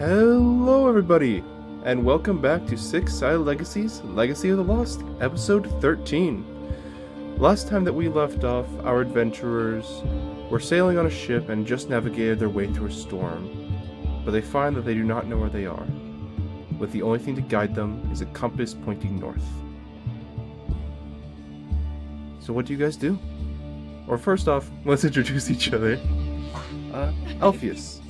Hello, everybody, and welcome back to Six Sided Legacies Legacy of the Lost, episode 13. Last time that we left off, our adventurers were sailing on a ship and just navigated their way through a storm, but they find that they do not know where they are, with the only thing to guide them is a compass pointing north. So what do you guys do? Or first off, let's introduce each other. Alpheus.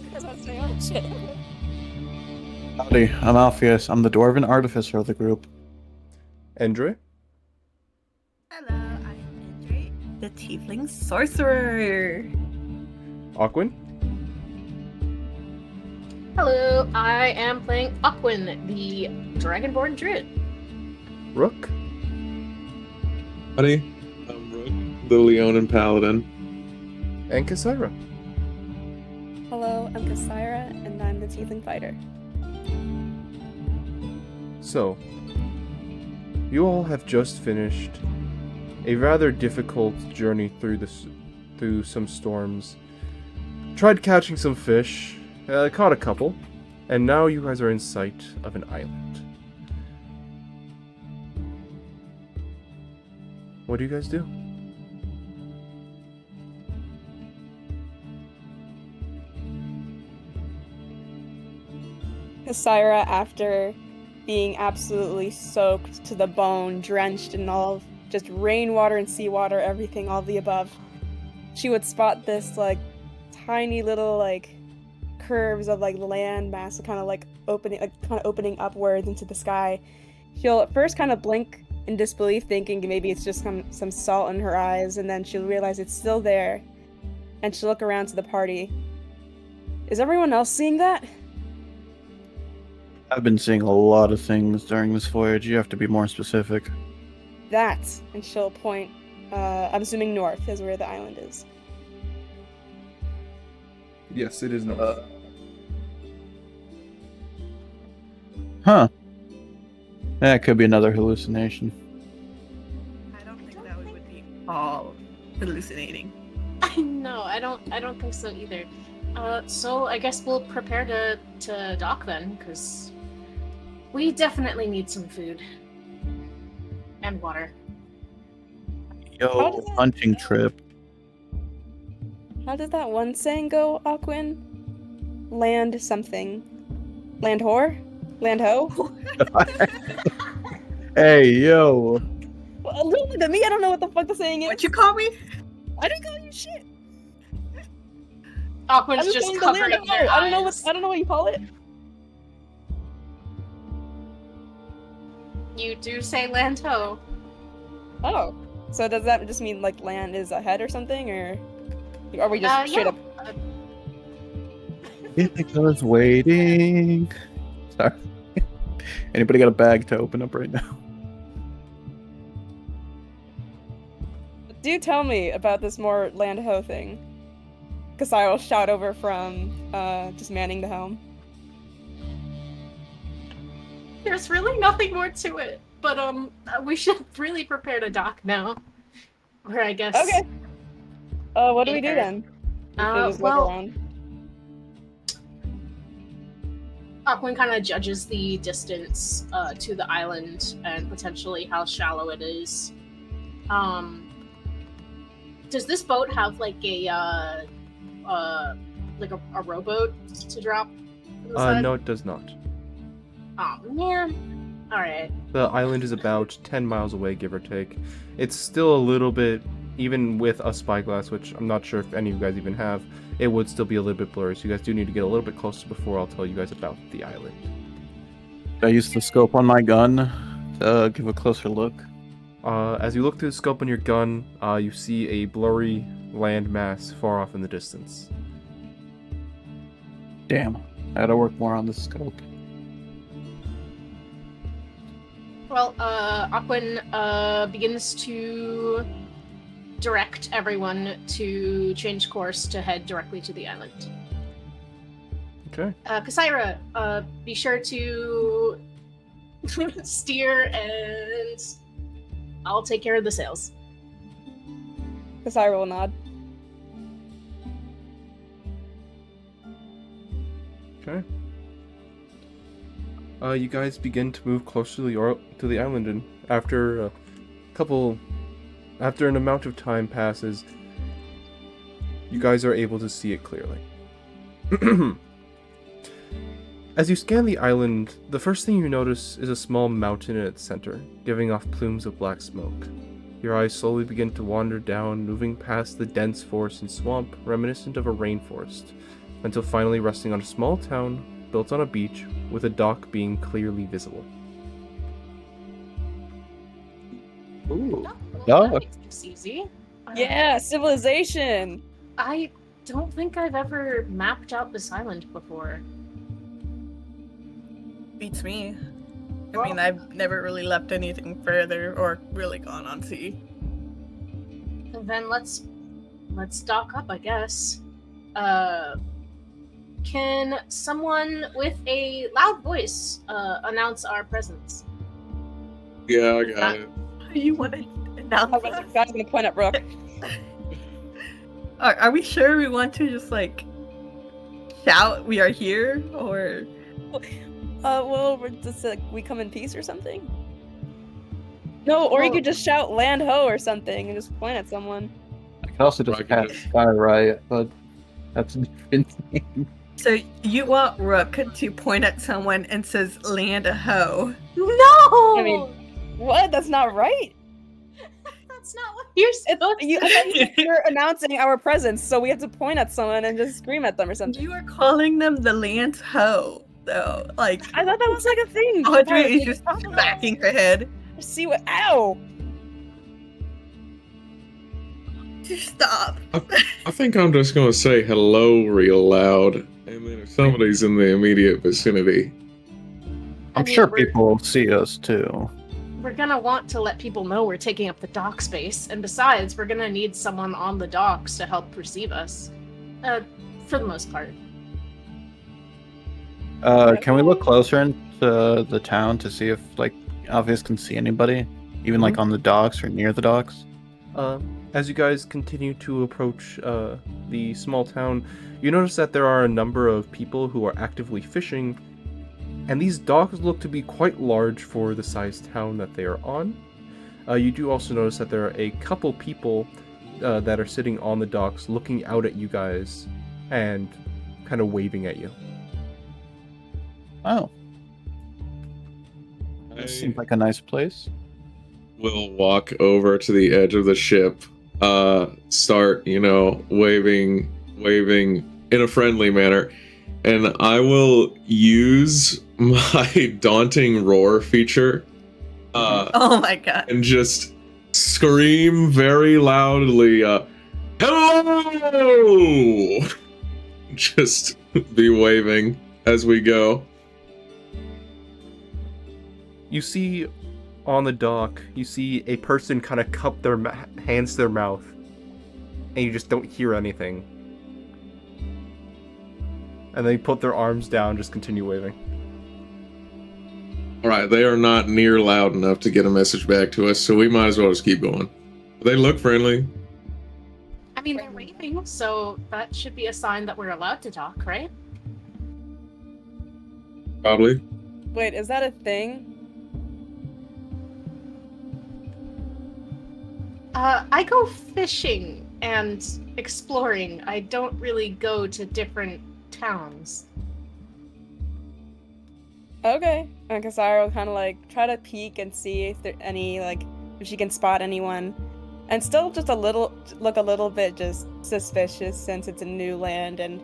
Howdy, I'm Alpheus. I'm the Dwarven Artificer of the group. Endre. Hello, I am Andre, the Tiefling Sorcerer. Aquin. Hello, I am playing Aquin, the Dragonborn Druid. Rook. Howdy, I'm Rook, the Leonin Paladin. And Kassira. Hello, I'm Kassira, and I'm the Tiefling Fighter. So, you all have just finished a rather difficult journey through some storms. Tried catching some fish, caught a couple, and now you guys are in sight of an island. What do you guys do? Kassira, after being absolutely soaked to the bone, drenched in all of just rainwater and seawater, everything, all of the above, she would spot this tiny little curves of land mass kind of opening upwards into the sky. She'll at first kind of blink in disbelief, thinking maybe it's just some salt in her eyes, and then she'll realize it's still there, and she'll look around to the party. Is everyone else seeing that? I've been seeing a lot of things during this voyage. You have to be more specific. That, and she'll point, I'm assuming north is where the island is. Yes, it is north. Huh. That could be another hallucination. I don't think that would be all hallucinating. No, I don't think so either. So I guess we'll prepare to dock then, because we definitely need some food. And water. How Yo, does that hunting go? trip. How does that one saying go, Aquin? Land something. Land whore? Land hoe? Hey, yo. Well, look at me, I don't know what the fuck the saying is. What you call me? I didn't call you shit. Aquin's I'm just saying the land covering hoe. their I don't know eyes. what you call it. You do say Lanto. Oh. So does that just mean land is ahead or something, or are we just straight yeah. up? Ithaca's waiting. Sorry. Anybody got a bag to open up right now? Do tell me about this more land hoe thing. Kassira will shout over from just manning the helm. There's really nothing more to it, but we should really prepare to dock now. Or I guess. Okay. What do we do Here. then? If we just look Well, around. Aquin kind of judges the distance to the island and potentially how shallow it is. Does this boat have a rowboat to drop? from the side? No, it does not. Oh man. All right. The island is about 10 miles away, give or take. It's still a little bit, even with a spyglass, which I'm not sure if any of you guys even have, it would still be a little bit blurry, so you guys do need to get a little bit closer before I'll tell you guys about the island. I used the scope on my gun to give a closer look. As you look through the scope on your gun, you see a blurry landmass far off in the distance. Damn. I gotta work more on the scope. Well, Aquin begins to direct everyone to change course to head directly to the island. Okay. Kassira, be sure to steer, and I'll take care of the sails. Kassira will nod. Okay. you guys begin to move closer to the island, and after an amount of time passes, you guys are able to see it clearly. As you scan the island, the first thing you notice is a small mountain in its center, giving off plumes of black smoke. Your eyes slowly begin to wander down, moving past the dense forest and swamp, reminiscent of a rainforest, until finally resting on a small town built on a beach, with a dock being clearly visible. Ooh. Well, Dock. that makes this easy. Yeah, civilization. I don't think I've ever mapped out this island before. Beats me. I mean, I've never really left anything further or really gone on sea. Then let's dock up, I guess. Can someone with a loud voice announce our presence? Yeah, I got it. You want to announce I was gonna point at Rook. Are we sure we want to just like shout we are here, or Well, we're just like, we come in peace or something? No, or you Well- could just shout land ho or something and just point at someone. I could also just Rocket cast just- Sky Riot, but that's a different name. so you want Rook to point at someone and says land a hoe? No! I mean, what? That's not right. that's not what you're supposed You, to I thought you're announcing our presence, so we have to point at someone and just scream at them or something. You are calling them the land hoe, though. Like I thought that was like a thing. Audrey is just smacking her head. See what? Ow! Stop. I think I'm just gonna say hello real loud, and then if somebody's in the immediate vicinity, I'm mean, sure we're- people will see us too. We're gonna want to let people know we're taking up the dock space, and besides, we're gonna need someone on the docks to help receive us. For the most part. Can we look closer into the town to see if, like, Alpheus can see anybody? Even, like, on the docks or near the docks? As you guys continue to approach the small town, you notice that there are a number of people who are actively fishing, and these docks look to be quite large for the size town that they are on. You do also notice that there are a couple people that are sitting on the docks looking out at you guys and kind of waving at you. Oh, I this seems like a nice place. will walk over to the edge of the ship, start, waving in a friendly manner, and I will use my daunting roar feature, Oh my god. and just scream very loudly, hello! Just be waving as we go. You see on the dock, you see a person kind of cup their hands to their mouth, and you just don't hear anything. And they put their arms down, just continue waving. Alright, they are not near loud enough to get a message back to us, so we might as well just keep going. They look friendly. I mean, they're waving, so that should be a sign that we're allowed to talk, right? Probably. Wait, is that a thing? I go fishing and exploring. I don't really go to different towns. Okay. And Kasara will kind of like try to peek and see if there any like if she can spot anyone, and still just look a little bit just suspicious since it's a new land and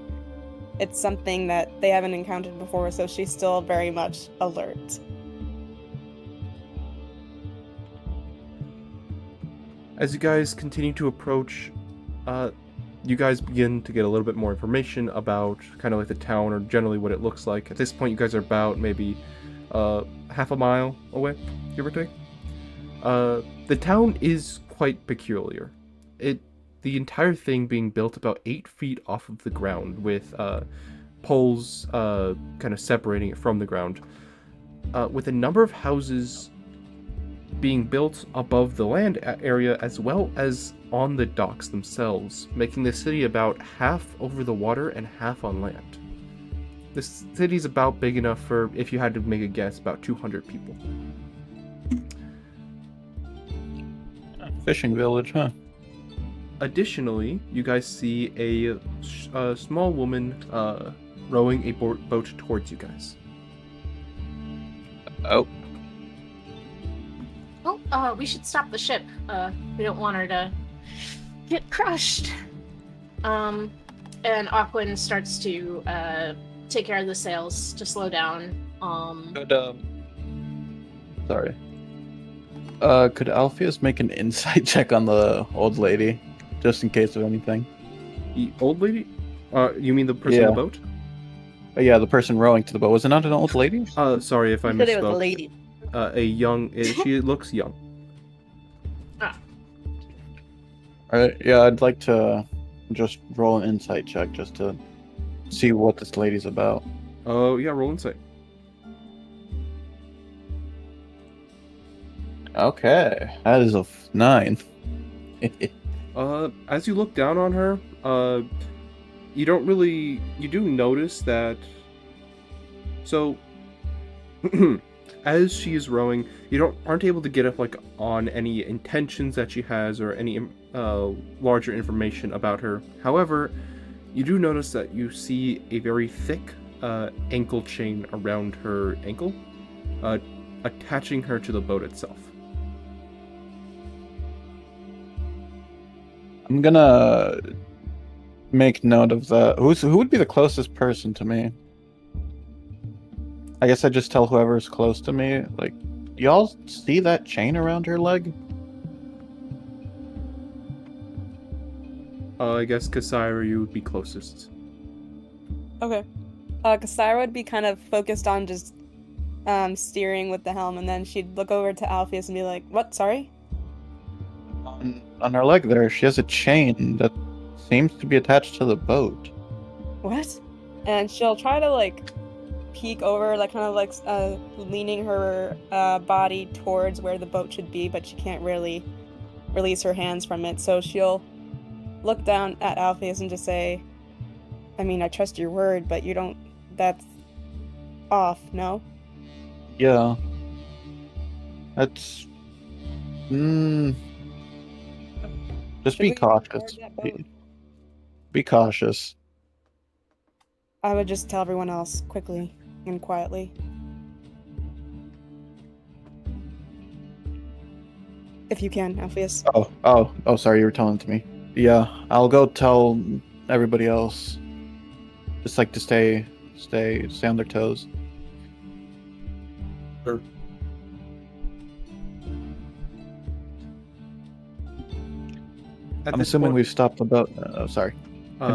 it's something that they haven't encountered before. So she's still very much alert. As you guys continue to approach, you guys begin to get a little bit more information about kind of like the town or generally what it looks like. At this point, you guys are about maybe half a mile away, give or take. The town is quite peculiar. The entire thing being built about 8 feet off of the ground with poles kind of separating it from the ground, with a number of houses being built above the land area as well as on the docks themselves, making the city about half over the water and half on land. This city's about big enough for, if you had to make a guess, about 200 people. Fishing village, huh? Additionally, you guys see a small woman rowing a boat towards you guys. Oh, Oh, we should stop the ship. We don't want her to get crushed. And Aquin starts to take care of the sails to slow down. could sorry. Could Alpheus make an insight check on the old lady, just in case of anything? The old lady? You mean the person in the Yeah. boat? Yeah, the person rowing to the boat. Was it not an old lady? Sorry if I You said it was a misspoke. lady. A young. She looks young. Alright, yeah, I'd like to just roll an insight check just to see what this lady's about. Oh yeah, roll insight. Okay, that is a 9. As you look down on her, you do notice that. So, as she is rowing, you aren't able to get up on any intentions that she has or any larger information about her. However, you do notice that you see a very thick ankle chain around her ankle, attaching her to the boat itself. I'm gonna make note of that. Who would be the closest person to me? I guess I just tell whoever's close to me, like, y'all see that chain around her leg? I guess Kasaira, you would be closest. Okay. Cassandra would be kind of focused on just steering with the helm, and then she'd look over to Alpheus and be like, "What? Sorry?" On her leg there, she has a chain that seems to be attached to the boat. What? And she'll try to peek over, leaning her body towards where the boat should be, but she can't really release her hands from it. So she'll look down at Alpheus and just say, "I mean, I trust your word, but you don't. That's off, no?" Yeah. That's... Just Should be we cautious. board that boat? Be cautious. I would just tell everyone else quickly and quietly. If you can, Alpheus. Oh, sorry, you were telling to me. Yeah, I'll go tell everybody else. Just to stay on their toes. Sure. At I'm this assuming point- we've stopped the boat. Sorry.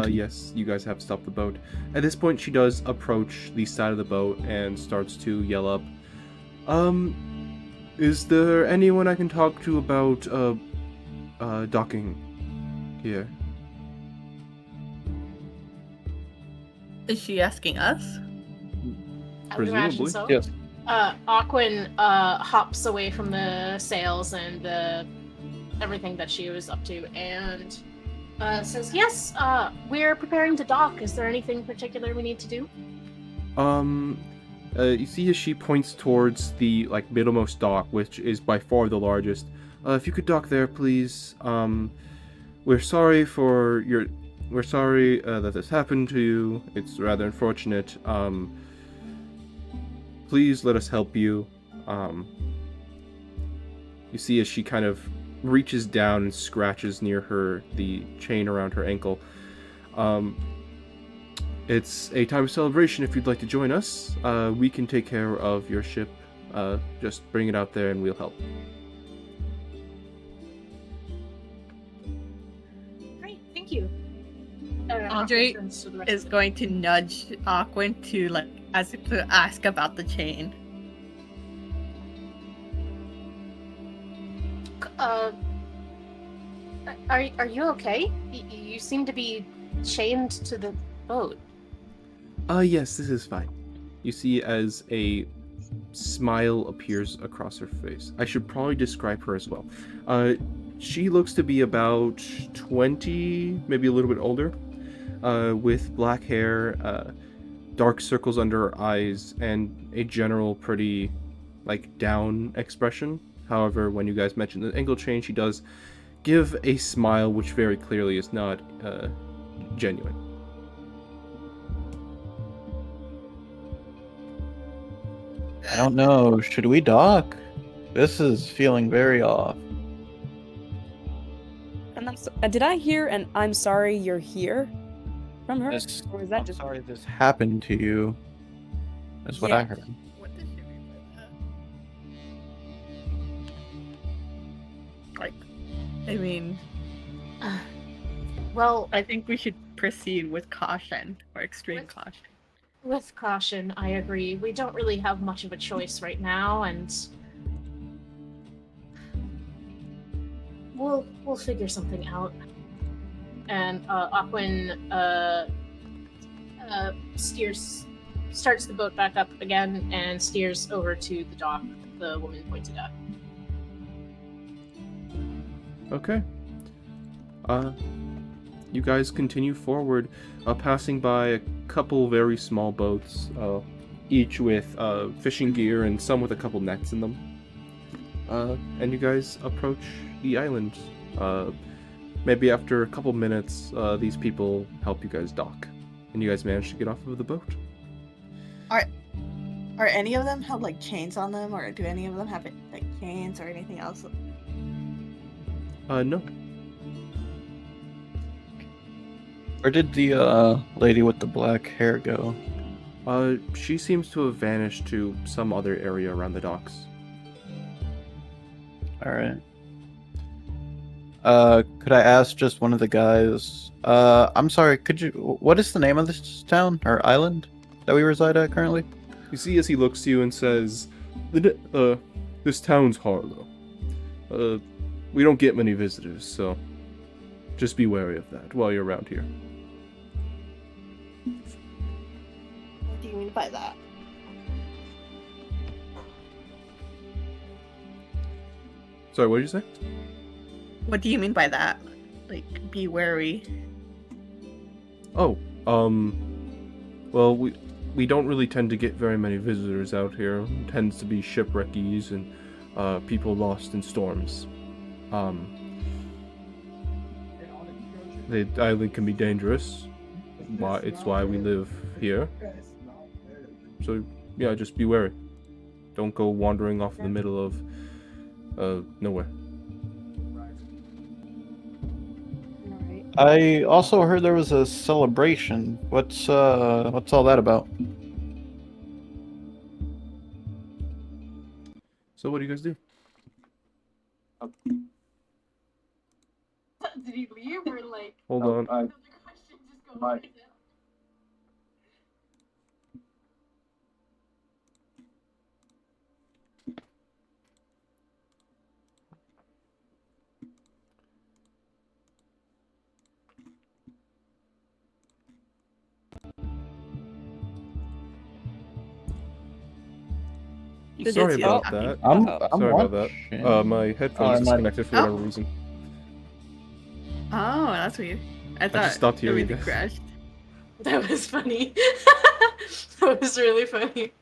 Yes, you guys have stopped the boat. At this point, she does approach the side of the boat and starts to yell up, is there anyone I can talk to about, docking here? Is she asking us? I would imagine Presumably, so. Yes. Aquin hops away from the sails and everything that she was up to and says, "Yes, we're preparing to dock. Is there anything particular we need to do?" You see as she points towards the middlemost dock, which is by far the largest. If you could dock there, please. We're sorry that this happened to you. It's rather unfortunate. Please let us help you. You see as she kind of reaches down and scratches near the chain around her ankle. It's a time of celebration. If you'd like to join us, we can take care of your ship. Just bring it out there and we'll help. Great, thank you. Andre Aquin turns to the rest Is of going to nudge Aquin to ask about the chain. the- Are you okay? You seem to be chained to the boat. Yes, this is fine. You see as a smile appears across her face. I should probably describe her as well. She looks to be about 20, maybe a little bit older, with black hair, dark circles under her eyes and a general pretty like down expression. However, when you guys mention the angle change, she does give a smile which very clearly is not genuine. I don't know. Should we dock? This is feeling very off. And did I hear an "I'm sorry you're here" from her? This, Or is that I'm just sorry this happened to you. That's what I Yeah. heard. What does she mean by that? Like, I mean, Well, I think we should proceed with caution or extreme With- caution. with caution, I agree. We don't really have much of a choice right now, and we'll figure something out. And Aquin starts the boat back up again and steers over to the dock the woman pointed at. Okay. You guys continue forward, passing by a couple very small boats, each with fishing gear and some with a couple nets in them. And you guys approach the island. Maybe after a couple minutes, these people help you guys dock, and you guys manage to get off of the boat. are any of them have like chains on them, or do any of them have like chains or anything else? No. Where did the lady with the black hair go? She seems to have vanished to some other area around the docks. All right. Could I ask just one of the guys? I'm sorry. What is the name of this town or island that we reside at currently? You see as he looks to you and says, this town's Harlow. We don't get many visitors, so just be wary of that while you're around here. What do you mean by that? Sorry, what did you say? What do you mean by that? Like, be wary. Oh, well, we don't really tend to get very many visitors out here. It tends to be shipwreckies and people lost in storms. The island can be dangerous. It's why we live here. So yeah, just be wary. Don't go wandering off in the middle of nowhere. I also heard there was a celebration. What's all that about? So what do you guys do? Did he leave or like? Hold on. Did Sorry it- about oh. that. I'm Sorry about that. watching. My headphones my- disconnected for whatever reason. Oh, that's weird. I thought just stopped hearing everything this. crashed. That was funny. That was really funny.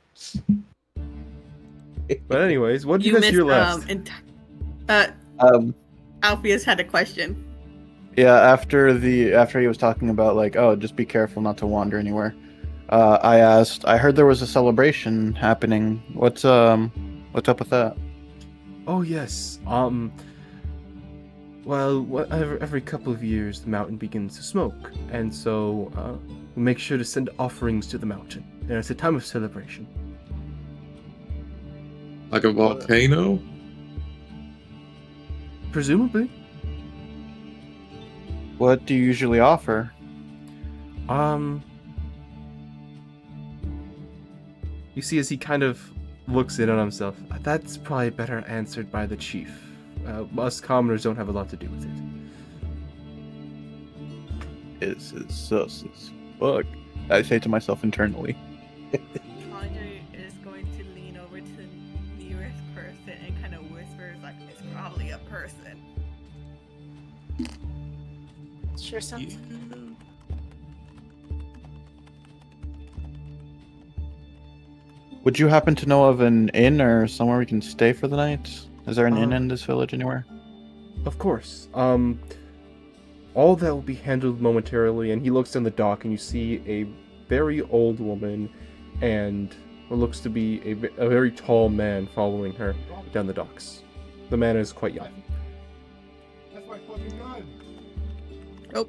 But anyways, what did you guys hear last? Alpheus had a question. Yeah, after he was talking about like, oh, just be careful not to wander anywhere. I asked. I heard there was a celebration happening. What's up with that? Oh yes. Well, every couple of years the mountain begins to smoke, and so we make sure to send offerings to the mountain. And it's a time of celebration. Like a volcano? Presumably. What do you usually offer? You see, as he kind of looks in on himself, that's probably better answered by the chief. Us commoners don't have a lot to do with it. This is sus as fuck. I say to myself internally. Andre is going to lean over to the nearest person and kind of whispers like, it's probably a person. Sure sounds. Would you happen to know of an inn or somewhere we can stay for the night? Is there an inn Um, in this village anywhere? Of course. All that will be handled momentarily, and he looks down the dock, and you see a very old woman and what looks to be a very tall man following her down the docks. The man is quite young. That's my fucking gun. Oh.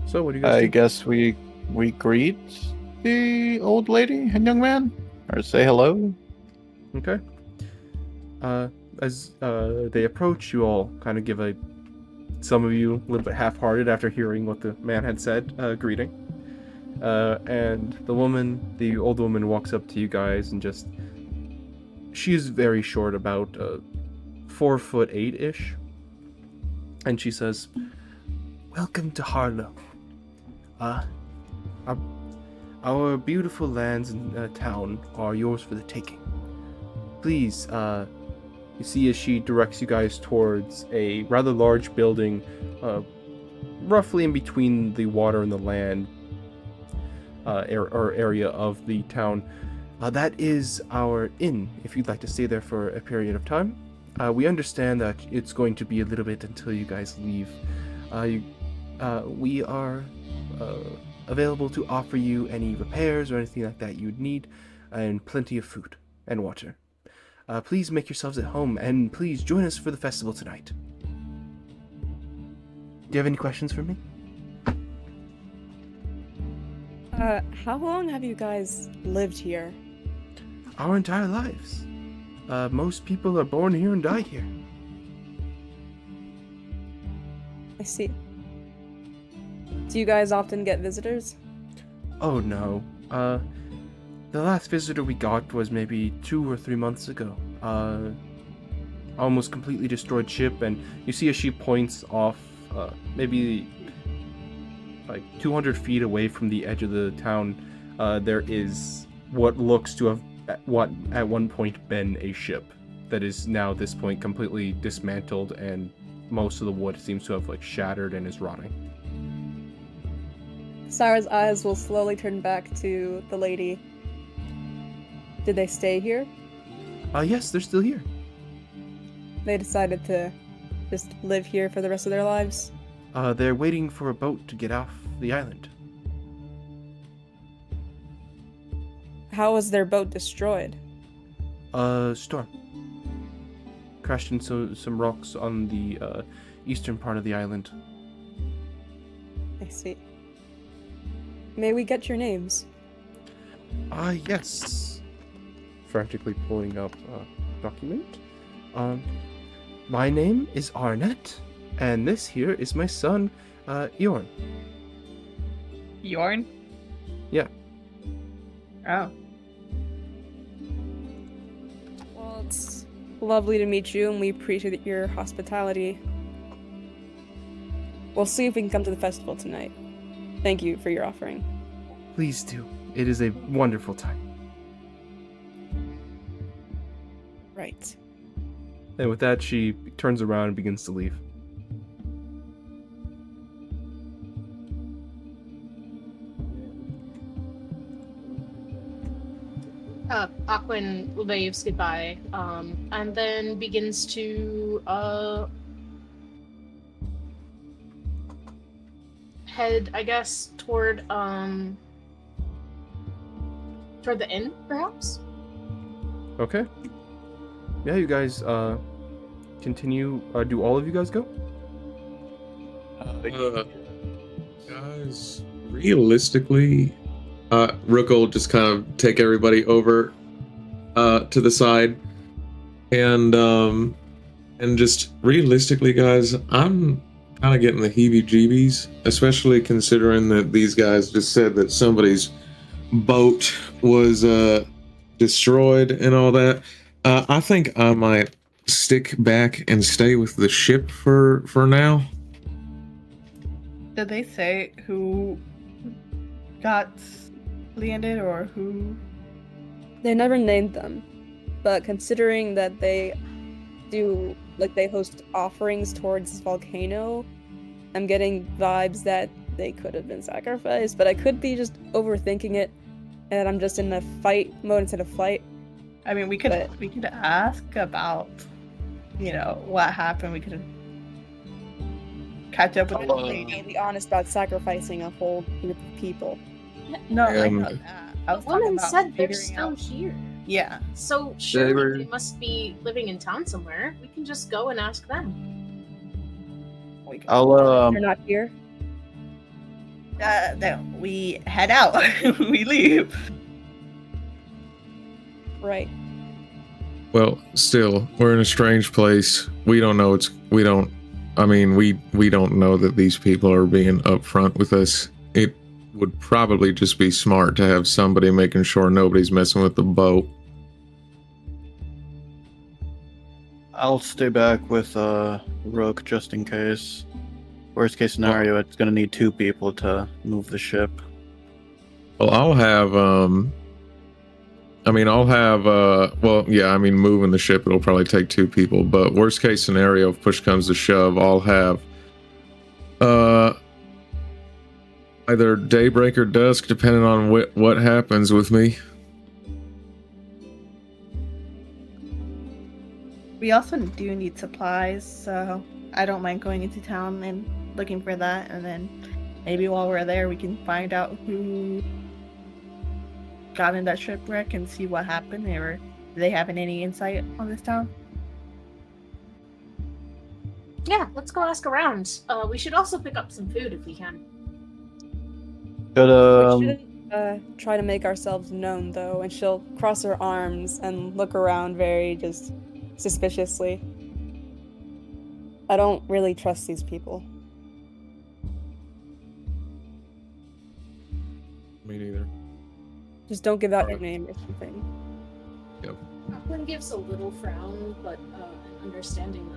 So, what do you guys I do? guess we greet the old lady and young man, or say hello. Okay. As they approach, you all kind of give some of you a little bit half-hearted after hearing what the man had said, greeting. And the old woman walks up to you guys and she is very short, about 4'8" and she says, "Welcome to Harlow. Our beautiful lands and town are yours for the taking. Please, you see as she directs you guys towards a rather large building, roughly in between the water and the land area of the town. That is our inn, if you'd like to stay there for a period of time. We understand that it's going to be a little bit until you guys leave. We are available to offer you any repairs or anything like that you'd need, and plenty of food and water. Please make yourselves at home, and please join us for the festival tonight." Do you have any questions for me? How long have you guys lived here? Our entire lives. Most people are born here and die here. I see. Do you guys often get visitors? Oh no. The last visitor we got was maybe 2 or 3 months ago. Almost completely destroyed ship, and you see as she points off, maybe like 200 feet away from the edge of the town, there is what looks to have at one point been a ship that is now at this point completely dismantled, and most of the wood seems to have like shattered and is rotting. Sarah's eyes will slowly turn back to the lady. Did they stay here? Yes, they're still here. They decided to just live here for the rest of their lives? They're waiting for a boat to get off the island. How was their boat destroyed? Storm. Crashed into some rocks on the eastern part of the island. I see. May we get your names? Yes. Frantically pulling up a document. My name is Arnett, and this here is my son, Yorn. Yorn? Yeah. Oh. Well, it's lovely to meet you, and we appreciate your hospitality. We'll see if we can come to the festival tonight. Thank you for your offering. Please do. It is a wonderful time. Right. And with that, she turns around and begins to leave. Aquin waves goodbye, and then begins to head, I guess, toward the inn, perhaps. Okay. Yeah, you guys continue. Do all of you guys go? Guys, realistically, Rook will just kind of take everybody over to the side, and just realistically, guys, I'm kind of getting the heebie-jeebies, especially considering that these guys just said that somebody's boat was destroyed and all that. I think I might stick back and stay with the ship for now. Did they say who got landed or who? They never named them. but considering that they do, like, they host offerings towards this volcano, I'm getting vibes that they could have been sacrificed, but I could be just overthinking it, and I'm just in a fight mode instead of flight. I mean, we could ask about, what happened. We could catch up with the lady. Be honest about sacrificing a whole group of people. No, I know that. I was The talking woman about said they're figuring still out. here. Yeah. So surely were- they must be living in town somewhere. We can just go and ask them. We could, I'll They're not here. then we head out. We leave. Right. Well, still, we're in a strange place. We don't know we don't know that these people are being upfront with us. It would probably just be smart to have somebody making sure nobody's messing with the boat. I'll stay back with Rook just in case. Worst case scenario, it's gonna need 2 people to move the ship. Well, I'll have moving the ship, it'll probably take 2 people, but worst case scenario, if push comes to shove, I'll have either daybreak or dusk, depending on what happens with me. We also do need supplies, so I don't mind going into town and looking for that, and then maybe while we're there, we can find out who got in that shipwreck and see what happened, or do they have any insight on this town? Yeah, let's go ask around. We should also pick up some food if we can. But We shouldn't try to make ourselves known, though, and she'll cross her arms and look around very just suspiciously. I don't really trust these people. Me neither. Just don't give out your Alright. name or something. Aquin gives a little frown, but an understanding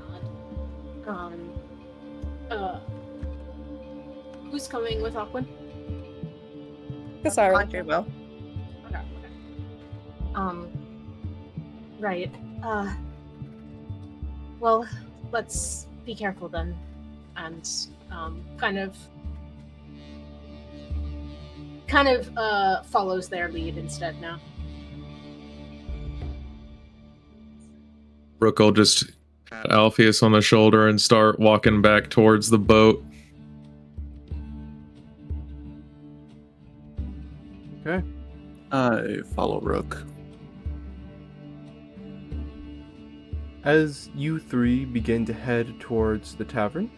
nod. Who's coming with Aquin? Kasara. Andre will. Okay. Right. Well, let's be careful then, and kind of follows their lead instead now. Rook will just pat Alpheus on the shoulder and start walking back towards the boat. Okay. I follow Rook. As you 3 begin to head towards the tavern,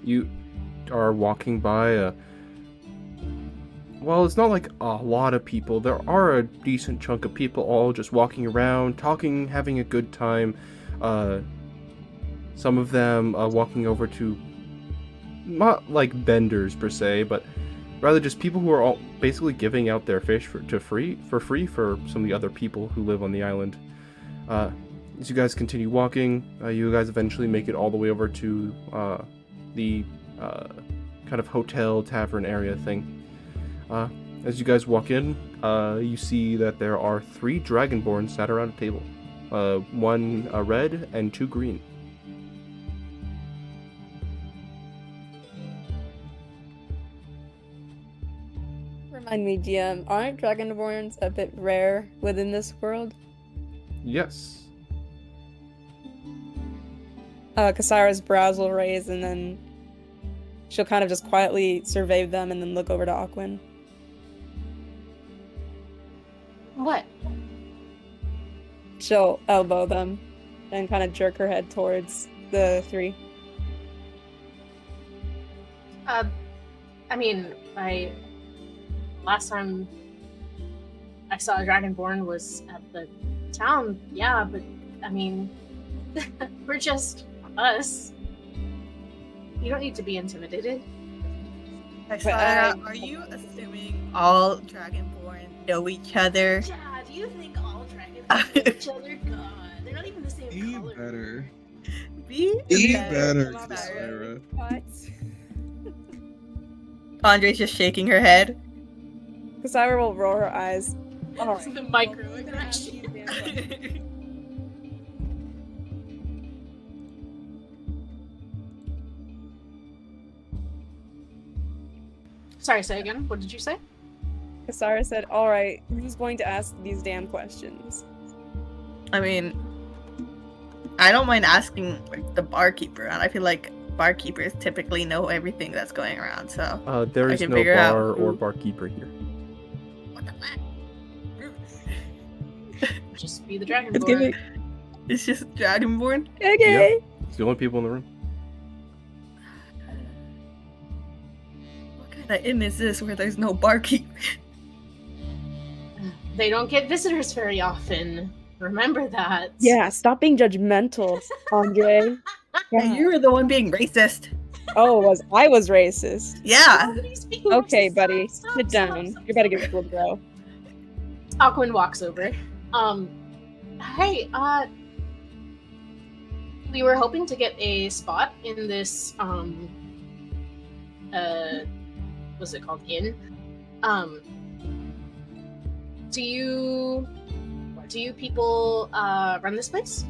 you are walking by well, it's not like a lot of people. There are a decent chunk of people all just walking around, talking, having a good time. Some of them walking over to, not like vendors per se, but rather just people who are all basically giving out their fish for free for some of the other people who live on the island. As you guys continue walking, you guys eventually make it all the way over to the kind of hotel tavern area thing. As you guys walk in, you see that there are 3 dragonborns sat around a table. 1 red and 2 green. Remind me, DM, aren't dragonborns a bit rare within this world? Yes. Kasara's brows will raise, and then she'll kind of just quietly survey them and then look over to Aquin. What? She'll elbow them and kind of jerk her head towards the 3. Last time I saw a dragonborn was at the town, yeah, but I mean, we're just us. You don't need to be intimidated. Are you assuming all Dragonborn know each other? Yeah, do you think all dragons know each other? God, they're not even the same color. Be better, Kasara. What? Andre's just shaking her head. Kasara will roll her eyes. All right. The microaggression. Sorry, say again. What did you say? Kasara said, "All right, who's going to ask these damn questions?" I mean, I don't mind asking like the barkeeper, and I feel like barkeepers typically know everything that's going around. So There I is can no figure out bar or who- barkeeper here. what the fuck? Just be the It's giving. Dragonborn. It's just Dragonborn. Okay. It's the only people in the room. What kind of inn is this where there's no barkeep? They don't get visitors very often. Remember that. Yeah. Stop being judgmental, Andre. And you were the one being racist. Oh, I was racist. Yeah. Nobody's being Okay, racist. buddy. Stop, Sit stop, down. stop, You're about to stop. get schooled, bro. Aquin walks over. Hey, we were hoping to get a spot in this, what's it called? Inn. Do you people, run this place?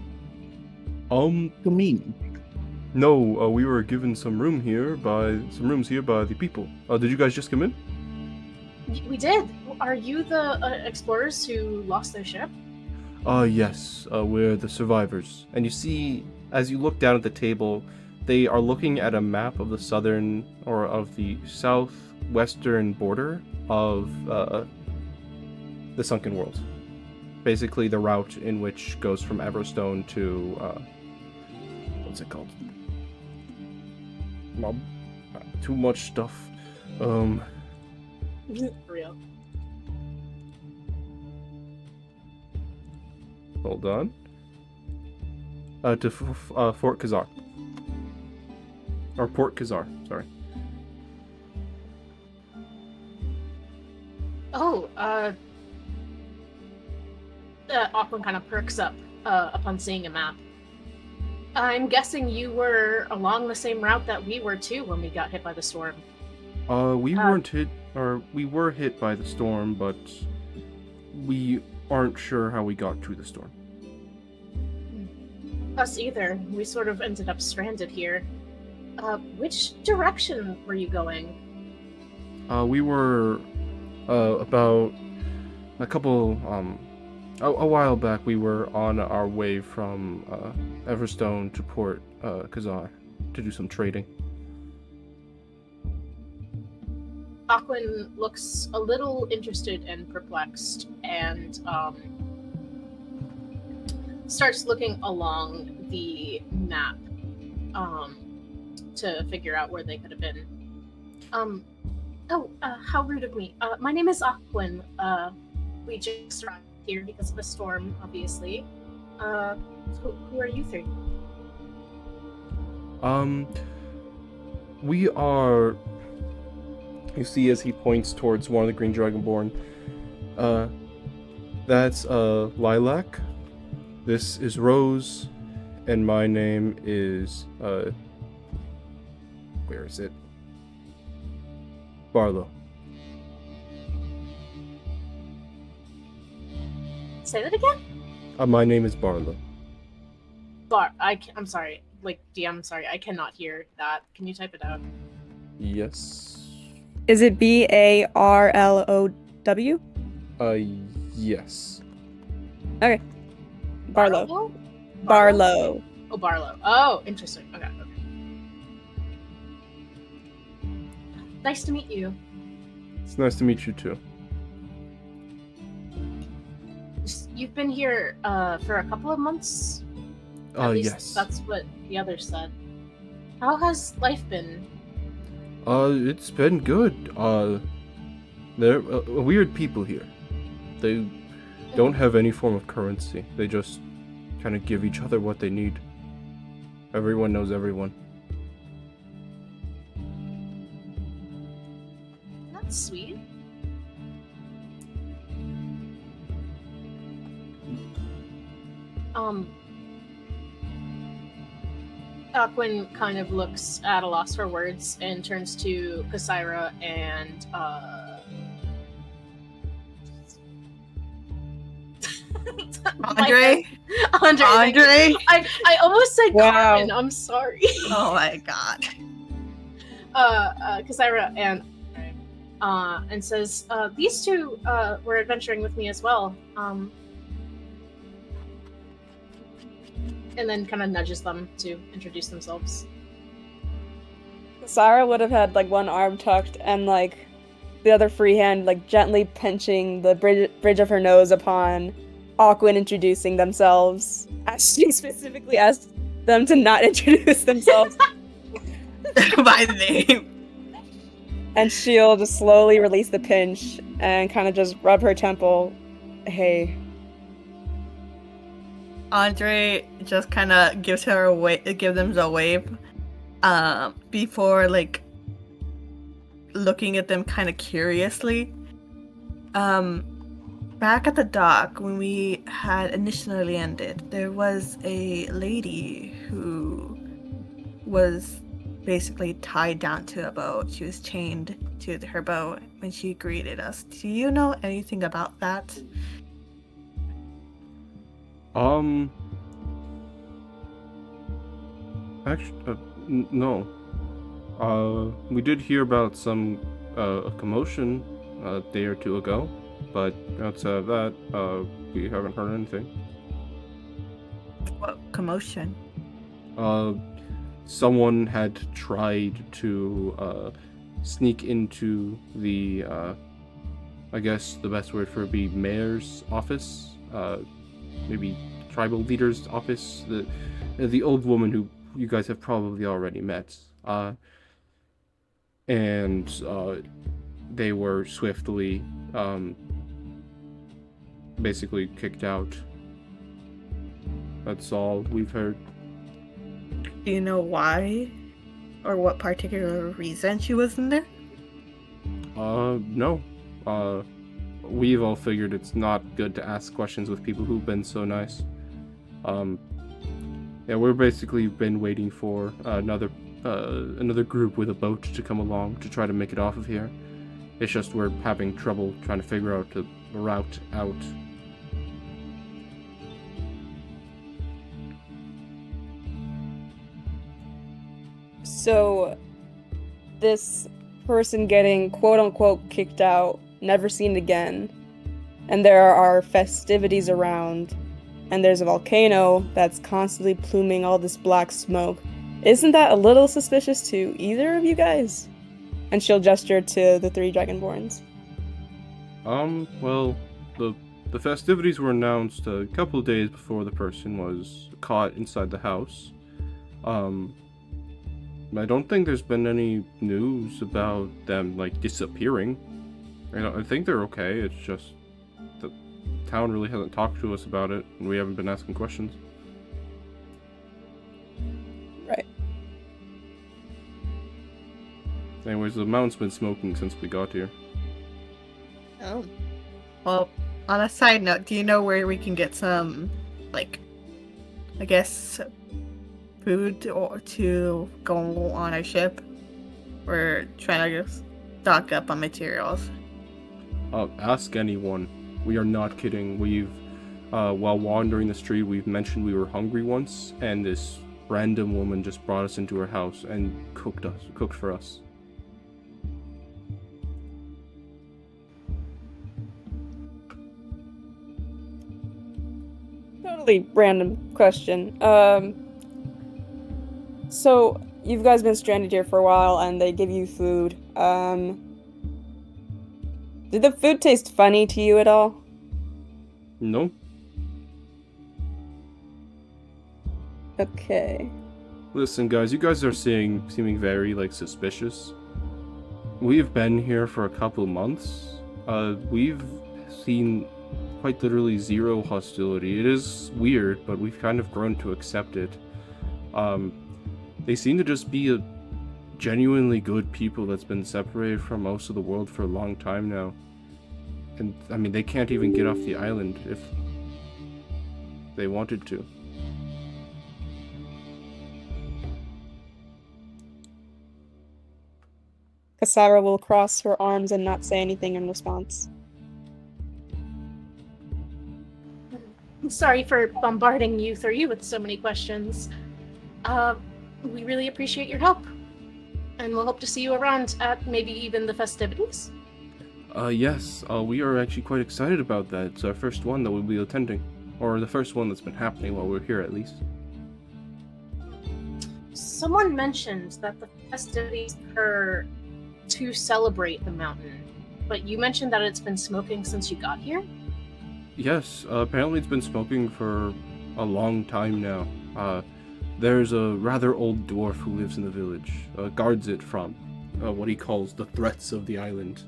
You mean? No, we were given some rooms here by the people. Did you guys just come in? We did. Are you the explorers who lost their ship? Yes, we're the survivors. And you see, as you look down at the table, they are looking at a map of the southern, or of the southwestern border of the Sunken World. Basically, the route in which goes from Everstone to, what's it called? Mob? Too much stuff. For real. Hold on. To Fort Kazar. Or Port Kazar, sorry. Oh, Auckland kind of perks up upon seeing a map. I'm guessing you were along the same route that we were too when we got hit by the storm. We weren't hit, or we were hit by the storm, but we aren't sure how we got to the storm. Us either. We sort of ended up stranded here. Which direction were you going? We were, about a while back, we were on our way from, Everstone to Port, Kazar to do some trading. Aquin looks a little interested and perplexed and starts looking along the map to figure out where they could have been. How rude of me. My name is Aquin. We just arrived here because of a storm, obviously. Who are you three? We are... You see as he points towards one of the Green Dragonborn. That's, Lilac. This is Rose. And my name is, where is it? Barlow. Say that again? My name is Barlow. I'm sorry. Like, DM, sorry. I cannot hear that. Can you type it out? Yes. Is it Barlow? Yes. Okay. Barlow. Barlow? Barlow. Oh, Barlow. Oh, interesting. Okay. Nice to meet you. It's nice to meet you too. You've been here for a couple of months? At least Yes. that's what the others said. How has life been? It's been good. They're weird people here. They don't have any form of currency. They just kind of give each other what they need. Everyone knows everyone. That's sweet. Aquin kind of looks at a loss for words and turns to Kasira and Andre? Andre. thank you. Andre? I almost said Wow. Carmen. I'm sorry. Oh my god. Cassandra and says, these two were adventuring with me as well. And then kind of nudges them to introduce themselves. Sarah would have had like one arm tucked and like the other free hand like gently pinching the bridge of her nose upon Aquin introducing themselves, as she specifically asked them to not introduce themselves. By name. And she'll just slowly release the pinch and kind of just rub her temple. Hey. Andre just kind of gives them a wave, before like looking at them kind of curiously. Back at the dock when we had initially ended, there was a lady who was basically tied down to a boat. She was chained to her boat when she greeted us. Do you know anything about that? Actually, no. We did hear about some a commotion a day or two ago, but outside of that, we haven't heard anything. What commotion? Someone had tried to sneak into the, I guess the best word for it would be mayor's office, maybe tribal leader's office, the old woman who you guys have probably already met, and they were swiftly basically kicked out. That's all we've heard. Do you know why? Or what particular reason she was in there? No. We've all figured it's not good to ask questions with people who've been so nice. Yeah, we've basically been waiting for another group with a boat to come along to try to make it off of here. It's just we're having trouble trying to figure out a route out. So, this person getting quote-unquote kicked out, never seen again, and there are festivities around, and there's a volcano that's constantly pluming all this black smoke. Isn't that a little suspicious to either of you guys? And she'll gesture to the three Dragonborns. Well, the festivities were announced a couple of days before the person was caught inside the house. I don't think there's been any news about them, like, disappearing. I think they're okay, it's just the town really hasn't talked to us about it, and we haven't been asking questions. Right. Anyways, the mountain's been smoking since we got here. Oh. Well, on a side note, do you know where we can get some, like, I guess, food or to go on our ship? We're trying to stock up on materials. Ask anyone. We are not kidding. We've, while wandering the street, we've mentioned we were hungry once, and this random woman just brought us into her house and cooked for us. Totally random question. So you guys been stranded here for a while, and they give you food. Did the food taste funny to you at all? No? Okay. Listen, guys, you guys are seeming very, like, suspicious. We've been here for a couple months. We've seen quite literally zero hostility. It is weird, but we've kind of grown to accept it. They seem to just be a genuinely good people that's been separated from most of the world for a long time now. And, I mean, they can't even get off the island if they wanted to. Cassara will cross her arms and not say anything in response. Sorry for bombarding you with so many questions. We really appreciate your help. And we'll hope to see you around at maybe even the festivities. Yes, we are actually quite excited about that. It's our first one that we'll be attending. Or the first one that's been happening while we're here, at least. Someone mentioned that the festivities are to celebrate the mountain, but you mentioned that it's been smoking since you got here? Yes, apparently it's been smoking for a long time now. There's a rather old dwarf who lives in the village, guards it from what he calls the threats of the island.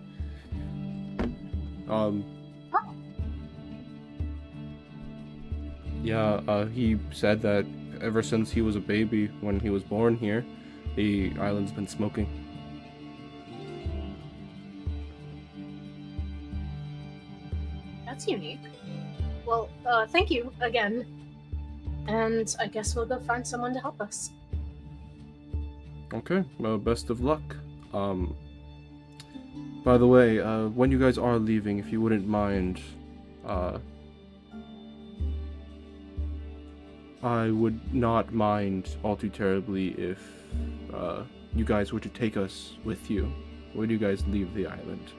Yeah, he said that ever since he was a baby, when he was born here, the island's been smoking. That's unique. Well, thank you again. And I guess we'll go find someone to help us. Okay, best of luck. By the way, when you guys are leaving, if you wouldn't mind, I would not mind all too terribly if you guys were to take us with you when you guys leave the island.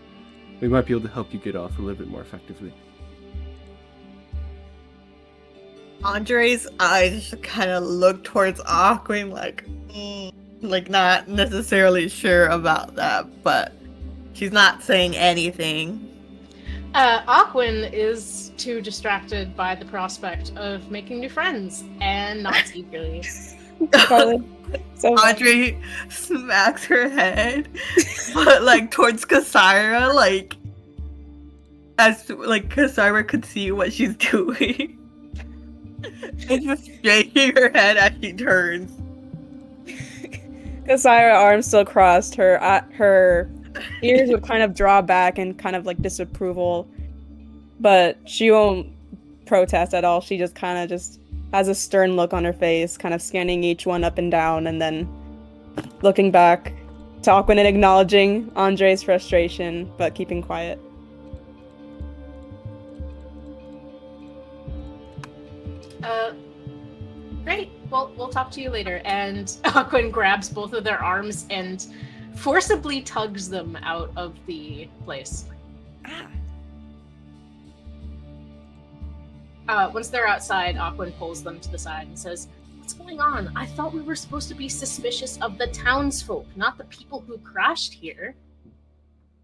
We might be able to help you get off a little bit more effectively. Andre's eyes kind of look towards Aquin, like not necessarily sure about that, but she's not saying anything. Aquin is too distracted by the prospect of making new friends and not eagerly. So Andre smacks her head, but like towards Kasira, like as like Kasira could see what she's doing. And just shaking her head as she turns. Kasira, arms still crossed, her ears would kind of draw back in kind of like disapproval, but she won't protest at all. She just kind of just has a stern look on her face, kind of scanning each one up and down, and then looking back to Aquin and acknowledging Andre's frustration, but keeping quiet. Great. Well, we'll talk to you later. And Aquin grabs both of their arms and forcibly tugs them out of the place. Once they're outside, Aquin pulls them to the side and says, "What's going on? I thought we were supposed to be suspicious of the townsfolk, not the people who crashed here."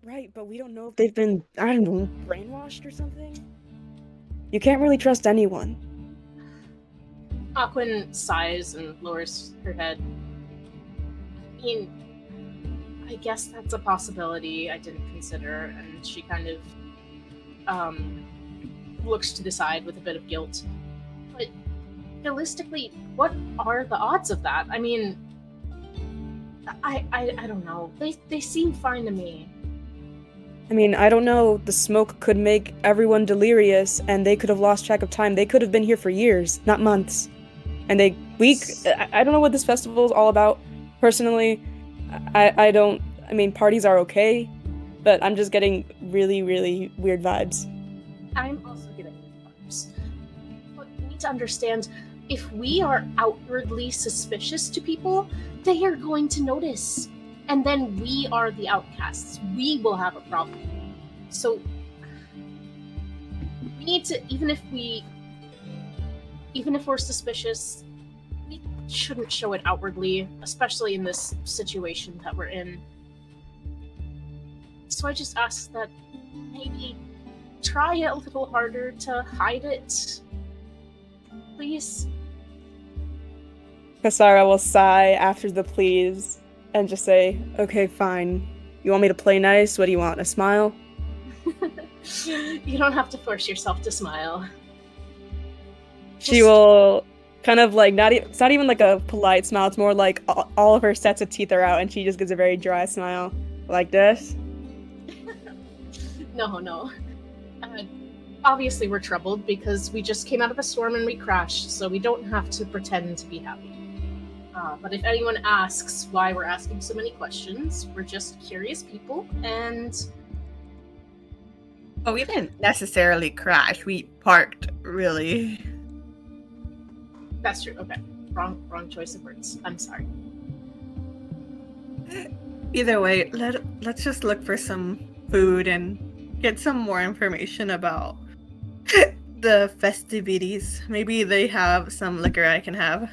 Right, but we don't know if they've been, I don't know, brainwashed or something. You can't really trust anyone. Aquin sighs and lowers her head. I mean, I guess that's a possibility I didn't consider, and she kind of looks to the side with a bit of guilt. But realistically, what are the odds of that? I mean, I don't know. They seem fine to me. I mean, I don't know, the smoke could make everyone delirious, and they could have lost track of time. They could have been here for years, not months. And I don't know what this festival is all about. Personally, I mean, parties are okay, but I'm just getting really, really weird vibes. I'm also getting vibes. But we need to understand, if we are outwardly suspicious to people, they are going to notice. And then we are the outcasts. We will have a problem. So we need to, even if we're suspicious, we shouldn't show it outwardly, especially in this situation that we're in. So I just ask that maybe try a little harder to hide it. Please? Kasara will sigh after the pleas and just say, "Okay, fine. You want me to play nice? What do you want? A smile?" You don't have to force yourself to smile. She will kind of like, it's not even like a polite smile, it's more like all of her sets of teeth are out and she just gives a very dry smile. Like this. No. Obviously we're troubled because we just came out of a storm and we crashed, so we don't have to pretend to be happy. But if anyone asks why we're asking so many questions, we're just curious people, and Oh, we didn't necessarily crash. We parked, really. That's true. Okay. Wrong choice of words. I'm sorry. Either way, let's just look for some food and get some more information about the festivities. Maybe they have some liquor I can have.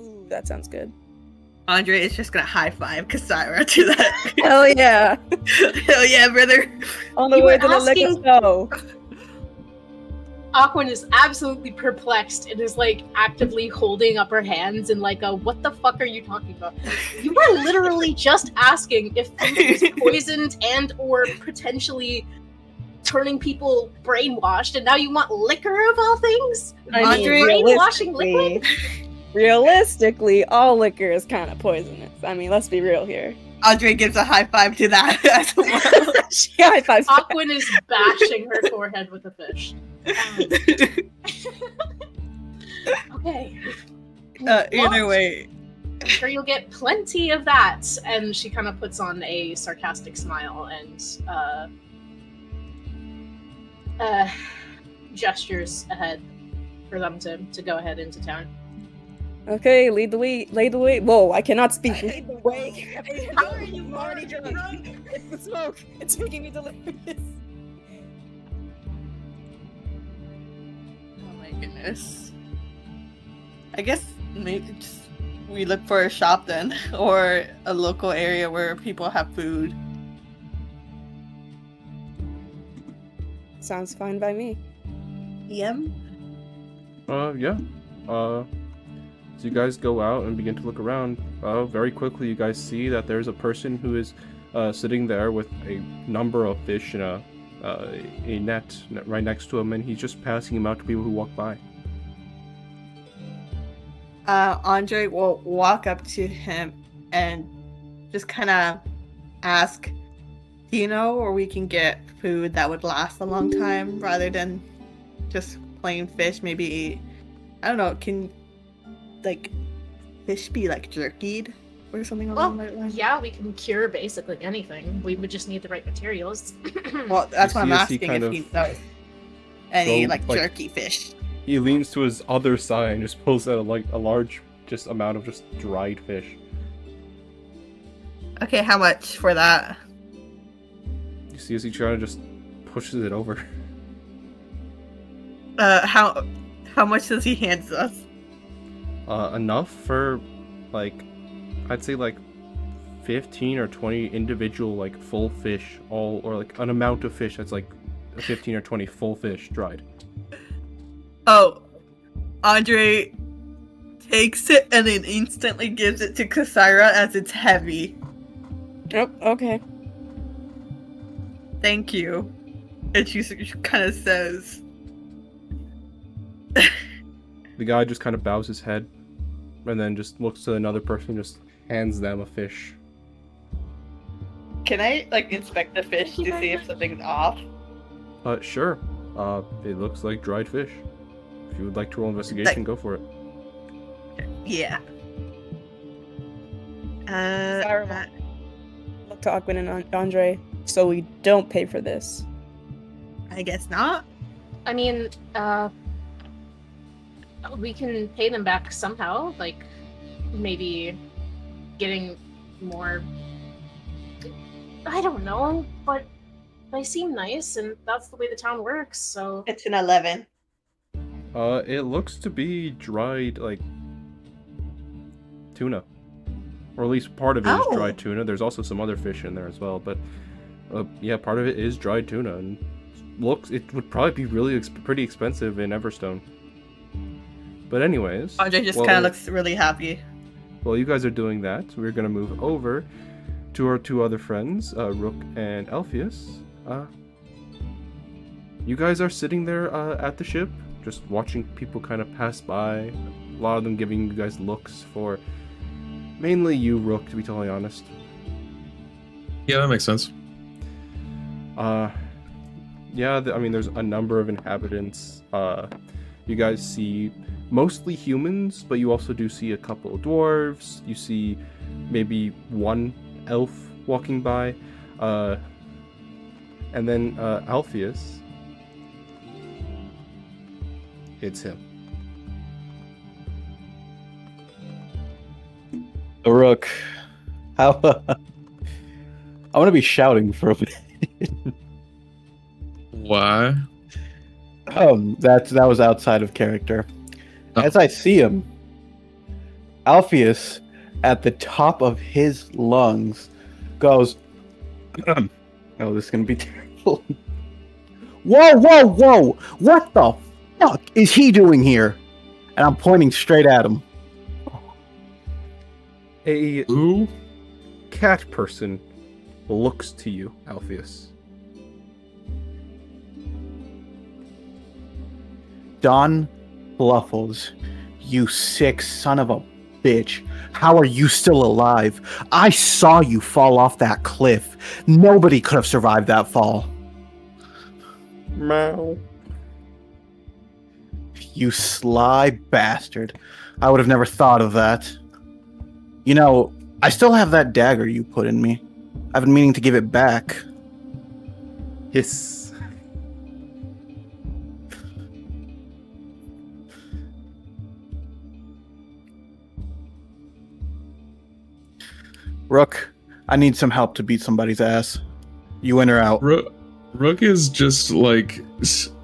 Ooh, that sounds good. Andre is just gonna high five Kasira to that. Hell yeah! Hell yeah, brother. On the You way were to the liquor asking- store. Aquan is absolutely perplexed and is like actively holding up her hands and like, what the fuck are you talking about? You were literally just asking if food is poisoned and or potentially turning people brainwashed, and now you want liquor of all things? I mean, Andre, brainwashing liquid? Realistically, all liquor is kind of poisonous. I mean, let's be real here. Andre gives a high five to that as well. She high fives back. Aquan is bashing her forehead with a fish. Okay. Either Well, way, I'm sure you'll get plenty of that. And she kind of puts on a sarcastic smile and gestures ahead for them to go ahead into town. Okay, lead the way. Lead the way. Whoa, I cannot speak. Lead the way. How are you I'm already drunk? It's the smoke. It's making me delirious. oh my goodness. I guess maybe just we look for a shop then, or a local area where people have food. Sounds fine by me. Yum. Yeah. So you guys go out and begin to look around. Very quickly, you guys see that there's a person who is sitting there with a number of fish in a net right next to him, and he's just passing them out to people who walk by. Andre will walk up to him and just kind of ask, do you know where we can get food that would last a long time rather than just plain fish? Maybe, I don't know, can like fish be like jerkied or something Well, along that line? yeah, we can cure basically anything. We would just need the right materials. Well, that's You why I'm see as he asking kind if of he knows any go, like like- jerky fish. He leans to his other side and just pulls out a large just amount of just dried fish. Okay, how much for that? You see as he kind of just pushes it over. How much does he hand us? Enough for like I'd say like 15 or 20 individual like full fish, all or like an amount of fish that's like 15 or 20 full fish dried. Oh, Andre takes it and then instantly gives it to Kasira as it's heavy. Oh, okay. Thank you. And she kind of says, The guy just kind of bows his head and then just looks to another person and just hands them a fish. "Can I like inspect the fish to see if something's off?" Sure. It looks like dried fish. If you would like to roll investigation, go for it. Yeah. Sarah. Look to Aquin and Andre, so we don't pay for this. I guess not. I mean, we can pay them back somehow, like maybe getting more. I don't know, but they seem nice, and that's the way the town works. So It's an 11. It looks to be dried, like, tuna. Or at least part of it is Oh. dried tuna. There's also some other fish in there as well, but, yeah, part of it is dried tuna, and it would probably be really pretty expensive in Everstone. But anyways... Andre just well, kind of looks really happy. While you guys are doing that, we're gonna move over to our two other friends, Rook and Alpheus. You guys are sitting there at the ship, just watching people kind of pass by. A lot of them giving you guys looks for, mainly you, Rook, to be totally honest. Yeah, that makes sense. Yeah, I mean, there's a number of inhabitants. You guys see mostly humans, but you also do see a couple of dwarves. You see maybe one elf walking by. And then Alpheus. It's him. The Rook. How? I want to be shouting for a bit. Why? That was outside of character. Oh. As I see him, Alpheus, at the top of his lungs, goes, "Oh, this is gonna be terrible." Whoa, whoa, whoa! What the fuck is he doing here? And I'm pointing straight at him. A Who? cat person looks to you, Alpheus. Don Fluffles, you sick son of a bitch. How are you still alive? I saw you fall off that cliff. Nobody could have survived that fall. Meow. You sly bastard. I would have never thought of that. You know, I still have that dagger you put in me. I've been meaning to give it back. Hiss. Rook, I need some help to beat somebody's ass. You in or out? Rook is just like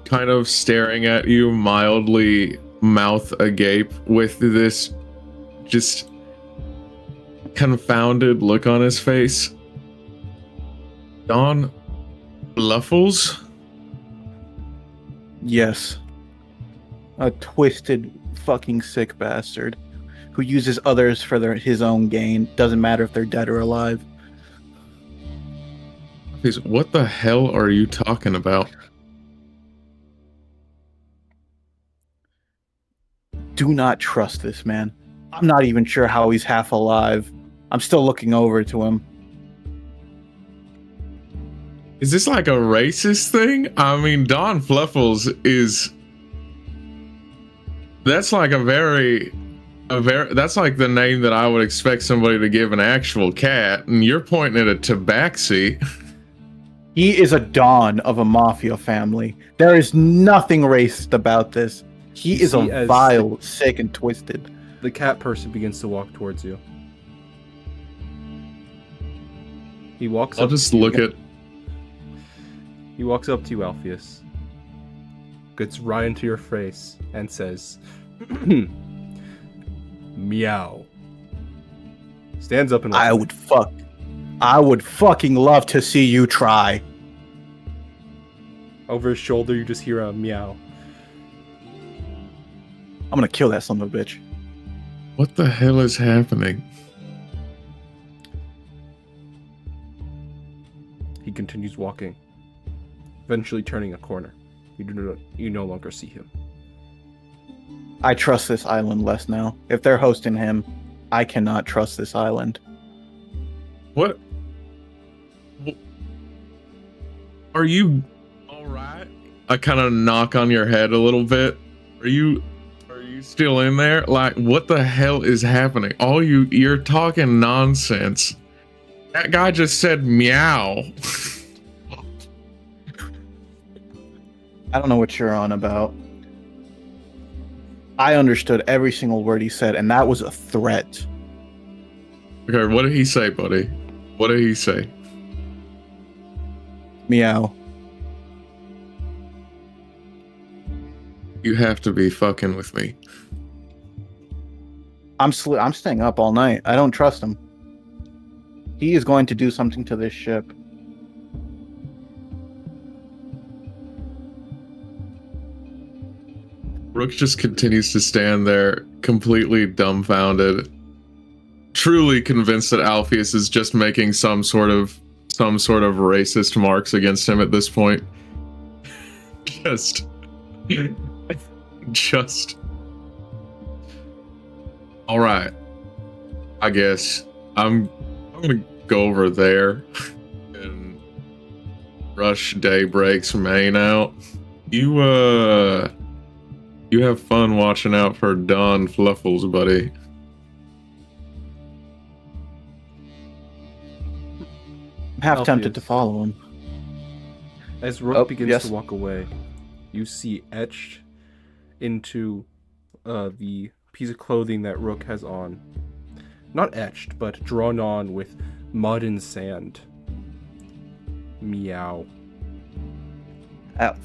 kind of staring at you, mildly mouth agape, with this just confounded look on his face. Don Bluffles? Yes. A twisted, fucking sick bastard who uses others for his own gain. Doesn't matter if they're dead or alive. What the hell are you talking about? Do not trust this man. I'm not even sure how he's half alive. I'm still looking over to him. Is this like a racist thing? I mean, Don Fluffles is... That's like that's like the name that I would expect somebody to give an actual cat, and you're pointing at a tabaxi. He is a don of a mafia family. There is nothing racist about this. He is see, a as vile, sick, and twisted. The cat person begins to walk towards you. He walks I'll up just to you. look at... He walks up to you, Alpheus. Gets right into your face and says, meow. Stands up and walks I away. would fucking love to see you try. Over his shoulder, you just hear a meow. I'm gonna kill that son of a bitch. What the hell is happening? He continues walking, eventually turning a corner. You no longer see him. I trust this island less now. If they're hosting him, I cannot trust this island. What? Are you all right? I kind of knock on your head a little bit. Are you still in there? Like, what the hell is happening? You're talking nonsense. That guy just said meow. I don't know what you're on about. I understood every single word he said, and that was a threat. Okay, what did he say, buddy? What did he say? Meow. You have to be fucking with me. I'm staying up all night. I don't trust him. He is going to do something to this ship. Rook just continues to stand there, completely dumbfounded, truly convinced that Alpheus is just making some sort of racist marks against him at this point. Just all right. I guess I'm gonna go over there and rush Daybreak's main out. You have fun watching out for Don Fluffles, buddy. I'm half tempted Alpheus. to follow him. As Rook Oh, begins yes. to walk away, you see etched into the piece of clothing that Rook has on. Not etched, but drawn on with mud and sand. Meow. Ow.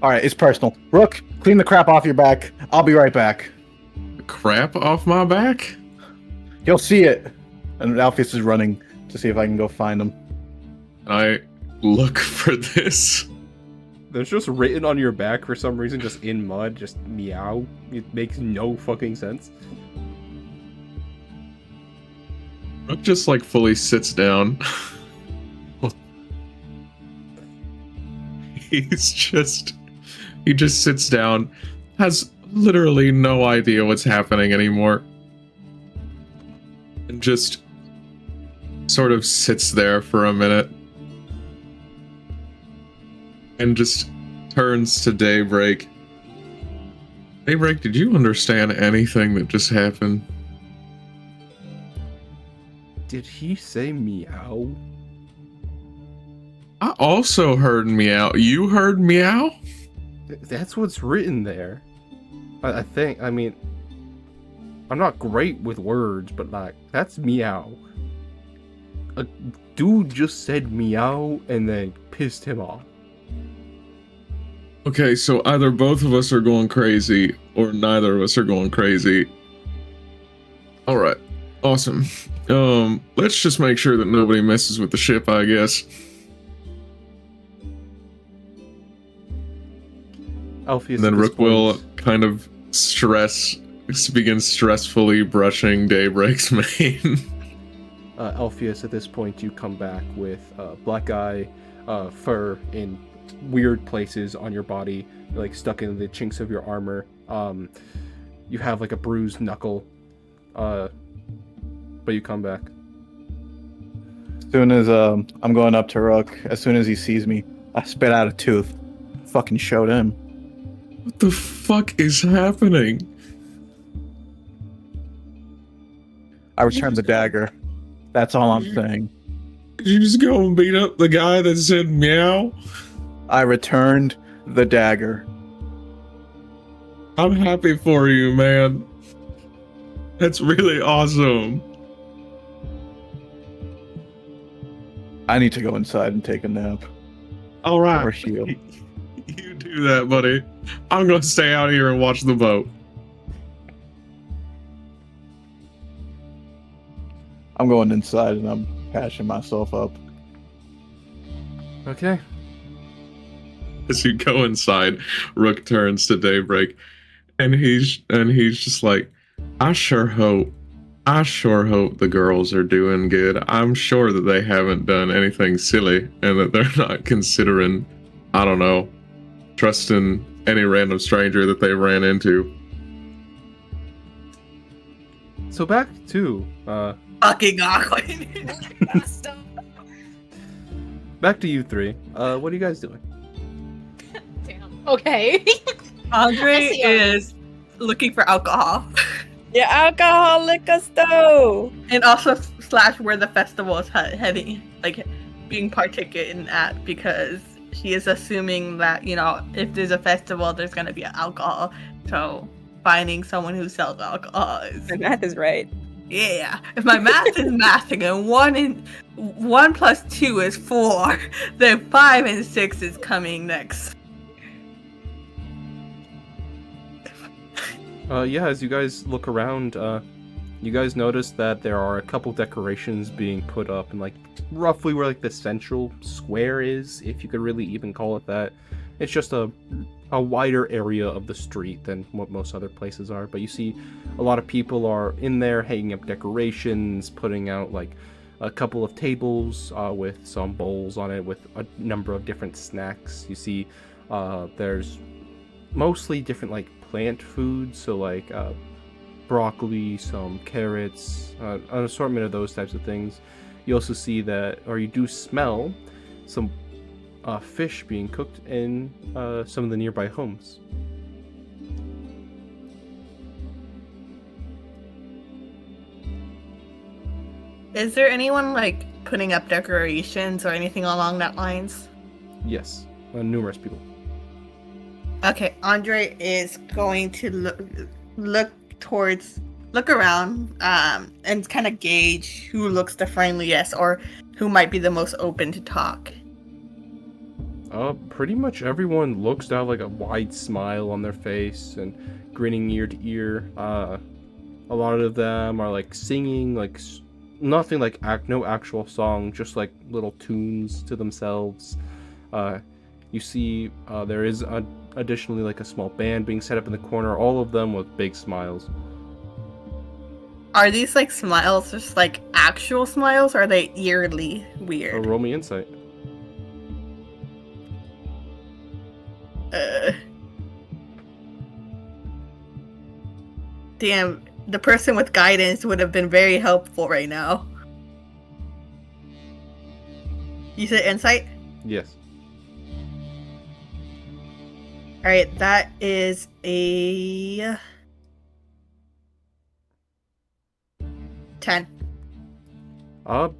All right, it's personal. Rook, clean the crap off your back. I'll be right back. Crap off my back? You'll see it. And Alpheus is running to see if I can go find him. I look for this. There's just written on your back for some reason, just in mud, just meow. It makes no fucking sense. Rook just like fully sits down. He just sits down, has literally no idea what's happening anymore, and just sort of sits there for a minute, and just turns to Daybreak. Daybreak, did you understand anything that just happened? Did he say meow? I also heard meow. You heard meow? That's what's written there. I think, I mean, I'm not great with words, but like, that's meow. A dude just said meow and then pissed him off. Okay, so either both of us are going crazy, or neither of us are going crazy. Alright, awesome. Let's just make sure that nobody messes with the ship, I guess. Alpheus And then at this Rook will point- kind of begin stressfully brushing Daybreak's mane. Alpheus, at this point, you come back with black eye, fur in weird places on your body, like stuck in the chinks of your armor. You have like a bruised knuckle, but you come back. As soon as I'm going up to Rook, as soon as he sees me, I spit out a tooth. Fucking showed him. What the fuck is happening? I returned the dagger. That's all I'm saying. Did you just go and beat up the guy that said meow? I returned the dagger. I'm happy for you, man. That's really awesome. I need to go inside and take a nap. All right. Or heal. You do that, buddy. I'm gonna stay out here and watch the boat. I'm going inside and I'm patching myself up. Okay. As you go inside, Rook turns to Daybreak, and he's just like, I sure hope the girls are doing good. I'm sure that they haven't done anything silly, and that they're not considering, I don't know, trusting any random stranger that they ran into. So back to Fucking awkward. back to you three. What are you guys doing? Damn. Okay. Andre I see is looking for alcohol. Yeah, alcohol liquor store. And also slash where the festival is heading, like being partaken at, because he is assuming that, you know, if there's a festival, there's gonna be alcohol. So finding someone who sells alcohol is, My math is right. yeah. If my math is mathing and 1 plus 2 is 4, then 5 and 6 is coming next. Yeah, as you guys look around, you guys notice that there are a couple decorations being put up in like roughly where like the central square is, if you could really even call it that. It's just a wider area of the street than what most other places are, but you see a lot of people are in there hanging up decorations, putting out like a couple of tables with some bowls on it with a number of different snacks. You see there's mostly different like plant foods, so like broccoli, some carrots, an assortment of those types of things. You also see that, or you do smell, some fish being cooked in some of the nearby homes. Is there anyone like putting up decorations or anything along that lines? Yes, numerous people. Okay, Andre is going to look around, and kind of gauge who looks the friendliest or who might be the most open to talk. Pretty much everyone looks to have like a wide smile on their face and grinning ear to ear. A lot of them are like singing, like nothing like no actual song, just like little tunes to themselves. You see, there is additionally like a small band being set up in the corner. All of them with big smiles. Are these like smiles just like actual smiles, or are they eerily weird? Roll me insight. Damn, the person with guidance would have been very helpful right now. You said insight? Yes. Alright, that is a 10.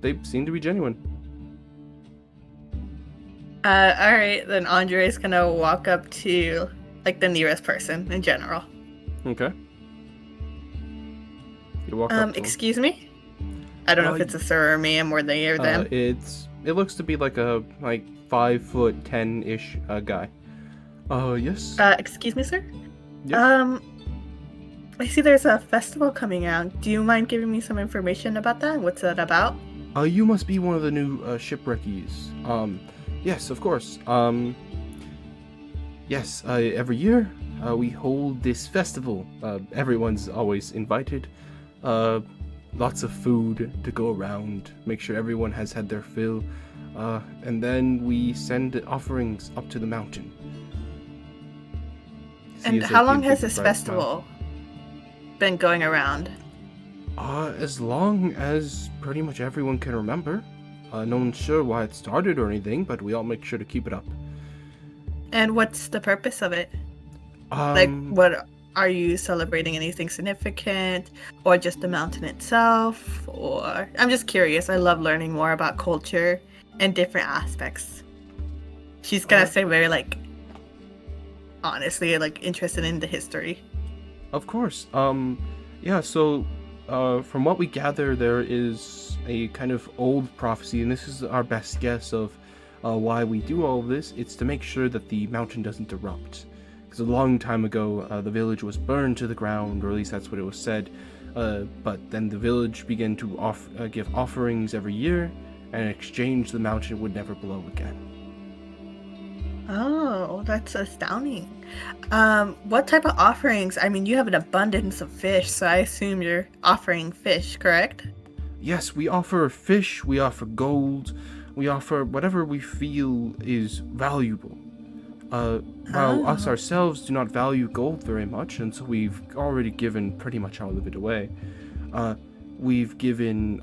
They seem to be genuine. Alright, then Andre is gonna walk up to like the nearest person in general. Okay. You walk up to 'em. Excuse me? I don't know if it's a sir or ma'am or they or them. It looks to be like a 5'10" guy. Yes. Excuse me, sir? Yes. I see there's a festival coming out. Do you mind giving me some information about that? What's that about? You must be one of the new shipwreckies. Yes, of course. Yes, every year we hold this festival. Everyone's always invited. Lots of food to go around. Make sure everyone has had their fill. And then we send offerings up to the mountain. And how long has this festival been going around? As long as pretty much everyone can remember. No one's sure why it started or anything, but we all make sure to keep it up. And what's the purpose of it? What are you celebrating? Anything significant, or just the mountain itself? Or I'm just curious. I love learning more about culture and different aspects. She's gonna say very honestly, interested in the history. Of course. Yeah. So, from what we gather, there is a kind of old prophecy, and this is our best guess of why we do all of this. It's to make sure that the mountain doesn't erupt. Because a long time ago, the village was burned to the ground, or at least that's what it was said. But then the village began to give offerings every year, and in exchange, the mountain would never blow again. Oh, that's astounding. What type of offerings? I mean, you have an abundance of fish, so I assume you're offering fish, correct? Yes, we offer fish, we offer gold, we offer whatever we feel is valuable. While us ourselves do not value gold very much, and so we've already given pretty much all of it away. We've given,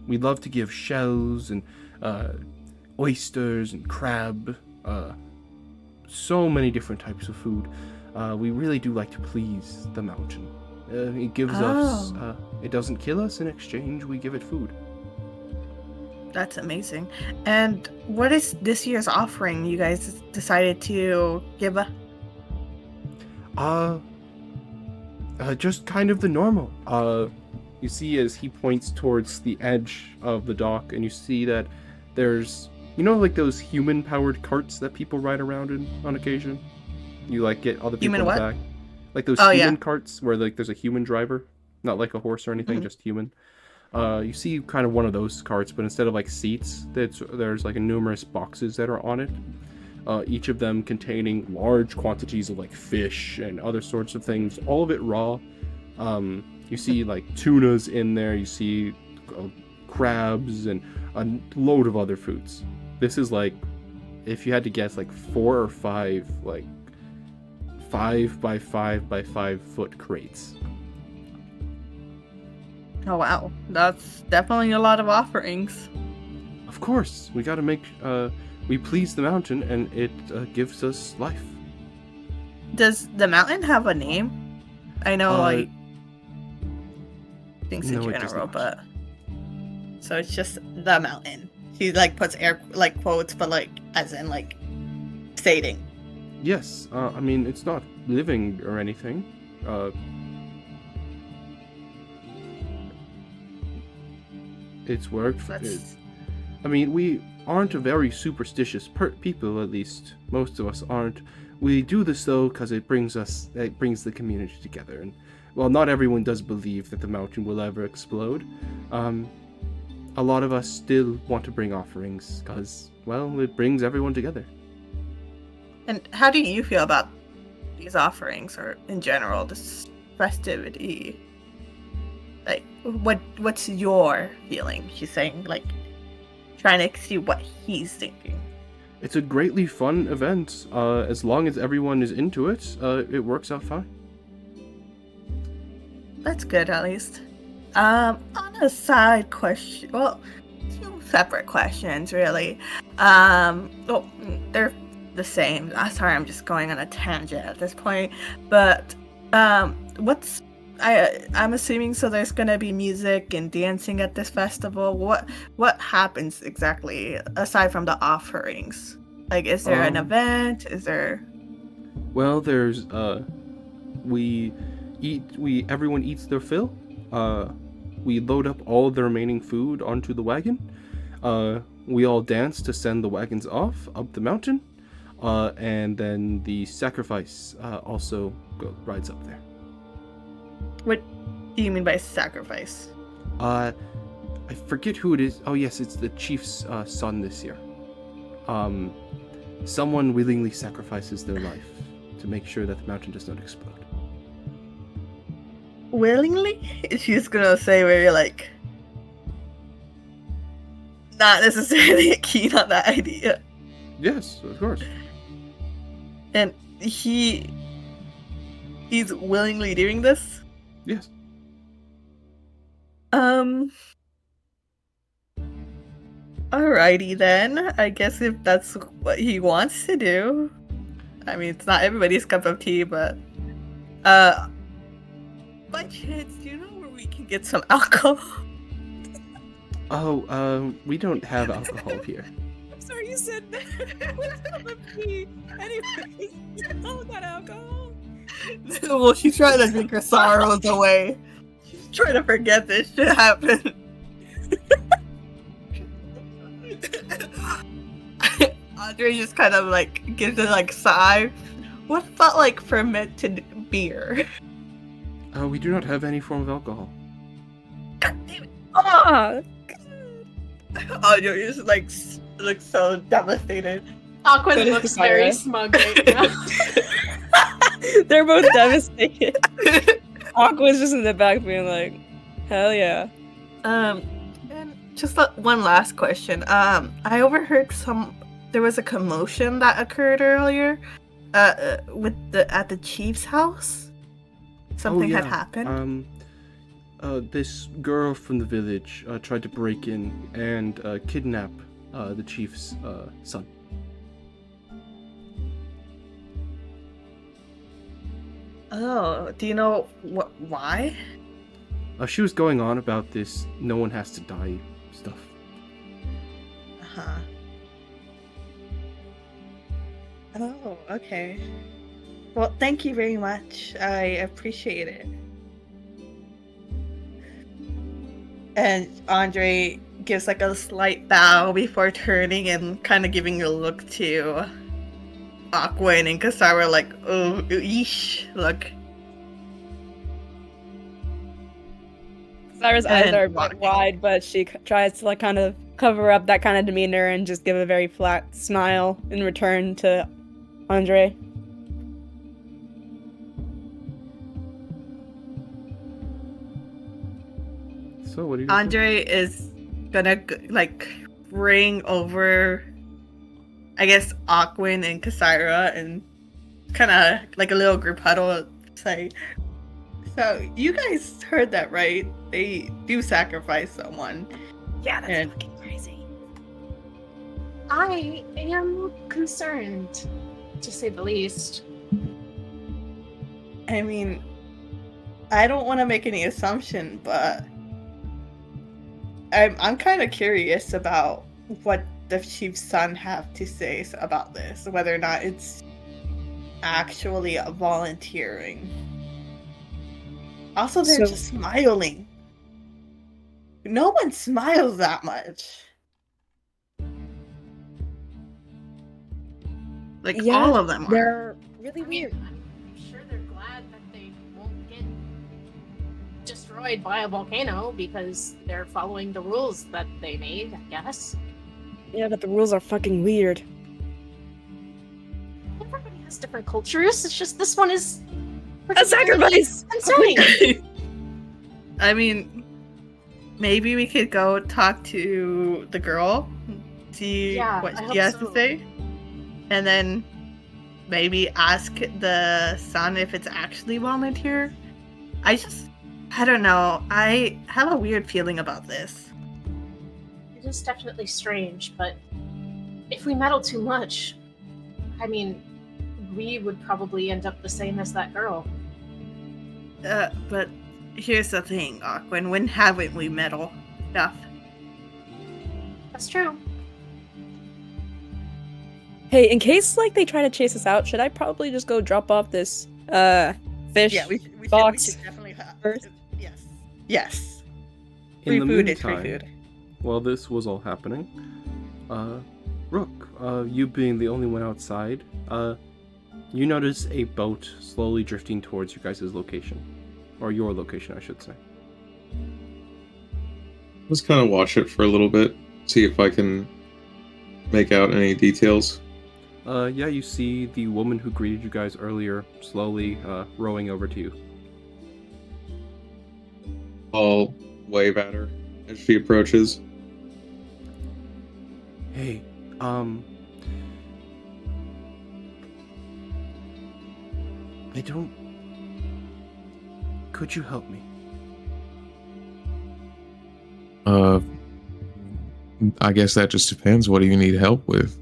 we love to give shells and oysters and crab, so many different types of food. We really do like to please the mountain. It gives us, it doesn't kill us. In exchange, we give it food. That's amazing. And what is this year's offering you guys decided to give? Just kind of the normal. You see as he points towards the edge of the dock, and you see that there's, like those human-powered carts that people ride around in on occasion? You, get other people in the back. Like those human carts where, there's a human driver. Not like a horse or anything, just human. You see kind of one of those carts, but instead of, seats, there's, numerous boxes that are on it. Each of them containing large quantities of, fish and other sorts of things. All of it raw. You see, tunas in there. You see crabs and a load of other foods. This is, if you had to guess, 4 or 5, 5 by 5 by 5 foot crates. Oh wow, that's definitely a lot of offerings. Of course, we gotta make, we please the mountain, and it gives us life. Does the mountain have a name? I know, things in no, it does general, not. but... So it's just the mountain. He like puts air like quotes, but like as in like stating. Yes, I mean, it's not living or anything. It's worked. That's I mean, we aren't a very superstitious people, at least most of us aren't. We do this though because it brings the community together. And while not everyone does believe that the mountain will ever explode, a lot of us still want to bring offerings because, well, it brings everyone together. And how do you feel about these offerings, or in general, this festivity? Like, what's your feeling? She's saying, like, trying to see what he's thinking. It's a greatly fun event. As long as everyone is into it, it works out fine. That's good, at least. On a side question, well, two separate questions, really. Well, they're the same. Sorry, I'm just going on a tangent at this point. But, I'm assuming so there's gonna be music and dancing at this festival. What happens exactly aside from the offerings? Like, is there an event? Is there? Well, there's everyone eats their fill. We load up all the remaining food onto the wagon. We all dance to send the wagons off up the mountain. And then the sacrifice also rides up there. What do you mean by sacrifice? I forget who it is. Oh yes, it's the chief's son this year. Someone willingly sacrifices their life to make sure that the mountain does not explode. Willingly? She's gonna say very like not necessarily keen on that idea. Yes, of course. And he's willingly doing this? Yes. Alrighty then. I guess if that's what he wants to do. I mean, it's not everybody's cup of tea, but by chance, do you know where we can get some alcohol? Oh, we don't have alcohol here. I'm sorry, you said that. What's up with me? Anyway, you got alcohol. Well, she's trying to drink her sorrows away. She's trying to forget this shit happened. Andre just kind of like gives a like sigh. What felt like fermented beer? We do not have any form of alcohol. God damn it! Ah, Andre just like looks so devastated. Aqua Good looks fire. very smug right now. they're both devastated. Aqua's just in the back being like, hell yeah. And just one last question. I overheard there was a commotion that occurred earlier, at the chief's house. Something had happened. This girl from the village tried to break in and kidnap the chief's son. Oh, do you know why? She was going on about this no one has to die stuff. Uh-huh. Oh, okay. Well, thank you very much. I appreciate it. And Andre gives like a slight bow before turning and kind of giving a look to Aqua and Kasara, like, oh, yeesh, look. Sarah's eyes And are a walking. bit wide, but she tries to like kind of cover up that kind of demeanor and just give a very flat smile in return to Andre. So what do you gonna say? Andre is gonna like bring over, I guess, Aquin and Kasira and kind of like a little group huddle. Say, so you guys heard that, right? They do sacrifice someone. Yeah, that's And- fucking crazy. I am concerned, to say the least. I mean, I don't want to make any assumption, but I'm kind of curious about what the chief's son have to say about this, whether or not it's actually a volunteering. Also, they're So- just smiling. No one smiles that much. Like Yeah, all of them are. They're really I mean, weird. I'm sure they're glad that they won't get destroyed by a volcano because they're following the rules that they made, I guess. Yeah, but the rules are fucking weird. Everybody has different cultures. It's just this one is A sacrifice! insane. I mean, maybe we could go talk to the girl, see Yeah, what I she hope has so. to say, and then maybe ask the son if it's actually volunteer. I don't know. I have a weird feeling about this. It is definitely strange, but if we meddle too much, I mean, we would probably end up the same as that girl. But here's the thing, Aquin. When haven't we meddled stuff? That's true. Hey, in case like they try to chase us out, should I probably just go drop off this fish? Yeah, we box should definitely have. first. Yes. Yes. In Free the food is free meantime, food. while this was all happening, Rook, you being the only one outside, you notice a boat slowly drifting towards your guys' location. Or your location, I should say. Let's kind of watch it for a little bit, see if I can make out any details. Yeah, you see the woman who greeted you guys earlier slowly, rowing over to you. I'll wave at her as she approaches. Hey, I don't... Could you help me? I guess that just depends. What do you need help with?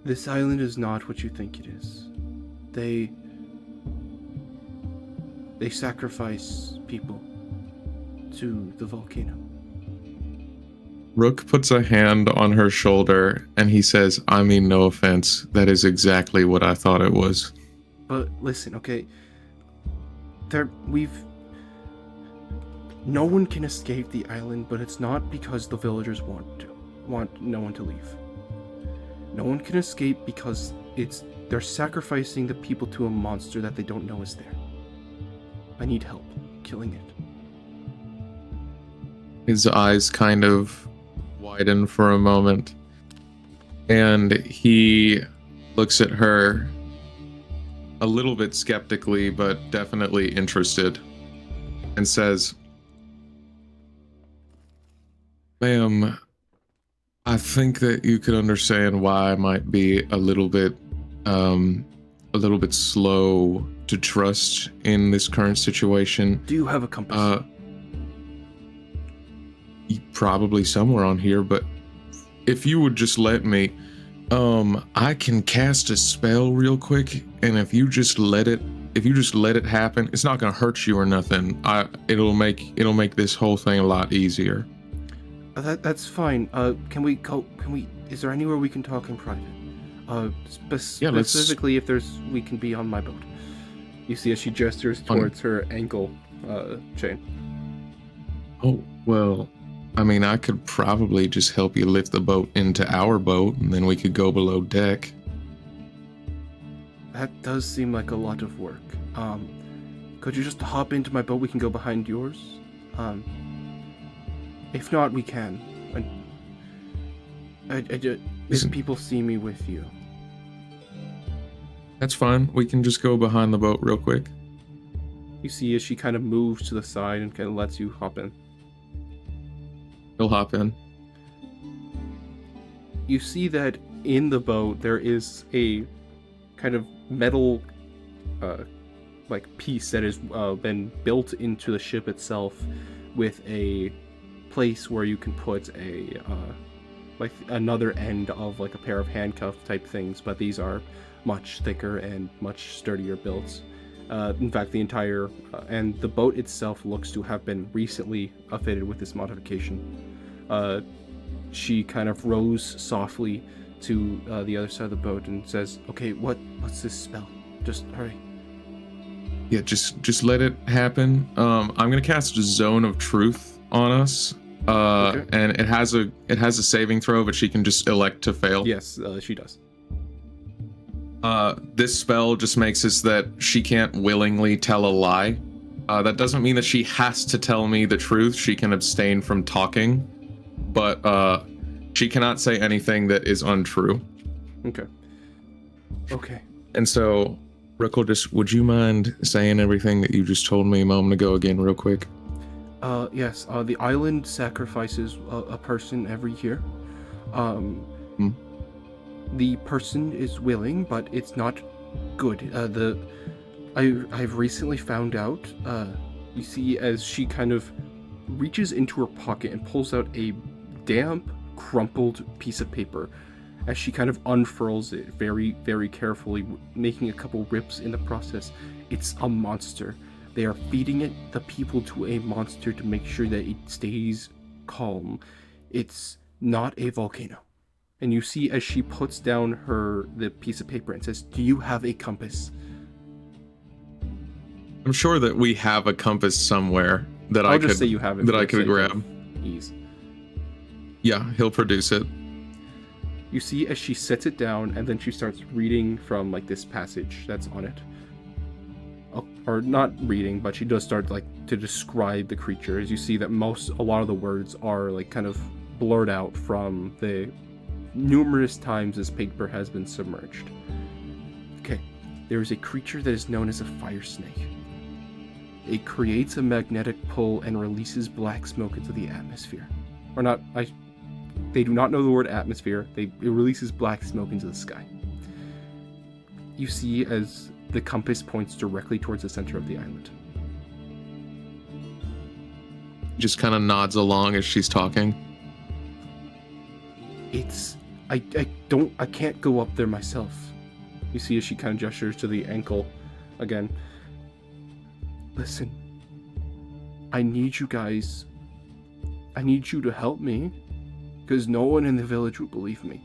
This island is not what you think it is. They sacrifice people to the volcano. Rook puts a hand on her shoulder and he says, I mean, no offense. That is exactly what I thought it was. But listen, okay? No one can escape the island, but it's not because the villagers want no one to leave. No one can escape because they're sacrificing the people to a monster that they don't know is there. I need help killing it. His eyes kind of widen for a moment, and he looks at her a little bit skeptically, but definitely interested, and says, Ma'am, I think that you could understand why I might be a little bit slow to trust in this current situation. Do you have a compass? Probably somewhere on here, but if you would just let me, I can cast a spell real quick, and if you just let it happen, it's not gonna hurt you or nothing. It'll make this whole thing a lot easier. That's fine. Is there anywhere we can talk in private? Specifically, if we can be on my boat. You see as she gestures towards her ankle chain. Oh, well, I mean, I could probably just help you lift the boat into our boat, and then we could go below deck. That does seem like a lot of work. Could you just hop into my boat? We can go behind yours. If not, we can. If Listen. people see me with you. That's fine. We can just go behind the boat real quick. You see as she kind of moves to the side and kind of lets you hop in. He'll hop in. You see that in the boat there is a kind of metal piece that has been built into the ship itself with a place where you can put a another end of like a pair of handcuff type things, but these are much thicker and much sturdier built. In fact, the entire and the boat itself looks to have been recently fitted with this modification. She kind of rose softly to the other side of the boat and says, "Okay, what's this spell? Just hurry." Yeah, just let it happen. I'm gonna cast Zone of Truth on us. Okay. And it has a saving throw, but she can just elect to fail. Yes, she does. This spell just makes it that she can't willingly tell a lie. That doesn't mean that she has to tell me the truth. She can abstain from talking, but she cannot say anything that is untrue. Okay. Okay. And so, Rickle, would you mind saying everything that you just told me a moment ago again, real quick? Yes. The island sacrifices a person every year. The person is willing, but it's not good. I've recently found out. You see, as she kind of reaches into her pocket and pulls out a damp, crumpled piece of paper, as she kind of unfurls it very, very carefully, making a couple rips in the process. It's a monster. They are feeding it, the people, to a monster to make sure that it stays calm. It's not a volcano. And you see as she puts down the piece of paper and says, "Do you have a compass?" I'm sure that we have a compass somewhere that I'll just say you have it. that for I the could sake grab. of ease. Yeah, he'll produce it. You see as she sets it down and then she starts reading from like this passage that's on it. Or not reading, but she does start like to describe the creature. As you see that a lot of the words are like kind of blurred out from the numerous times this paper has been submerged. Okay, there is a creature that is known as a fire snake. It creates a magnetic pull and releases black smoke into the atmosphere. Or not, they do not know the word atmosphere. It releases black smoke into the sky. You see as the compass points directly towards the center of the island. Just kind of nods along as she's talking. I can't go up there myself. You see as she kind of gestures to the ankle again. Listen, I need you to help me, because no one in the village will believe me.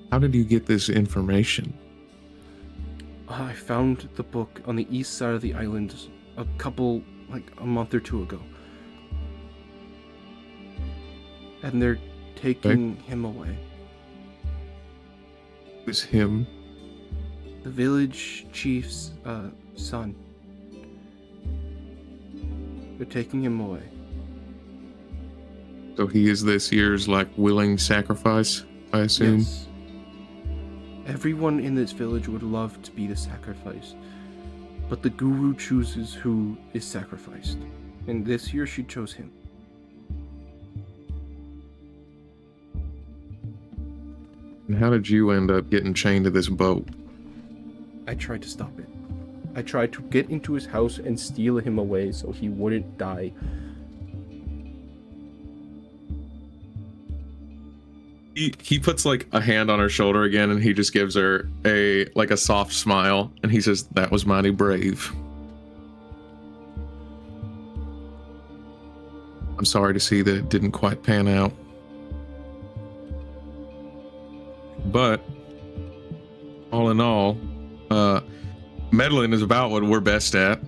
How did you get this information? I found the book on the east side of the island a month or two ago. And they're taking him away. Who's him? The village chief's son. They're taking him away. So he is this year's willing sacrifice, I assume. Yes. Everyone in this village would love to be the sacrifice, but the guru chooses who is sacrificed, and this year she chose him. And how did you end up getting chained to this boat? I tried to stop it. I tried to get into his house and steal him away so he wouldn't die. He puts a hand on her shoulder again, and he just gives her a soft smile, and he says, "That was mighty brave." I'm sorry to see that it didn't quite pan out. But all in all, meddling is about what we're best at,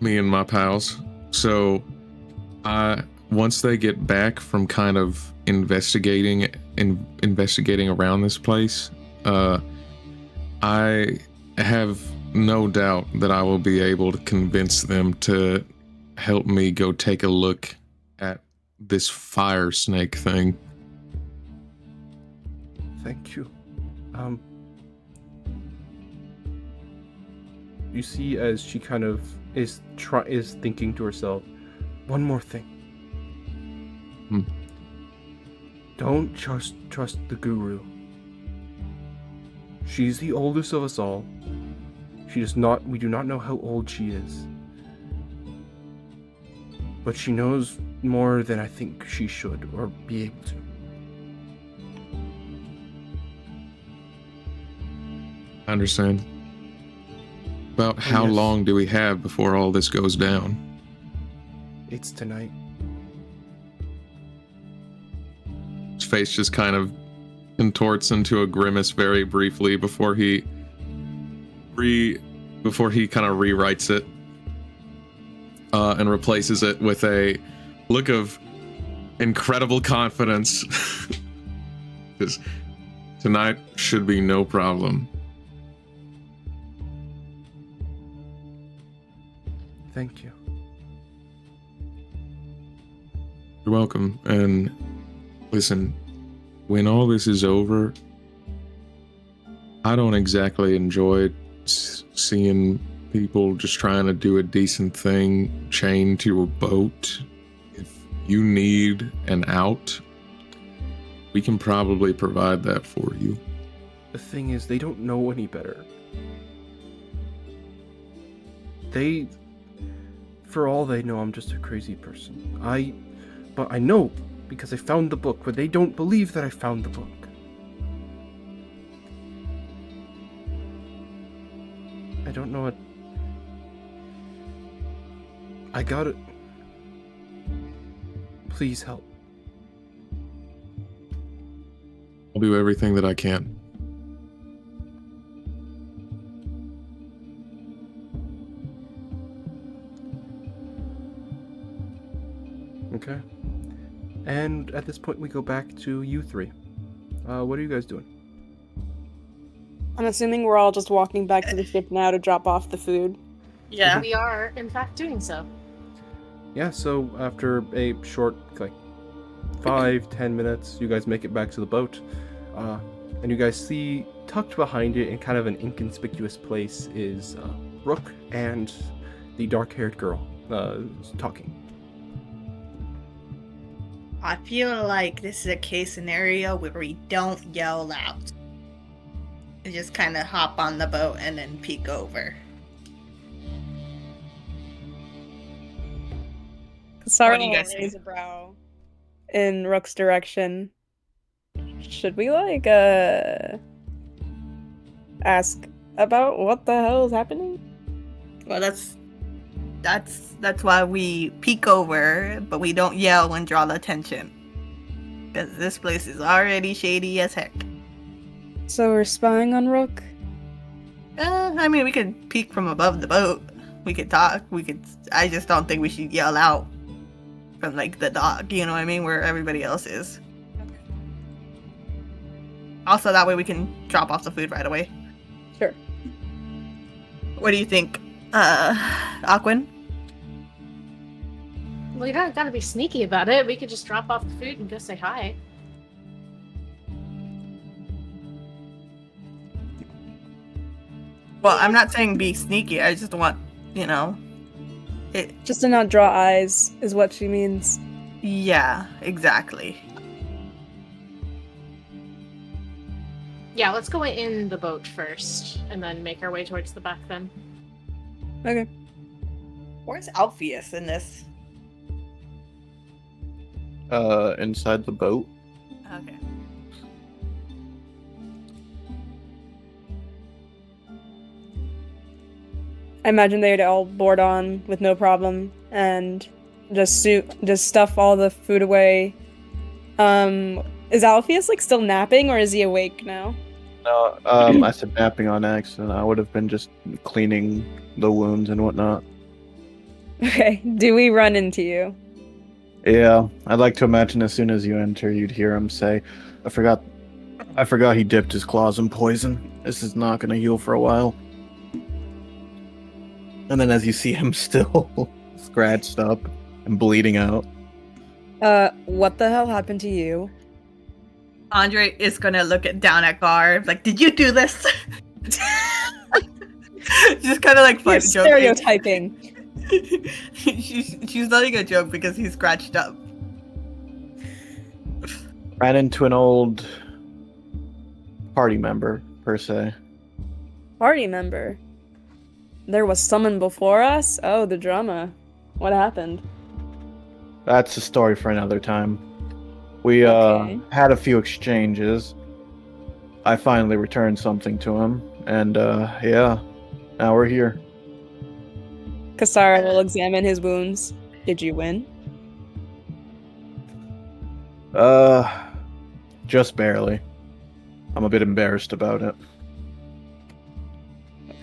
me and my pals. So once they get back from kind of investigating around this place, I have no doubt that I will be able to convince them to help me go take a look at this fire snake thing. Thank you. You see as she kind of is thinking to herself, one more thing. Don't trust the guru. She's the oldest of us all. We do not know how old she is. But she knows more than I think she should or be able to. I understand. About how yes. long do we have before all this goes down? It's tonight. His face just kind of contorts into a grimace very briefly before he kind of rewrites it and replaces it with a look of incredible confidence. Because tonight should be no problem. Thank you. You're welcome. And listen, when all this is over, I don't exactly enjoy seeing people just trying to do a decent thing chained to a boat. If you need an out, we can probably provide that for you. The thing is, they don't know any better. For all they know, I'm just a crazy person. But I know because I found the book, but they don't believe that I found the book. I don't know what... I got it. Please help. I'll do everything that I can. Okay. And at this point, we go back to you three. What are you guys doing? I'm assuming we're all just walking back to the ship now to drop off the food. Yeah. We are, in fact, doing so. Yeah, so after a short, 5-10 minutes, you guys make it back to the boat. And you guys see, tucked behind it in kind of an inconspicuous place, is Rook and the dark-haired girl talking. I feel like this is a case scenario where we don't yell out. We just kind of hop on the boat and then peek over. Sarah What do you will guys raise think? a brow in Rook's direction. Should we ask about what the hell is happening? Well, that's why we peek over, but we don't yell and draw the attention. Because this place is already shady as heck. So we're spying on Rook? I mean, we could peek from above the boat. We could talk. I just don't think we should yell out from the dock. You know what I mean? Where everybody else is. Also, that way we can drop off the food right away. Sure. What do you think, Aquin? Well, you don't gotta be sneaky about it. We could just drop off the food and go say hi. Well, I'm not saying be sneaky. I just want, it. Just to not draw eyes is what she means. Yeah, exactly. Yeah, let's go in the boat first, and then make our way towards the back then. Okay. Where's Alpheus in this? Inside the boat. Okay. I imagine they'd all board on with no problem and just stuff all the food away. Is Alpheus still napping or is he awake now? No, I said napping on accident. I would have been just cleaning the wounds and whatnot. Okay. Do we run into you? Yeah, I'd like to imagine as soon as you enter, you'd hear him say, I forgot he dipped his claws in poison. This is not going to heal for a while. And then as you see him still scratched up and bleeding out. What the hell happened to you? Andre is gonna look down at Garb, did you do this? Just kind of You're joking. stereotyping. she's letting a joke because he's scratched up. Ran into an old party member, per se. Party member. There was someone before us? Oh, the drama. What happened? That's a story for another time. We Okay. had a few exchanges. I finally returned something to him, And yeah, now we're here. Kasara will examine his wounds. Did you win? Just barely. I'm a bit embarrassed about it.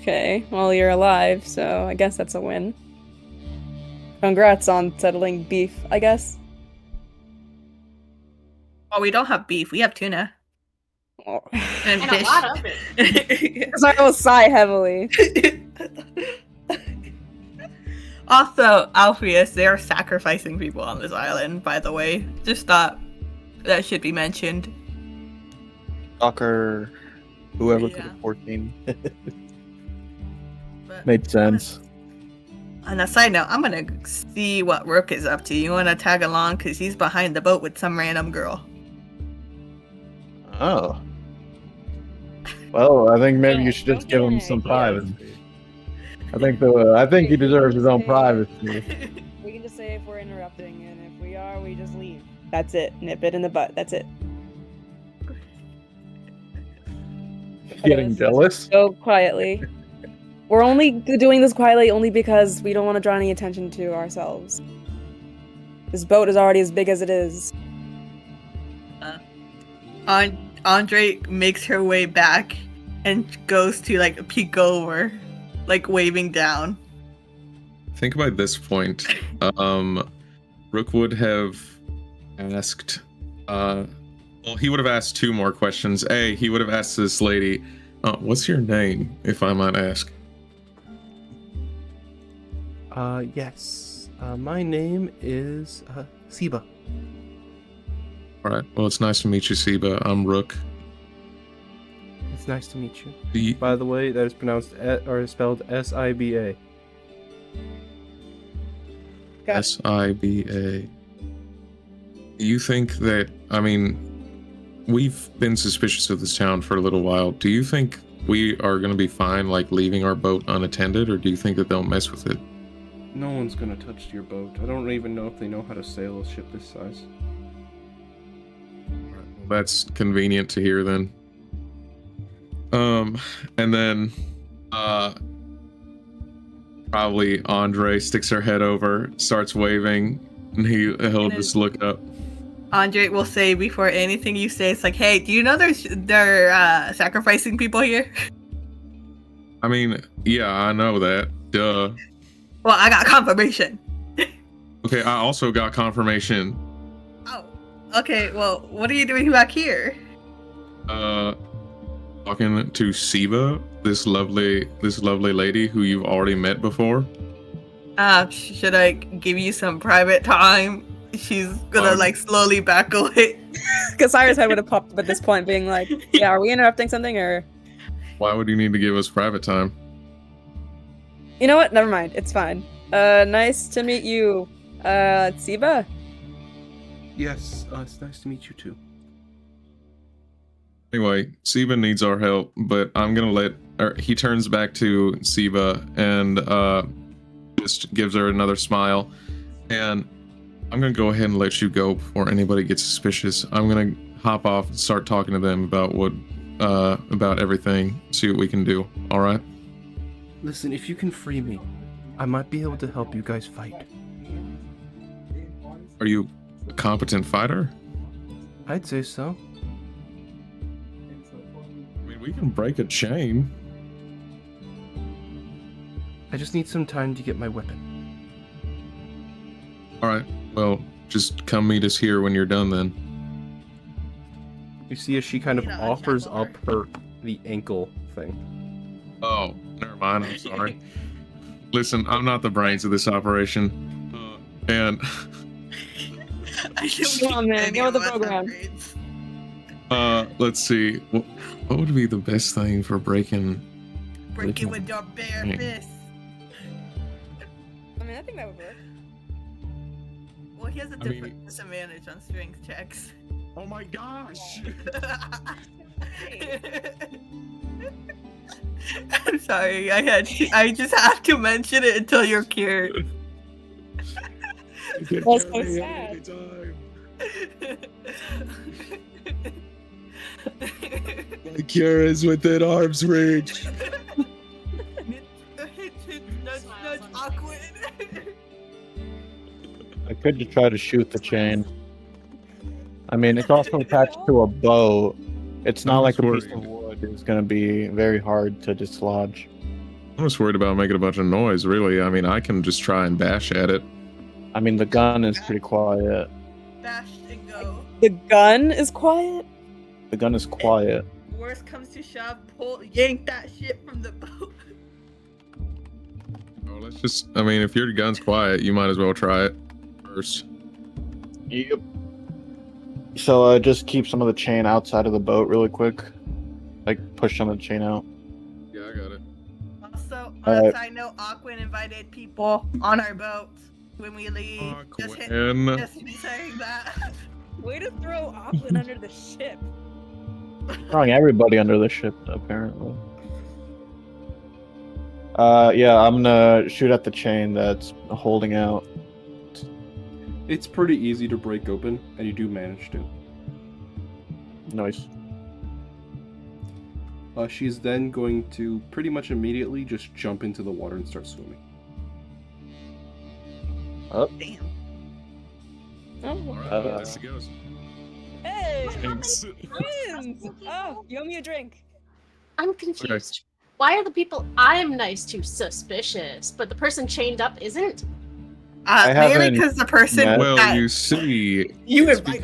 Okay, well, you're alive, so I guess that's a win. Congrats on settling beef, I guess. Oh, we don't have beef. We have tuna. Oh. And And a fish. lot of it. Kasara will sigh heavily. Also, Alpheus, they're sacrificing people on this island, by the way. Just thought that should be mentioned. Soccer, whoever could Yeah. have 14. But Made sense. on a side note, I'm gonna see what Rook is up to. You wanna tag along? Because he's behind the boat with some random girl. Oh. Well, I think maybe you should Don't just give get him any some ideas. privacy. I think he deserves his own privacy. We can just say if we're interrupting, and if we are, we just leave. That's it. Nip it in the butt. That's it. Getting jealous? So quietly. We're only doing this quietly only because we don't want to draw any attention to ourselves. This boat is already as big as it is. Andre makes her way back and goes to like peek over, like waving down. I think by this point, Rook would have asked, well, he would have asked two more questions. A, he would have asked this lady, what's your name, if I might ask? Yes. My name is Siba. All right, well, it's nice to meet you, Siba. I'm Rook. It's nice to meet you. Do you, By the way, that is pronounced or spelled S-I-B-A. Got- S-I-B-A. Do you think that, I mean, we've been suspicious of this town for a little while. Do you think we are going to be fine, like, leaving our boat unattended, or do you think that they'll mess with it? No one's gonna touch your boat. I don't even know if they know how to sail a ship this size. Well, that's convenient to hear then. And then, probably Andre sticks her head over, starts waving, and he'll just look up. Andre will say before anything you say, it's like, "Hey, do you know they're sacrificing people here?" I mean, yeah, I know that. Duh. Well, I got confirmation. Okay, I also got confirmation. Oh, okay. Well, what are you doing back here? Talking to Siba, this lovely lady who you've already met before. Should I give you some private time? She's gonna like slowly back away. Kasara's head would have popped up at this point, being like, "Yeah, are we interrupting something, or?" Why would you need to give us private time? You know what? Never mind. It's fine. Nice to meet you, Siba. Yes, it's nice to meet you too. Anyway, Siba needs our help, but I'm gonna he turns back to Siba and just gives her another smile, and I'm gonna go ahead and let you go before anybody gets suspicious. I'm gonna hop off and start talking to them about everything, see what we can do. All right? Listen, if you can free me, I might be able to help you guys fight. Are you a competent fighter? I'd say so. I mean, we can break a chain. I just need some time to get my weapon. All right. Well, just come meet us here when you're done then. You see as she kind of You know, offers jump up the ankle thing. Oh, never mind. I'm sorry. Listen, I'm not the brains of this operation. And I don't Come on, think man, any go with of the us have program. grades. let's see. What would be the best thing for breaking? Break it with your bare Mm. fist. I mean, I think that would work. Well, he has a I mean- different disadvantage on strength checks. Oh my gosh! I'm sorry. I just have to mention it until you're cured. That's so sad. The cure is within arm's reach. That's awkward. I could just try to shoot the chain. I mean, it's also attached to a bow. It's not I'm like a just piece of wood. It's going to be very hard to dislodge. I'm just worried about making a bunch of noise, really. I mean, I can just try and bash at it. I mean, the gun is pretty quiet. Bash and go. The gun is quiet. The gun is quiet. Worst comes to shove, yank that shit from the boat. Oh, let's just. I mean, if your gun's quiet, you might as well try it first. Yep. So just keep some of the chain outside of the boat really quick. Like, push some of the chain out. Yeah, I got it. Also, on Alright. a side note, Aquin invited people on our boat when we leave. Just saying that. Way to throw Auckland under the ship. Throwing everybody under the ship, apparently. Yeah, I'm gonna shoot at the chain that's holding out. It's pretty easy to break open, and you do manage to. Nice. She's then going to pretty much immediately just jump into the water and start swimming. Damn. Oh, Alright, there she goes. hey, Thanks. twins! Oh, you owe me a drink. I'm confused. Why are the people I'm nice to suspicious, but the person chained up isn't? I Mainly haven't because the person met- Well, that you see, you it's invited.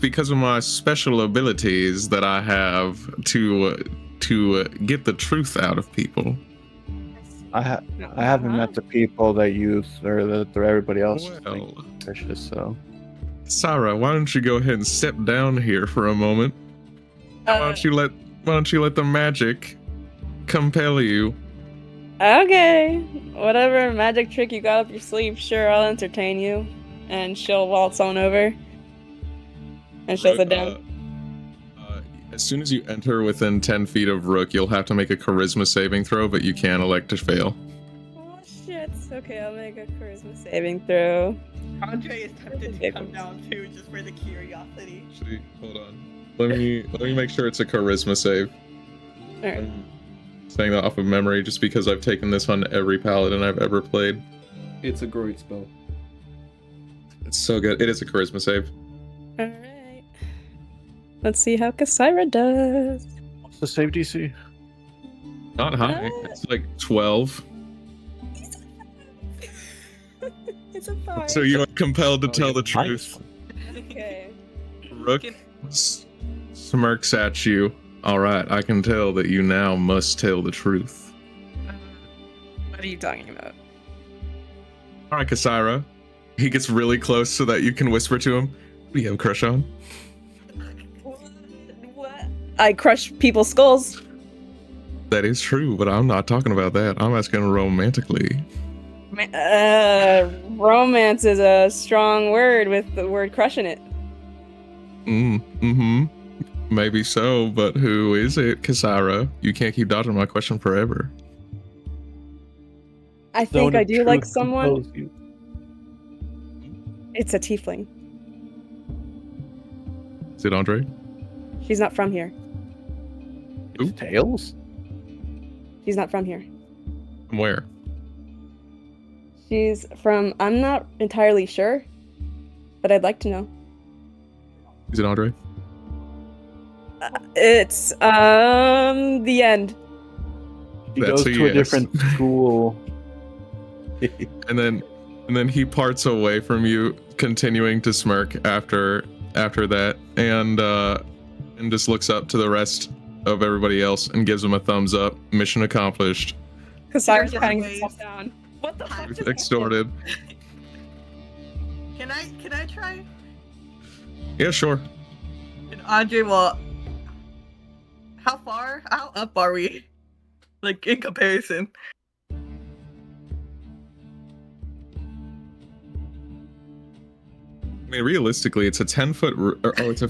because of my special abilities that I have to get the truth out of people. I haven't met the people that you or that everybody else is Well, suspicious. So Sarah, why don't you go ahead and step down here for a moment? Why don't you let the magic compel you? Okay, whatever magic trick you got up your sleeve, sure, I'll entertain you. And she'll waltz on over. And she'll sit down. As soon as you enter within 10 feet of Rook, you'll have to make a charisma saving throw, but you can elect to fail. Oh shit. Okay, I'll make a charisma saving throw. Andre is tempted to come down too, just for the curiosity. Actually, hold on. Let me make sure it's a charisma save. Alright. I'm saying that off of memory, just because I've taken this on every paladin I've ever played. It's a great spell. It's so good. It is a charisma save. Alright. Let's see how Kasaira does. what's the save DC? Not high. It's like 12. It's a 5. So you are compelled to Oh, tell yeah, the nice. truth. Okay. Rook smirks at you. All right, I can tell that you now must tell the truth. What are you talking about? All right, Kasaira. He gets really close so that you can whisper to him. What do you have a crush on? What? I crush people's skulls. That is true, but I'm not talking about that. I'm asking romantically. Romance is a strong word with the word crush in it. Mm-hmm. Maybe so, but who is it, Kasaira? You can't keep dodging my question forever. I think Zone I of do like truth someone. compels you. It's a tiefling. Is it Andre? She's not from here. Who? Tails? She's not from here. From where? She's from. I'm not entirely sure, but I'd like to know. Is it Andre? It's the end. She That's goes a to a yes. different school. And then he parts away from you, continuing to smirk after that, and just looks up to the rest of everybody else and gives them a thumbs up. Mission accomplished. Kasaira's There's patting ways. herself down. What the fuck? just Extorted. Can I try? Yeah, sure. And Andre will. How up are we? Like in comparison. I mean, realistically, it's a 10-foot, it's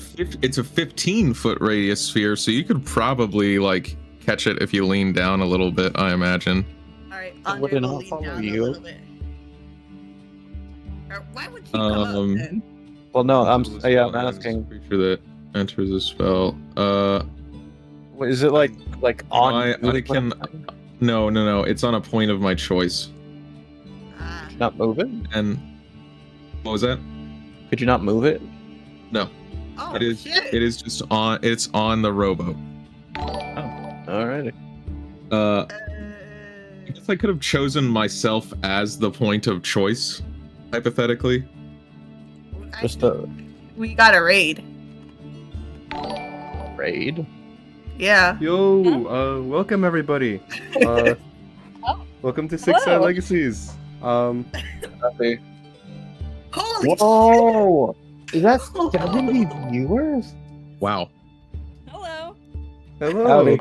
a 15-foot radius sphere, so you could probably like catch it if you lean down a little bit. I imagine. All right, So Andre would it will not lean follow down you? a little bit. Or why would she come up then? Well, no, I'm Let's yeah, go I'm ahead and asking. just picture that. enters a spell. Is it like on? I can. No. It's on a point of my choice. Ah. Not move it? And what was that? Could you not move it? No, Oh, it is. shit. It is just on. It's on the rowboat. Alrighty. I guess I could have chosen myself as the point of choice, hypothetically. Just a We got a raid. raid. Yeah. Yo, welcome everybody. Welcome to Six Side Hello. Legacies. Holy Whoa! Is that 70 viewers? Wow. Hello. Hello. Howdy.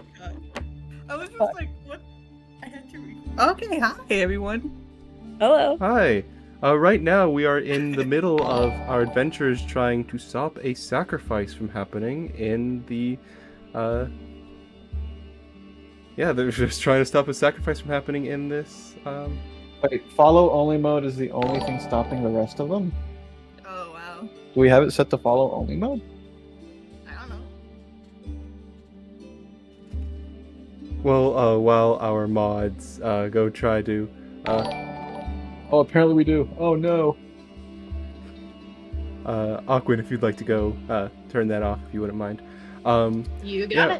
I was just like, what? I had to read. Okay, hi everyone. Hello. Hi. Right now we are in the middle of our adventures trying to stop a sacrifice from happening in the yeah, they're just trying to stop a sacrifice from happening in this Wait, follow only mode is the only thing stopping the rest of them? Oh wow. Do we have it set to follow only mode? I don't know. well while our mods go try to Oh, apparently we do. Oh no. Aquin, if you'd like to go turn that off if you wouldn't mind. You got Yeah.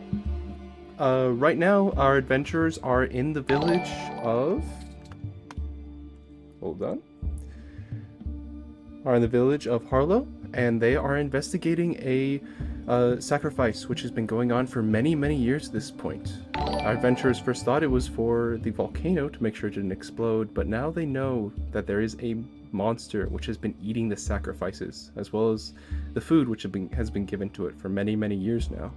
it. Right now, our adventurers are in the village of. Hold on. Are in the village of Harlow, and they are investigating a sacrifice which has been going on for many, many years at this point. Our adventurers first thought it was for the volcano to make sure it didn't explode, but now they know that there is a monster which has been eating the sacrifices, as well as the food which has been given to it for many, many years now.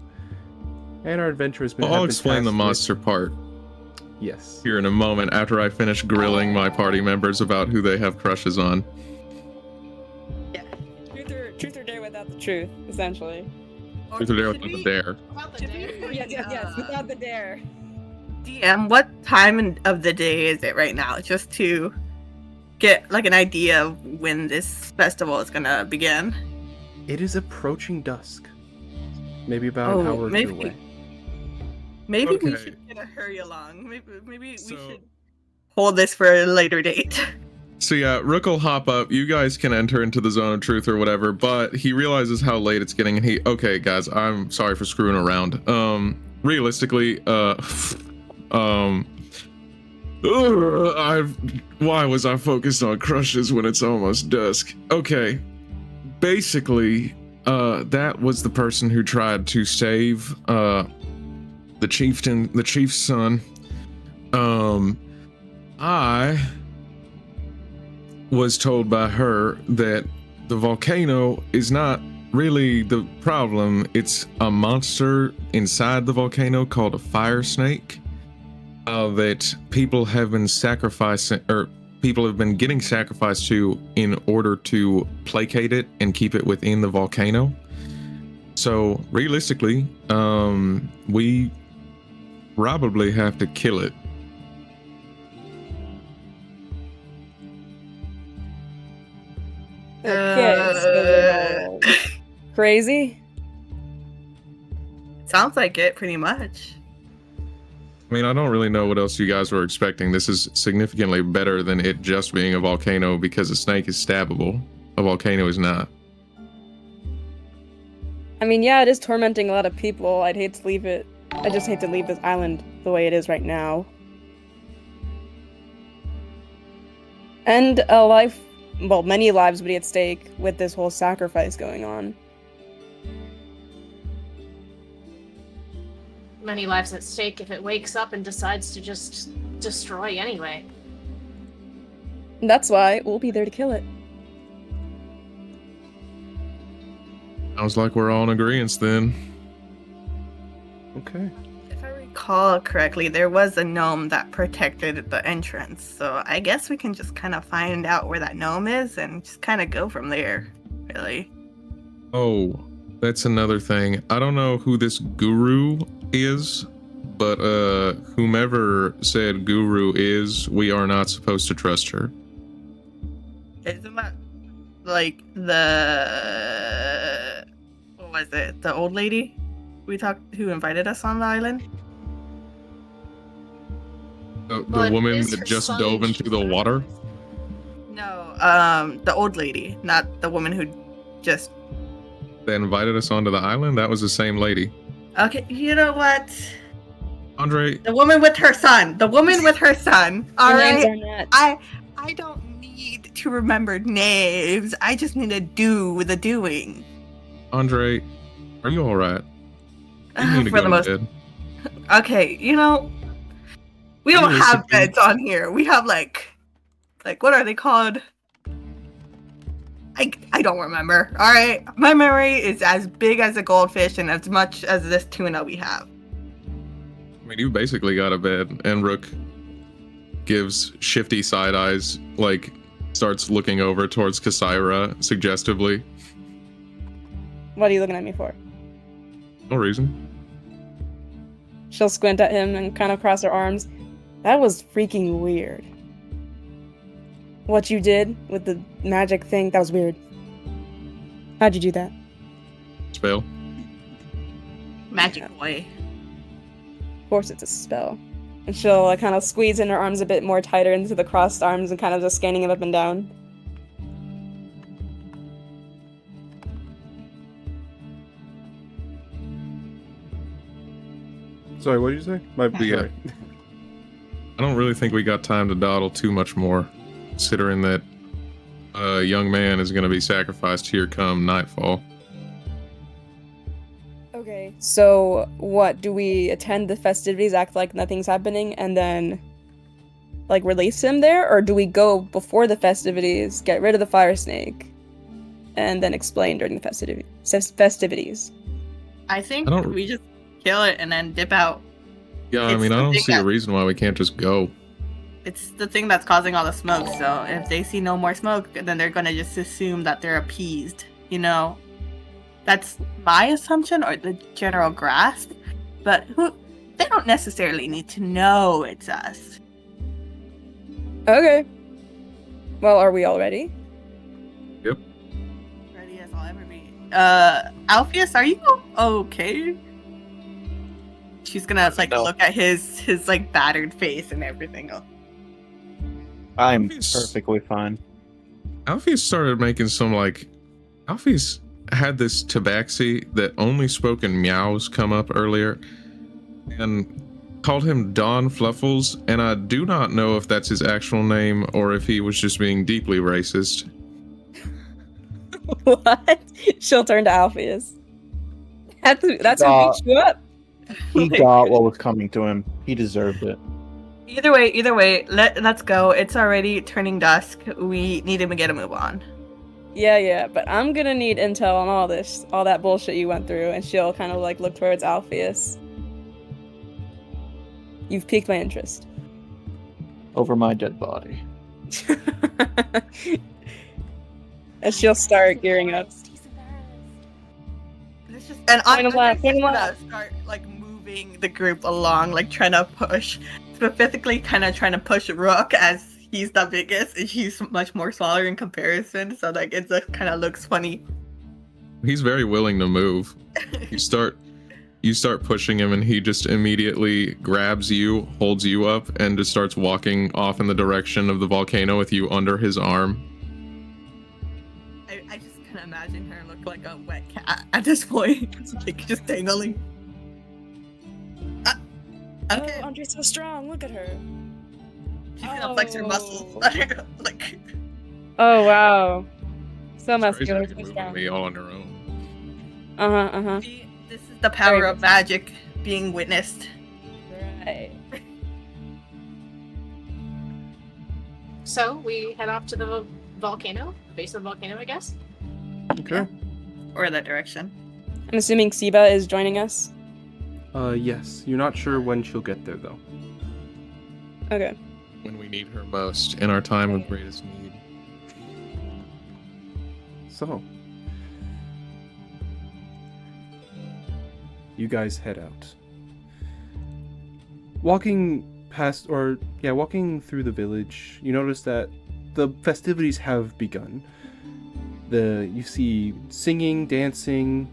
And our adventurers have I'll been explain the tasked with- monster part Yes. here in a moment after I finish grilling my party members about who they have crushes on. Truth or dare without the truth, essentially. Or Truth or dare should without the we- dare. About the Should we- dare. Yes, without the dare. DM, what time of the day is it right now? Just to get like an idea of when this festival is gonna begin. It is approaching dusk. Maybe about an Oh, hour or maybe- two away. Maybe we Okay. should get a hurry along. Maybe we So- should hold this for a later date. So yeah, Rook will hop up. You guys can enter into the zone of truth or whatever, but he realizes how late it's getting, and okay, guys, I'm sorry for screwing around. Realistically, why was I focused on crushes when it's almost dusk? Okay, basically, that was the person who tried to save the chief's son. I was told by her that the volcano is not really the problem. It's a monster inside the volcano called a fire snake that people have been sacrificing, or people have been getting sacrificed to in order to placate it and keep it within the volcano. So realistically, we probably have to kill it. Okay, so crazy. Sounds like it, pretty much. I mean, I don't really know what else you guys were expecting. This is significantly better than it just being a volcano because a snake is stabbable. A volcano is not. I mean, yeah, it is tormenting a lot of people. I'd hate to leave it. I just hate to leave this island the way it is right now. And a life, well, many lives would be at stake with this whole sacrifice going on. Many lives at stake if it wakes up and decides to just destroy anyway. And that's why we'll be there to kill it. Sounds like we're all in agreement then. Okay. If I recall correctly, there was a gnome that protected the entrance, so I guess we can just kind of find out where that gnome is and just kind of go from there, really. Oh, that's another thing. I don't know who this guru is, but whomever said guru is, we are not supposed to trust her. Isn't that like the... Oh, was it? The old lady who invited us on the island? The But woman is that her just son dove into the cheaper? water. No, the old lady, not the woman who just. They invited us onto the island. That was the same lady. Okay, you know what? Andre, The woman with her son. The woman with her son. All Her name's right. Arnett. I don't need to remember names. I just need to do the doing. Andre, are you all right? You need to For go the most. to bed. Okay, we don't have Realistically- beds on here. We have like what are they called? I don't remember. All right, my memory is as big as a goldfish and as much as this tuna we have. I mean, you basically got a bed, and Rook gives shifty side eyes, like starts looking over towards Kasaira suggestively. What are you looking at me for? No reason. She'll squint at him and kind of cross her arms. That was freaking weird. What you did with the magic thing, that was weird. How'd you do that? Spell. Magic boy. Of course it's a spell. And she'll like, kind of squeeze in her arms a bit more tighter into the crossed arms and kind of just scanning him up and down. Sorry, what did you say? Yeah. Sorry. I don't really think we got time to dawdle too much more, considering that a young man is going to be sacrificed here come nightfall. Okay. So what, do we attend the festivities, act like nothing's happening, and then like release him there? Or do we go before the festivities, get rid of the fire snake, and then explain during the festivities? I think I don't- we just kill it and then dip out. Yeah, I It's mean, I don't something see a that- reason why we can't just go. It's the thing that's causing all the smoke. So if they see no more smoke, then they're gonna just assume that they're appeased. That's my assumption or the general grasp. But they don't necessarily need to know it's us. Okay. Well, are we all ready? Ready as I'll ever be. Alpheus, are you okay? She's gonna No. look at his like battered face and everything else. I'm Alpheus- perfectly fine. Alpheus started making some Alpheus had this tabaxi that only spoke in meows come up earlier, and called him Don Fluffles, and I do not know if that's his actual name or if he was just being deeply racist. What? She'll turn to Alpheus. That's who beat you up? He got what was coming to him. He deserved it. Either way, let's go. It's already turning dusk. We need to get a move on. Yeah, but I'm gonna need intel on all that bullshit you went through, and she'll kind of look towards Alpheus. You've piqued my interest. Over my dead body. And she'll start gearing up. And I'm Point him gonna left. start moving the group along, trying to push, specifically kind of trying to push Rook as he's the biggest and he's much more smaller in comparison. So it just kind of looks funny. He's very willing to move. You start pushing him, and he just immediately grabs you, holds you up, and just starts walking off in the direction of the volcano with you under his arm. I just can imagine her look like a wet cat at this point. It's just dangling. Okay. Oh, Andre's so strong. Look at her. She's gonna flex her muscles. Oh wow. So It's crazy muscular. you're So moving strong. me all on your own. See, this is the power of magic being witnessed. Right. So we head off to the volcano, base of the volcano, I guess. Okay. Or that direction. I'm assuming Siba is joining us. Yes. You're not sure when she'll get there, though. Okay. When we need her most, in our time of greatest need. So, you guys head out. Walking through the village, you notice that the festivities have begun. You see singing, dancing,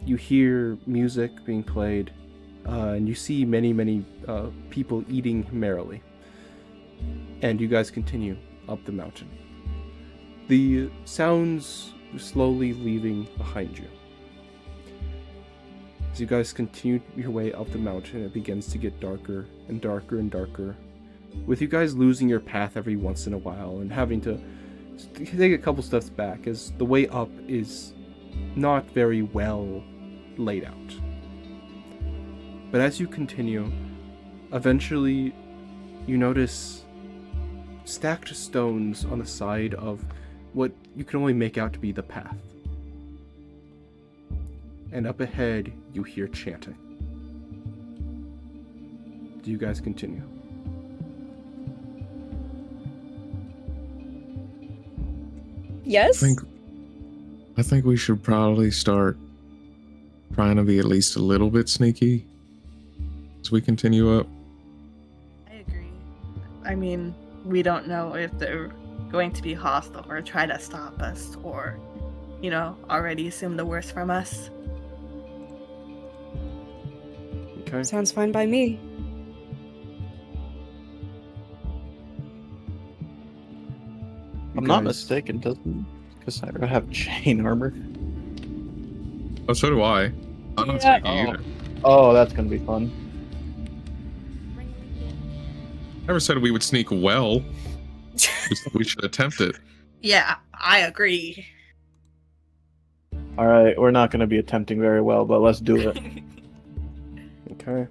you hear music being played, and you see many people eating merrily. And you guys continue up the mountain. The sounds slowly leaving behind you. As you guys continue your way up the mountain, it begins to get darker and darker and darker, with you guys losing your path every once in a while and having to take a couple steps back, as the way up is not very well laid out. But as you continue, eventually you notice stacked stones on the side of what you can only make out to be the path. And up ahead, you hear chanting. Do you guys continue? Yes? I think we should probably start trying to be at least a little bit sneaky as we continue up. I agree. I mean, we don't know if they're going to be hostile or try to stop us or, already assume the worst from us. Okay. Sounds fine by me. If I'm not mistaken, doesn't Cassandra have chain armor? Oh, so do I. I'm not Yeah. sneaky either. Oh, that's gonna be fun. Never said we would sneak well. We should attempt it. Yeah, I agree. All right, we're not gonna be attempting very well, but let's do it. Okay.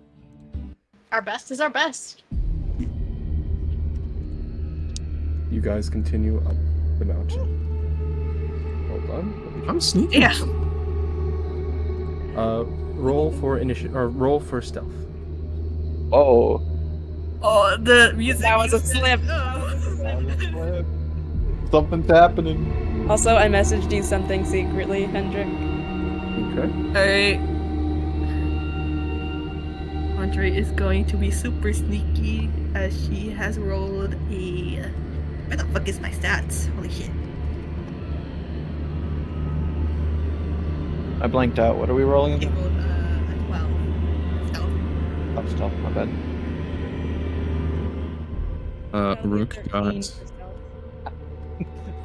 Our best is our best. You guys continue up the mountain. Hold on. I'm sneaky. Yeah. Roll for roll for stealth. Oh, Oh, the music. That was a slip. something's happening. Also, I messaged you something secretly, Hendrik. Okay. Alright. Andre is going to be super sneaky as she has rolled a. Where the fuck is my stats? Holy shit. I blanked out. What are we rolling He again? rolled a 12. Stealth. Oh, stealth, my bad. Rook got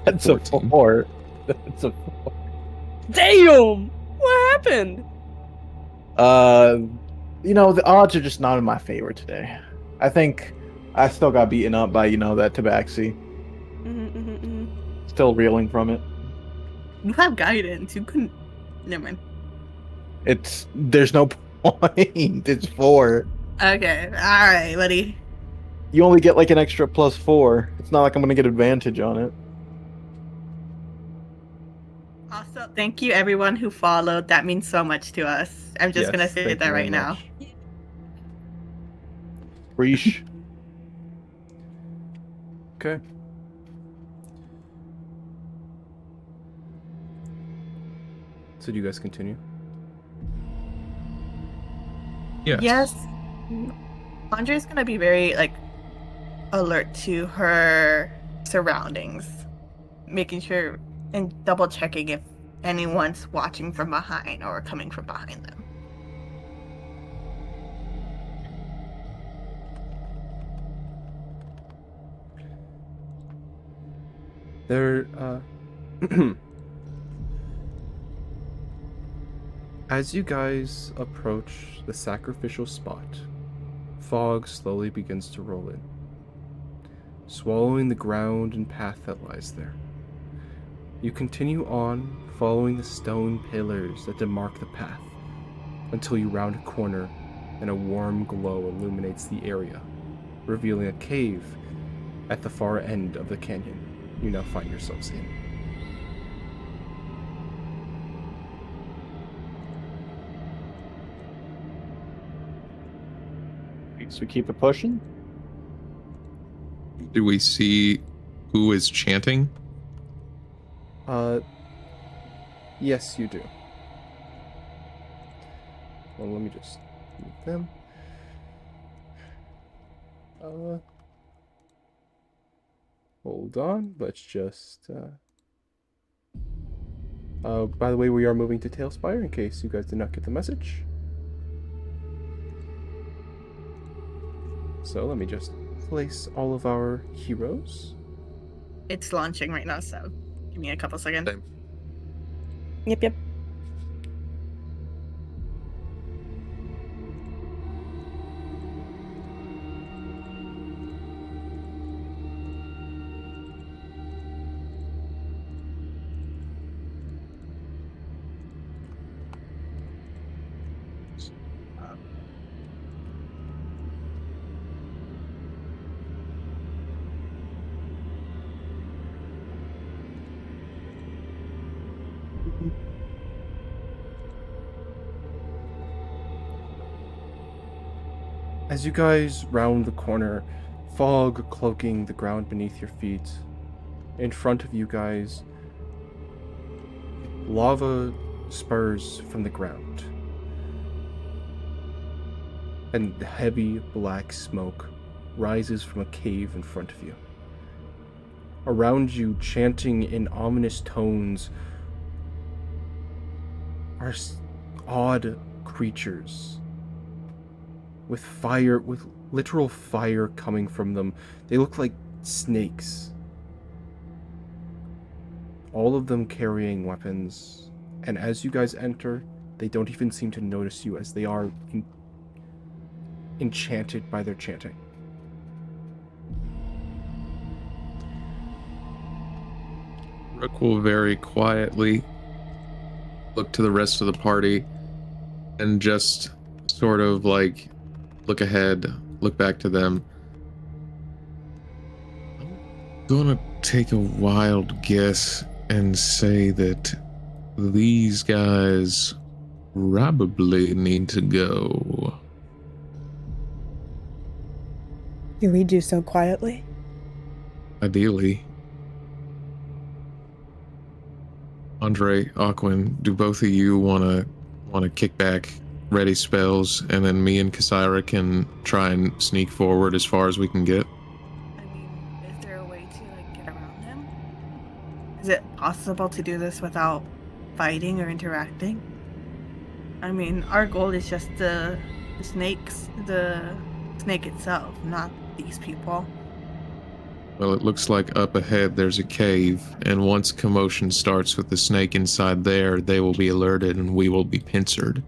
That's 14. a 4. That's a 4. Damn! What happened? The odds are just not in my favor today. I think I still got beaten up by, that tabaxi. Still reeling from it. You have guidance. You couldn't. Never mind. There's no point. It's 4. Okay. Alright, buddy. You only get like an extra +4. It's not like I'm gonna get advantage on it. Also, thank you everyone who followed. That means so much to us. I'm just gonna Yes, say thank that you very right now. much. Reesh. Okay. So do you guys continue? Yes. Andre's gonna be very alert to her surroundings, making sure and double checking if anyone's watching from behind or coming from behind them. There, as you guys approach the sacrificial spot, fog slowly begins to roll in, swallowing the ground and path that lies there. You continue on, following the stone pillars that demark the path, until you round a corner and a warm glow illuminates the area, revealing a cave at the far end of the canyon you now find yourselves in. So we keep it pushing. Do we see who is chanting? Yes, you do. Well, let me just move them. Hold on. Let's just By the way, we are moving to Tailspire in case you guys did not get the message. So let me just place all of our heroes. It's launching right now, so give me a couple seconds. Same. Yep. As you guys round the corner, fog cloaking the ground beneath your feet, in front of you guys, lava spurs from the ground, and heavy black smoke rises from a cave in front of you. Around you, chanting in ominous tones, are odd creatures with fire, with literal fire coming from them. They look like snakes. All of them carrying weapons, and as you guys enter, they don't even seem to notice you as they are enchanted by their chanting. Rook will very quietly look to the rest of the party and just sort of like look ahead, look back to them. I'm gonna take a wild guess and say that these guys probably need to go. Do we do so quietly? Ideally. Andre, Aquin, do both of you want to kick back, ready spells, and then me and Kasaira can try and sneak forward as far as we can get? I mean, is there a way to like get around him? Is it possible to do this without fighting or interacting? I mean, our goal is just the snake itself, not these people. Well, it looks like up ahead there's a cave, and once commotion starts with the snake inside there, they will be alerted and we will be pincered.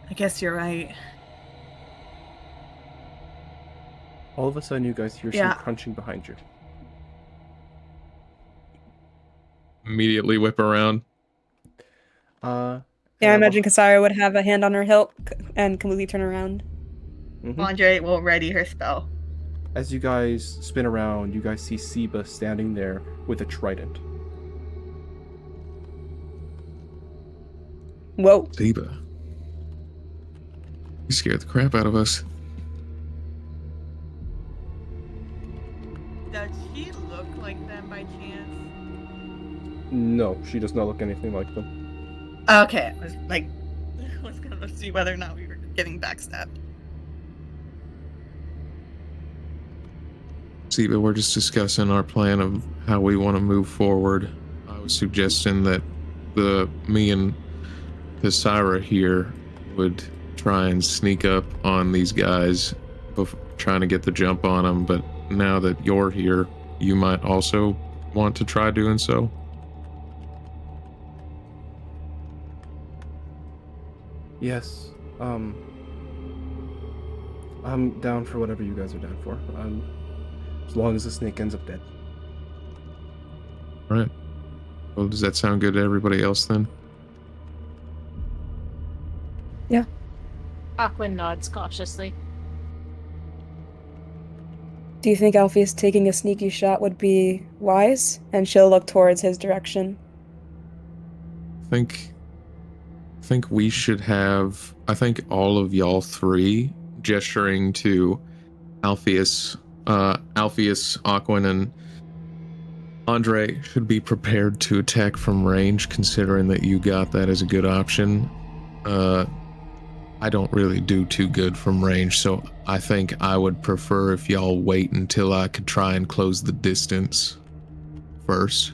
I guess you're right. All of a sudden, you guys hear Yeah. some crunching behind you. Immediately whip around. Yeah, I imagine Kasaira would have a hand on her hilt and completely turn around. Mhm. Andre will ready her spell. As you guys spin around, you guys see Seba standing there with a trident. Whoa. Zeba. You scared the crap out of us. Does she look like them by chance? No, she does not look anything like them. Okay, I was gonna see whether or not we were getting backstabbed. Zeba, we're just discussing our plan of how we want to move forward. I was suggesting that me and Kasaira here would try and sneak up on these guys, trying to get the jump on them, but now that you're here, you might also want to try doing so. Yes, I'm down for whatever you guys are down for. As long as the snake ends up dead. All right. Well, does that sound good to everybody else then? Aquin nods cautiously. Do you think Alpheus taking a sneaky shot would be wise? And she'll look towards his direction. I think we should have, I think all of y'all three gesturing to Alpheus, Aquin, and Andre should be prepared to attack from range, considering that you got that as a good option. I don't really do too good from range, so I think I would prefer if y'all wait until I could try and close the distance first.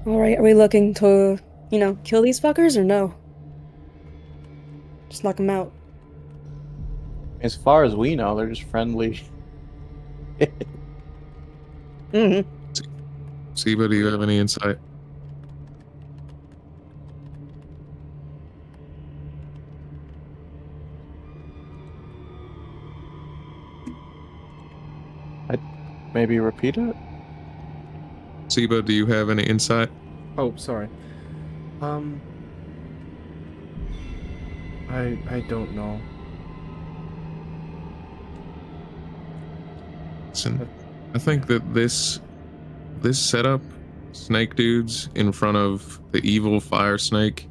Alright, are we looking to, kill these fuckers or no? Just knock them out. As far as we know, they're just friendly. Mm-hmm. Siba, do you have any insight? Maybe repeat it? Siba, do you have any insight? Oh, sorry. I don't know. Listen, I think that this setup, snake dudes in front of the evil fire snake,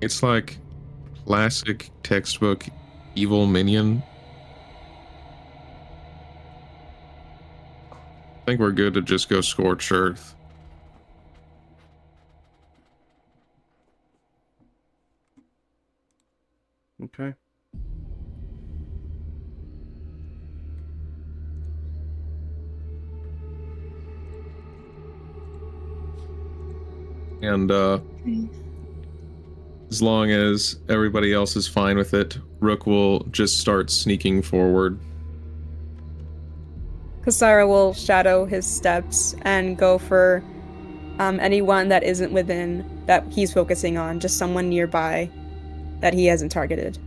it's like classic textbook evil minion. I think we're good to just go scorched earth. Okay. And as long as everybody else is fine with it, Rook will just start sneaking forward. Kasara will shadow his steps and go for anyone that isn't within that he's focusing on, just someone nearby that he hasn't targeted.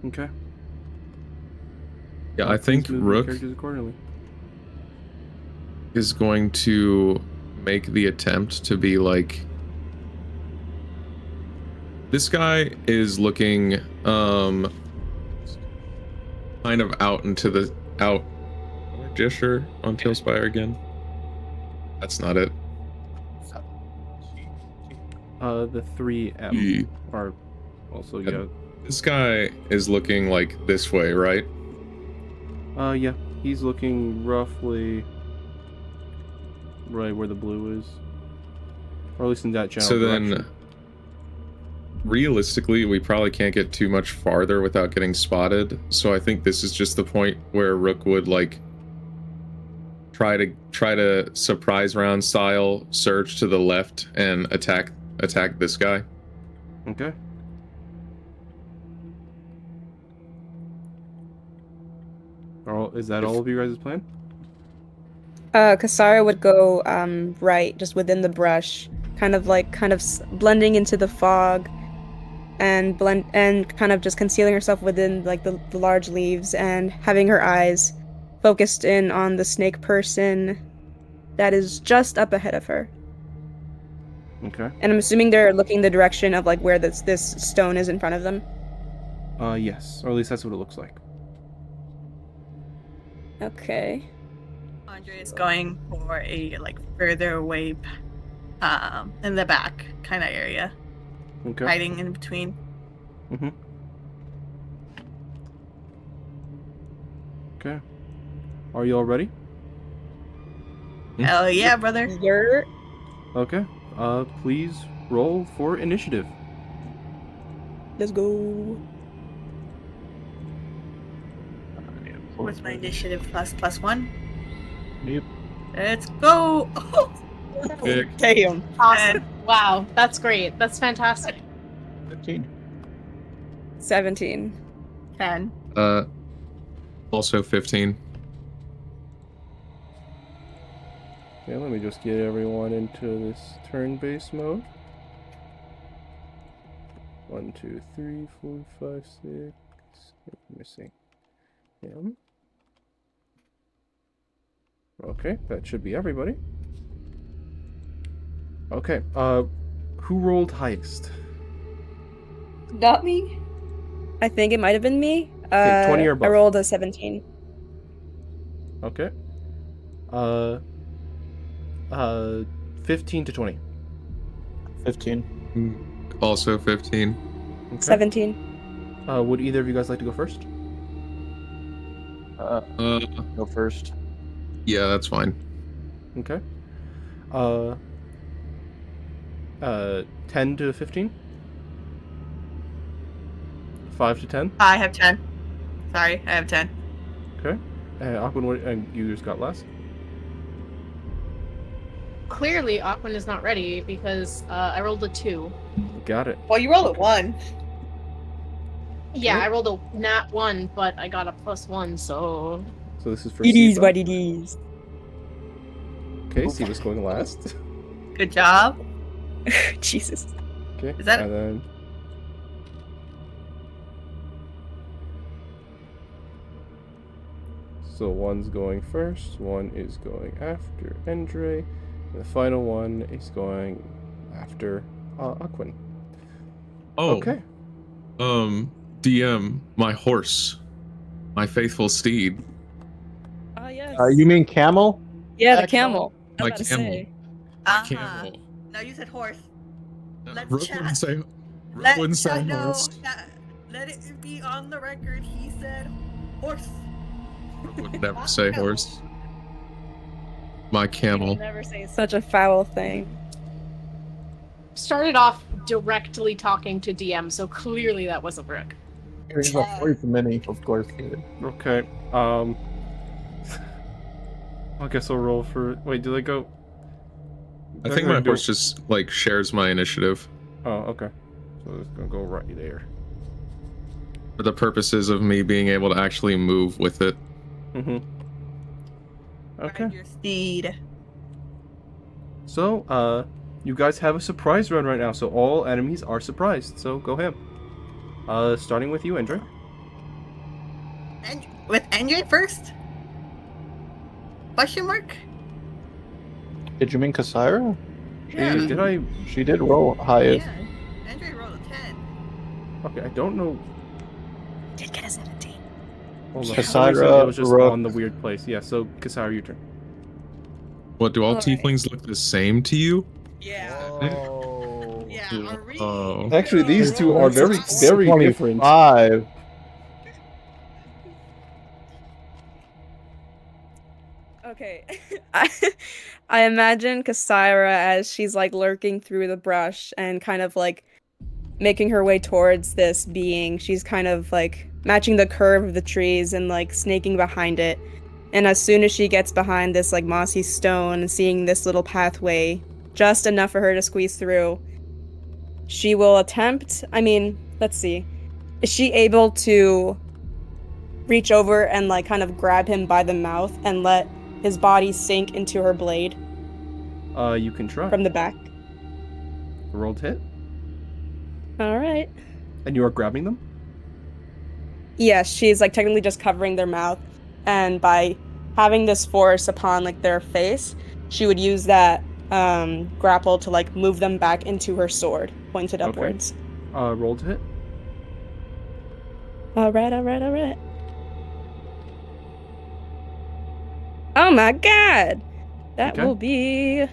Okay. Yeah, I think Please move your Rook characters accordingly. is going to make the attempt to be like, this guy is looking kind of out into the out. Did I gesture on Tailspire again? That's not it. The 3M Ye- are also, Yeah. yeah. This guy is looking like this way, right? Yeah. He's looking roughly right where the blue is. Or at least in that general So direction. then, realistically, we probably can't get too much farther without getting spotted. So I think this is just the point where Rook would like try to surprise round style surge to the left and attack this guy. Okay. Is that all of you guys' plan? Kasara would go right, just within the brush, kind of blending into the fog, and kind of just concealing herself within like the large leaves, and having her eyes focused in on the snake person that is just up ahead of her. Okay. And I'm assuming they're looking the direction of like where this stone is in front of them. Yes. Or at least that's what it looks like. Okay. Andre is going for a further away, in the back kind of area, Okay. hiding in between. Mm-hmm. Okay. Are you all ready? Hell yeah, brother! You're Okay. Please roll for initiative. let's go. What's my initiative? +1. Yep. Let's go! Pick. Damn. Awesome. Wow, that's great. That's fantastic. 15. 17. 10. Also 15. Okay, let me just get everyone into this turn-based mode. 1, 2, 3, 4, 5, 6. Missing him. Okay, that should be everybody. Okay, who rolled highest? Not me. I think it might have been me. Okay, 20 or above. I rolled a 17. Okay. 15 to 20. 15. Also 15. Okay. 17. Would either of you guys like to go first? Go first. Yeah, that's fine. Okay. 10 to 15? 5 to 10? I have 10. Sorry, I have 10. Okay. Aquin, and you just got last? clearly Aquan is not ready because I rolled a 2. Got it. Well, you rolled a 1. Yeah, Okay. I rolled a nat 1, but I got a +1, so So this is for It is Siva. what it is. Okay, Siva's going last. Good job. Jesus. Okay, Is that- and then so one's going first, one is going after Endre, and the final one is going after Aquin. Oh, Okay. DM, my horse, my faithful steed, Oh, yes. You mean camel? Yeah, the Excellent. camel. I my was about to camel, say. my camel. No, you said horse. Let's Rook chat. wouldn't say. Rook Let wouldn't say no, horse. let it be on the record. He said horse. Rook would never say horse. My I'll camel. never say such a foul thing. started off directly talking to DM, so clearly that wasn't Rook. Here's a voice mini, of course. Okay. I guess I'll roll for. Wait, do they go? I think my horse just like shares my initiative Oh, okay. So it's gonna go right there. for the purposes of me being able to actually move with it. Mm-hmm. Okay. Ride your steed. So, you guys have a surprise run right now, so all enemies are surprised. So go ahead. Starting with you, Endre. And with Andre first? Question mark? Did you mean Kasira? Yeah. Did I? She did roll highest. Yeah. Andre rolled a 10. Okay, I don't know. Did get a 17. Hold on. Kasira, For some reason, it was just Rook. on the weird place. Yeah. So Kasira, your turn. What, do all Alright. tieflings look the same to you? Yeah. Oh. Yeah. Are we? Oh. Actually, these two are very, That's very different. 25. Okay. I imagine Kasira as she's like lurking through the brush and kind of like making her way towards this being. She's kind of like matching the curve of the trees and like snaking behind it. And as soon as she gets behind this like mossy stone and seeing this little pathway, just enough for her to squeeze through, she will attempt. I mean, let's see. Is she able to reach over and like kind of grab him by the mouth and let his body sink into her blade You can try. from the back? Rolled hit, All right. and you are grabbing them. Yes, she's like technically just covering their mouth, and by having this force upon like their face, she would use that grapple to like move them back into her sword, pointed Okay. upwards. Rolled hit. All right, all right, all right. Oh my god! That Okay. will be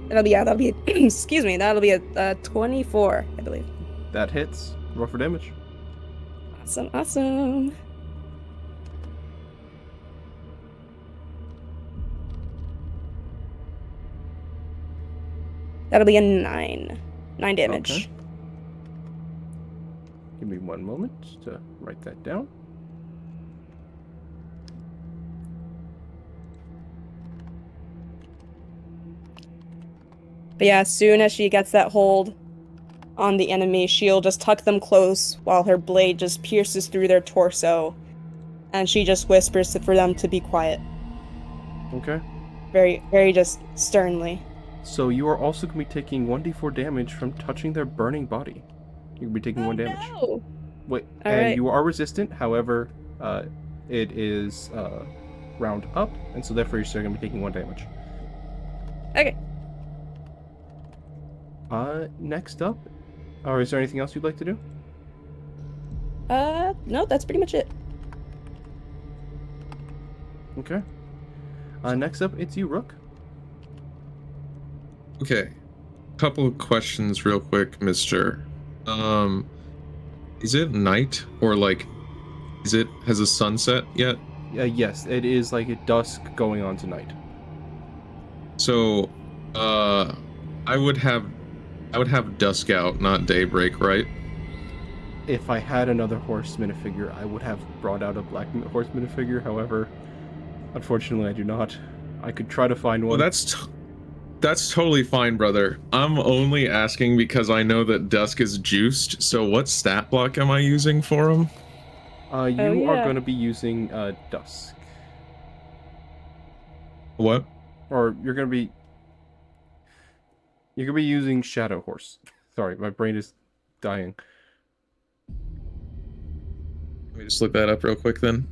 that'll be excuse me, that'll be a 24, I believe. That hits. Roll for damage. Awesome, awesome. That'll be a 9. 9 damage. Okay. Give me one moment to write that down. But yeah, as soon as she gets that hold on the enemy, she'll just tuck them close while her blade just pierces through their torso. And she just whispers for them to be quiet. Okay. Very, very just sternly. So you are also going to be taking 1d4 damage from touching their burning body. You're going to be taking 1 damage. No. Wait, All and right. you are resistant. However, it is round up, and so therefore you're still going to be taking 1 damage. Okay. Next up, or is there anything else you'd like to do? No, that's pretty much it. Okay. Next up, it's you, Rook. Okay. Couple of questions real quick, mister. Is it night or like has the sun set yet? Yes, it is like at dusk going on tonight. So I would have dusk out, not daybreak, right? If I had another horse minifigure, I would have brought out a black horse minifigure. However, Unfortunately, I do not. I could try to find Well, one. that's totally fine, brother. I'm only asking because I know that Dusk is juiced. So what stat block am I using for him? You are yeah. going to be using Dusk. What? Or you're going to be using Shadow Horse. Sorry, my brain is dying. Let me just look that up real quick then.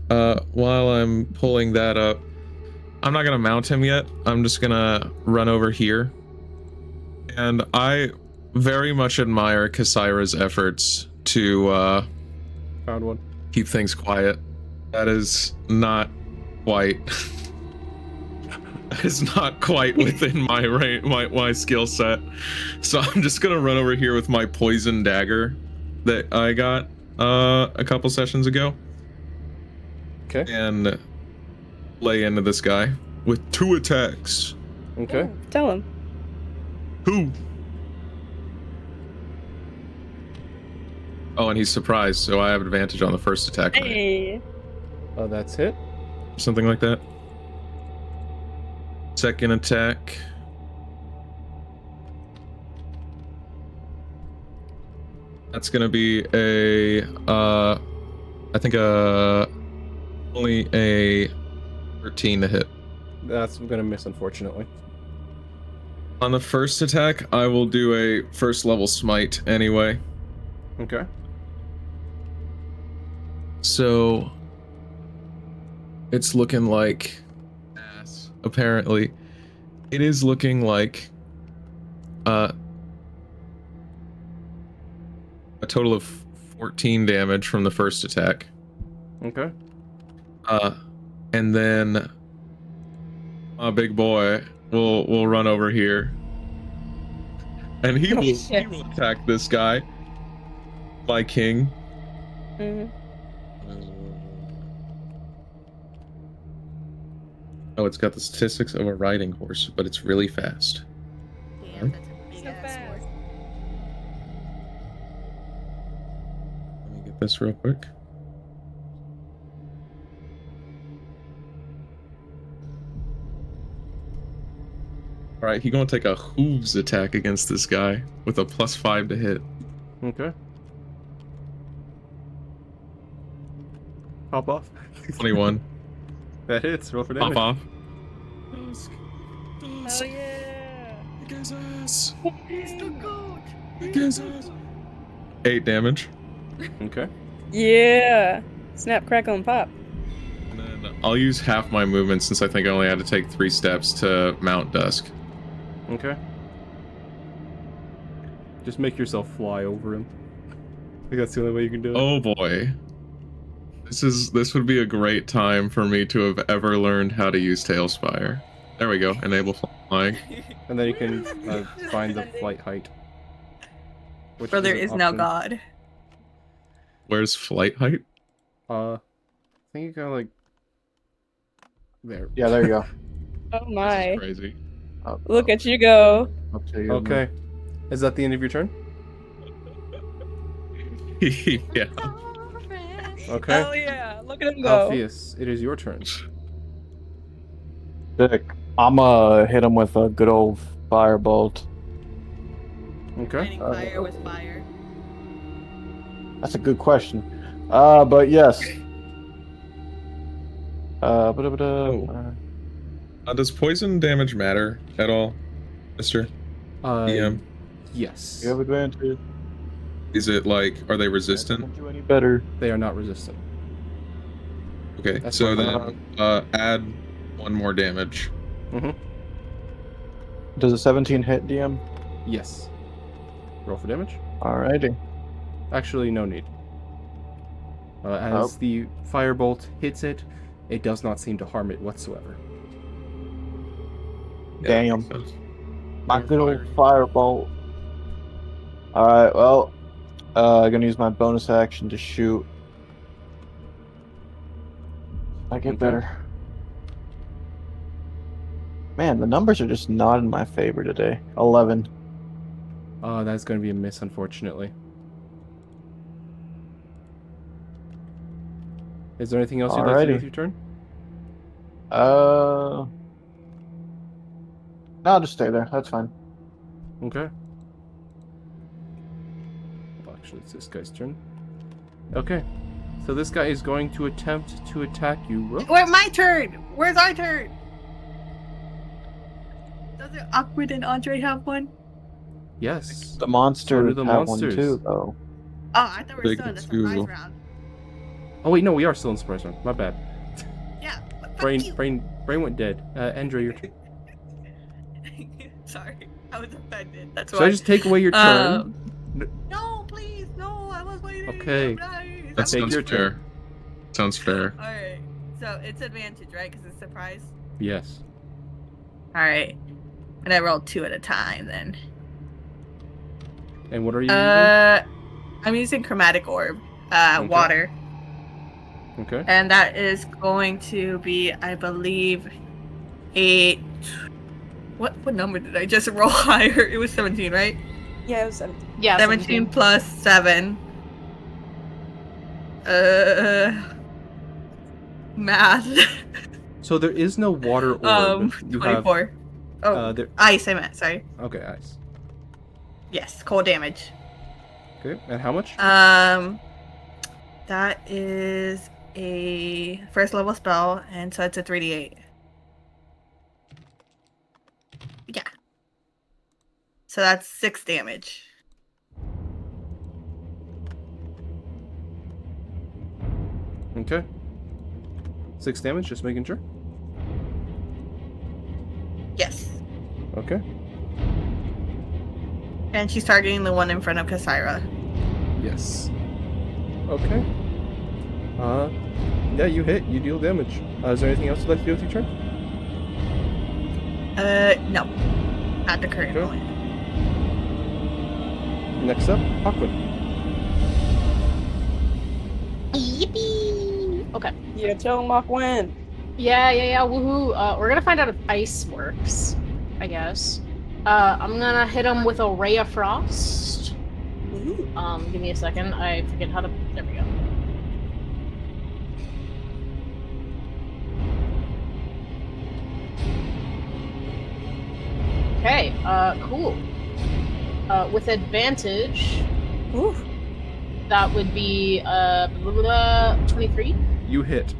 While I'm pulling that up, I'm not gonna mount him yet. I'm just gonna run over here. And I very much admire Kasaira's efforts to Found one. keep things quiet. That is not quite that is not quite within my range, my skill set. So I'm just gonna run over here with my poison dagger that I got a couple sessions ago. Okay. And lay into this guy with 2 attacks. Okay. Ooh, tell him. Who? Oh, and he's surprised, so I have advantage on the first attack. Right? Hey. That's hit. Something like that. Second attack. That's gonna be a I think only a 13 to hit. That's going to miss, unfortunately. On the first attack, I will do a first level smite anyway. Okay. So it's looking like ass, apparently. It is looking like a total of 14 damage from the first attack. Okay. And then my big boy will run over here. And he will attack this guy. My king. Mhm. Oh, it's got the statistics of a riding horse, but it's really fast. Damn, that's a big So ass fast. horse. Let me get this real quick. Alright, he's gonna take a hooves attack against this guy with a +5 to hit. Okay. Pop off. 21. That hits. Roll for Pop damage. off. Hell yeah. Kick his ass. He's the goat. Kick his ass. 8 damage. Okay. Yeah. Snap, crackle, and pop. And then I'll use half my movement since I think I only had to take 3 steps to mount Dusk. Okay. Just make yourself fly over him. I think that's the only way you can do it. Oh boy. This would be a great time for me to have ever learned how to use Tailspire. There we go. Enable flying. And then you can Just find the descending. flight height. Which Brother an is now option. God. Where's flight height? I think you got like there. Yeah, there you go. Oh This my. is crazy. Look at you go. Up to you. Okay. Is that the end of your turn? Yeah. Okay. Hell yeah. Look at him go. Alpheus, it is your turn. Sick. I'ma hit him with a good old firebolt. Okay. Raining fire with fire. That's a good question. But yes. Does poison damage matter at all, Mister DM? Yes. You have advantage. Is it like, are they resistant? Can't do any better. They are not resistant. Okay, That's so fine. then add 1 more damage. Does a 17 hit, DM? Yes. Roll for damage. Alrighty. Actually, no need. As the firebolt hits it, it does not seem to harm it whatsoever. Damn. makes sense. My good old firebolt. Alright, well, I'm gonna use my bonus action to shoot. I get Okay. better. Man, the numbers are just not in my favor today. 11. That's going to be a miss, unfortunately. Is there anything else you'd like to do Alrighty. with your turn? No, I'll just stay there. That's fine. Okay. Well, actually, it's this guy's turn. Okay. So this guy is going to attempt to attack you. Whoop. Where's my turn? Where's our turn? Doesn't Awkward and Andre have one? Yes. The monsters do the have monsters. one too, though. Oh, I thought we were Big still in the refusal. surprise round. Oh wait, no, we are still in surprise round. My bad. Yeah. But fuck Brain, you. brain went dead. Andrew, your turn. Sorry, I was offended. That's Should why. I just take away your turn? No, please, no. I was waiting. Okay. I'm nice. That Take sounds your fair. turn. Sounds fair. All right. So it's advantage, right? Because it's surprise. Yes. All right. And I rolled 2 at a time then. And what are you using? I'm using chromatic orb, Okay. water, Okay. and that is going to be, I believe, a. What number did I just roll higher? It was 17, right? Yeah, it was 17. Yeah, 17 plus 7. Math. So there is no water orb. You have 24. Oh, there. ice. I meant. Sorry. Okay, ice. Yes, cold damage. Okay, and how much? That is a first level spell, and so it's a 3d8. Yeah. So that's 6 damage. Okay. 6 damage. Just making sure. Yes. Okay. And she's targeting the one in front of Kasira. Yes. Okay. Yeah, you hit. You deal damage. Is there anything else you'd like to do with your turn? No. At the current Okay. moment. Next up, Hawkwood. Yippee! Okay. Yeah, Tillamook win. Yeah, woohoo. We're gonna find out if ice works, I guess. I'm gonna hit him with a Ray of Frost. Ooh. Give me a second. I forget how to. There we go. Okay, cool. With advantage, Ooh. that would be 23. You hit.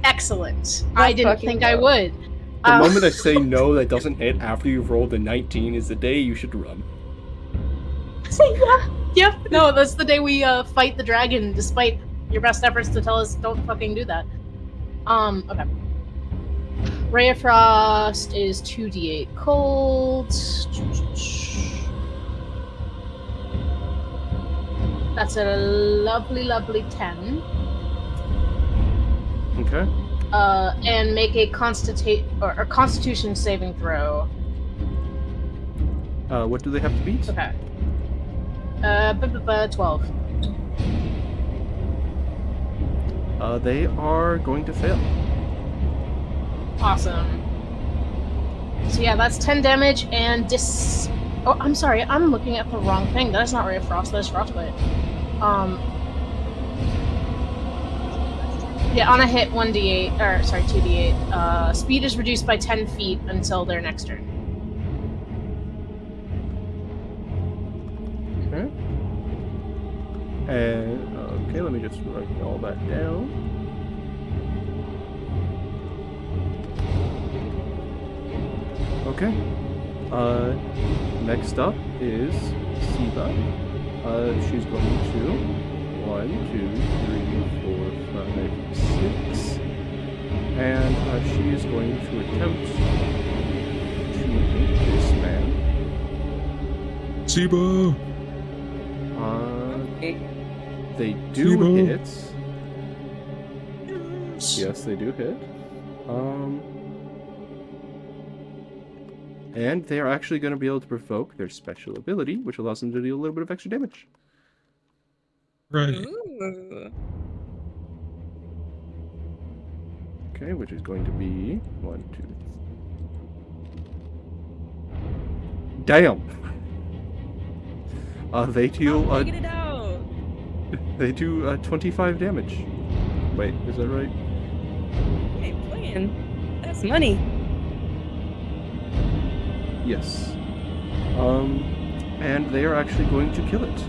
Excellent. Let's I didn't fucking think I go. would. The Uh, moment I say no, that doesn't hit after you've rolled a 19 is the day you should run. yeah. No, that's the day we fight the dragon, despite your best efforts to tell us don't fucking do that. Okay. Ray of Frost is 2d8 cold. That's a lovely, lovely 10. Okay. And make a Constitution saving throw. What do they have to beat? Okay. 12. They are going to fail. Awesome. So yeah, that's 10 damage and Oh, I'm sorry, I'm looking at the wrong thing. That is not Ray of Frost, that is Frostbite. Yeah, on a hit, 2d8. Speed is reduced by 10 feet until their next turn. Okay. And okay, let me just write all that down. Okay. Next up is Siva. She's going to 1, 2, 3, 4, 5, 6. And she is going to attempt to hit this man. Siba! They do Sibo. hit. Yes, they do hit. And they are actually going to be able to provoke their special ability, which allows them to deal a little bit of extra damage. Right. Ooh. Okay, which is going to be 1, 2. Damn! They deal. Figure it out. They do 25 damage. Wait, is that right? Okay, Man, that's money. Yes. And they are actually going to kill it.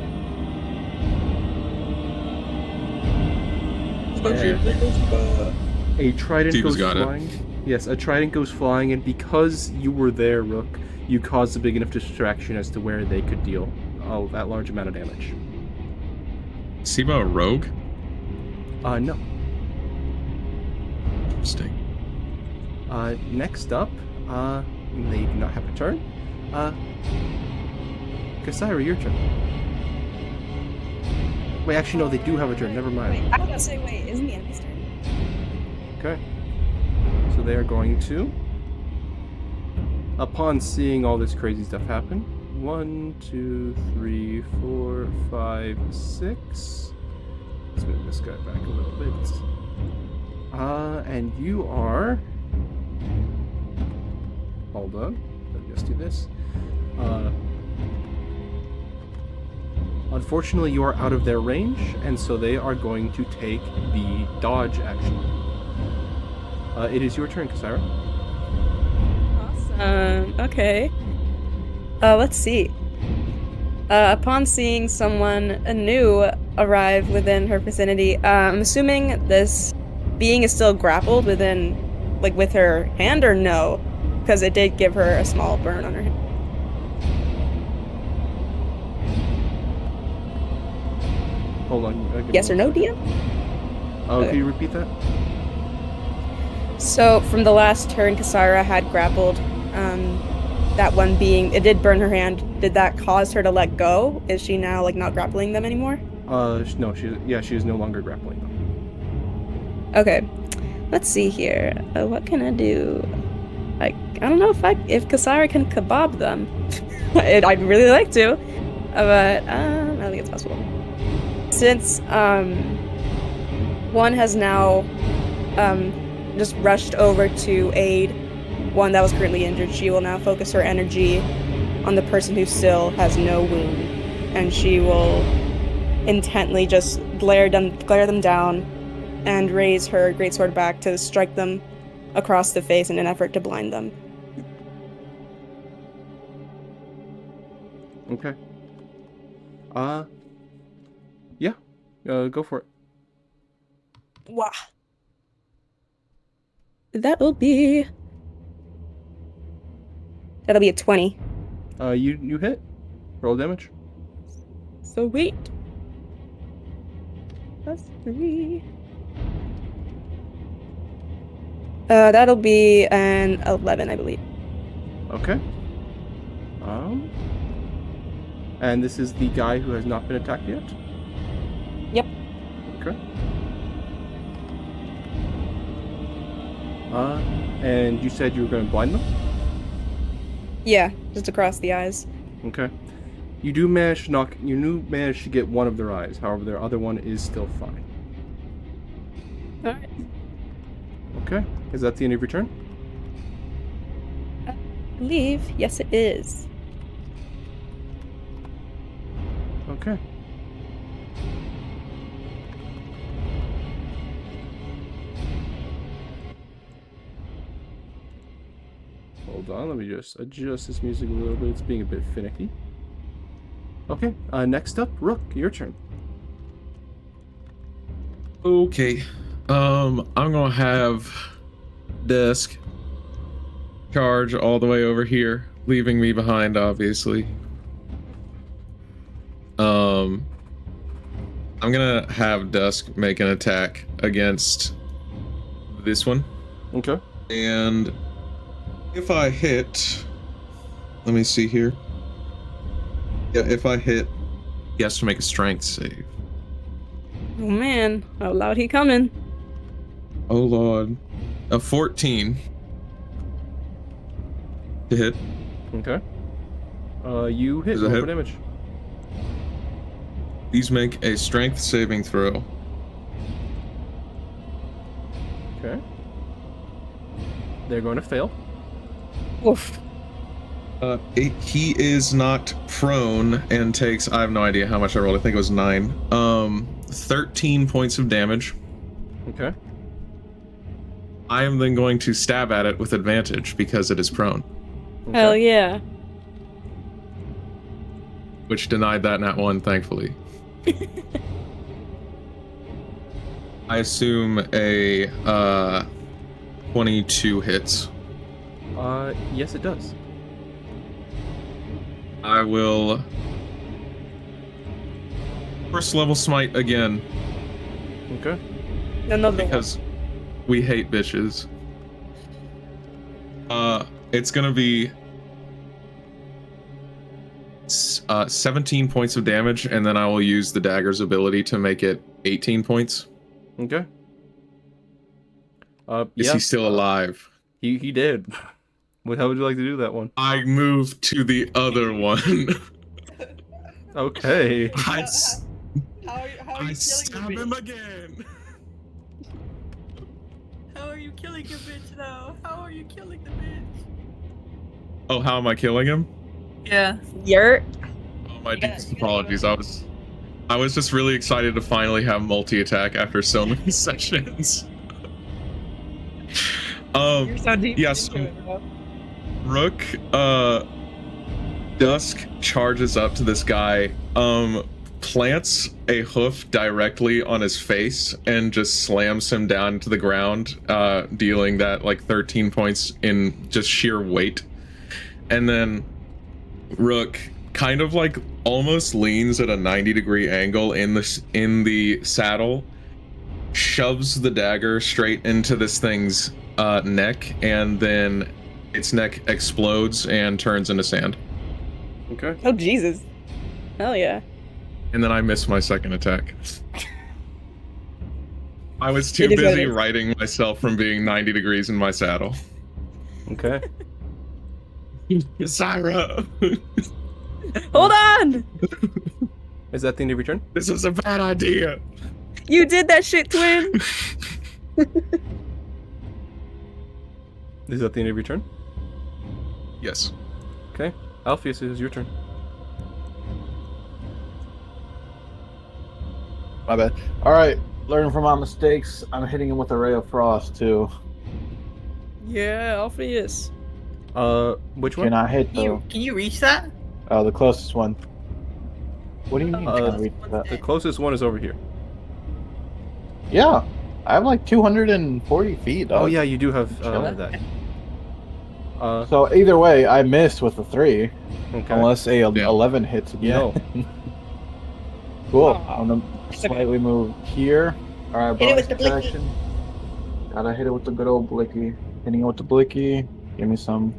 A trident Tifa's goes got it. flying. Yes, a trident goes flying, and because you were there, Rook, you caused a big enough distraction as to where they could deal that large amount of damage. Siva a rogue? No. Interesting. Next up, they do not have a turn. Kasaira, your turn. Wait, actually, no, they do have a turn. Never mind. Wait, I was gonna say, wait, isn't the enemy's turn? Okay. So they are going to, upon seeing all this crazy stuff happen, 1, 2, 3, 4, 5, 6. Let's move this guy back a little bit. And you are. Hold on. Let me just do this. Unfortunately, you are out of their range, and so they are going to take the dodge action. It is your turn, Kasaira. Awesome. Okay. Let's see. Upon seeing someone new arrive within her vicinity, I'm assuming this being is still grappled within, like, with her hand, or no? Because it did give her a small burn on her hand. Hold on. Give me Yes or one no, second. DM? Oh, Okay. can you repeat that? So, from the last turn, Kasaira had grappled. That one being, it did burn her hand. Did that cause her to let go? Is she now, like, not grappling them anymore? No, she is no longer grappling them. Okay. Let's see here. What can I do? Like, I don't know if Kasaira can kebab them. I'd really like to, but I don't think it's possible. Since one has now just rushed over to aid one that was currently injured, she will now focus her energy on the person who still has no wound, and she will intently just glare them down and raise her greatsword back to strike them across the face in an effort to blind them. Okay. Yeah. Go for it. Wah. That'll be a 20. You hit. Roll damage. So wait. Plus 3. That'll be an 11, I believe. Okay. And this is the guy who has not been attacked yet? Yep. Okay. And you said you were going to blind them? Yeah, just across the eyes. Okay. You do manage to get one of their eyes, however their other one is still fine. Alright. Okay. Is that the end of your turn? I believe, yes, it is. Okay. Hold on, let me just adjust this music a little bit. It's being a bit finicky. Okay, next up, Rook, your turn. Okay. I'm gonna have Desk charge all the way over here, leaving me behind, obviously. I'm gonna have Dusk make an attack against this one. Okay. And if I hit, let me see here. Yeah, if I hit, he has to make a strength save. Oh man, how loud he coming. Oh lord. A 14 to hit. Okay. You hit. Does it Roll hit? for damage. Please make a strength saving throw. Okay. They're going to fail. Oof. He is not prone and takes, I have no idea how much I rolled. I think it was 9. 13 points of damage. Okay. I am then going to stab at it with advantage because it is prone, Hell yeah. which denied that nat 1, thankfully. I assume a 22 hits. Yes, it does. I will first level smite again Okay. Another one. because we hate bitches. It's gonna be 17 points of damage, and then I will use the dagger's ability to make it 18 points. Okay. Is Yeah. he still alive? He did. How would you like to do that one? I move to the other one. Okay. I How are you killing stab the him bitch? again. How are you killing a bitch though? How are you killing the bitch? Oh, how am I killing him? Yeah. Yurt. Oh, my deepest apologies. I was just really excited to finally have multi-attack after so many sessions. You're so deep yeah, into so- it, bro. Rook, Dusk charges up to this guy, plants a hoof directly on his face and just slams him down to the ground, dealing that like 13 points in just sheer weight. And then Rook kind of like almost leans at a 90-degree angle in the saddle, shoves the dagger straight into this thing's neck, and then its neck explodes and turns into sand. Okay. Oh Jesus. Hell yeah. And then I miss my second attack. I was too It is what busy it is. righting myself from being 90 degrees in my saddle. Okay. Syra, Hold on! Is that the end of your turn? this is a bad idea. You did that shit, twin! Is that the end of your turn? Yes. Okay. Alpheus, it is your turn. My bad. All right, learning from my mistakes. I'm hitting him with a ray of frost too. Yeah, Alpheus. Which one? Can I hit Can you reach that? the closest one? What do you mean? Can I reach that? The closest one is over here. Yeah, I have like 240 feet. Oh dog. yeah, you do have Chilling. that. So either way, I missed with a 3, Okay. unless a Yeah. 11 hits again. No. Cool. Aw. I'm gonna slightly move here. All right, Hit it with bonus the blicky. action. Gotta hit it with the good old blicky. Hitting it with the blicky. Give me some.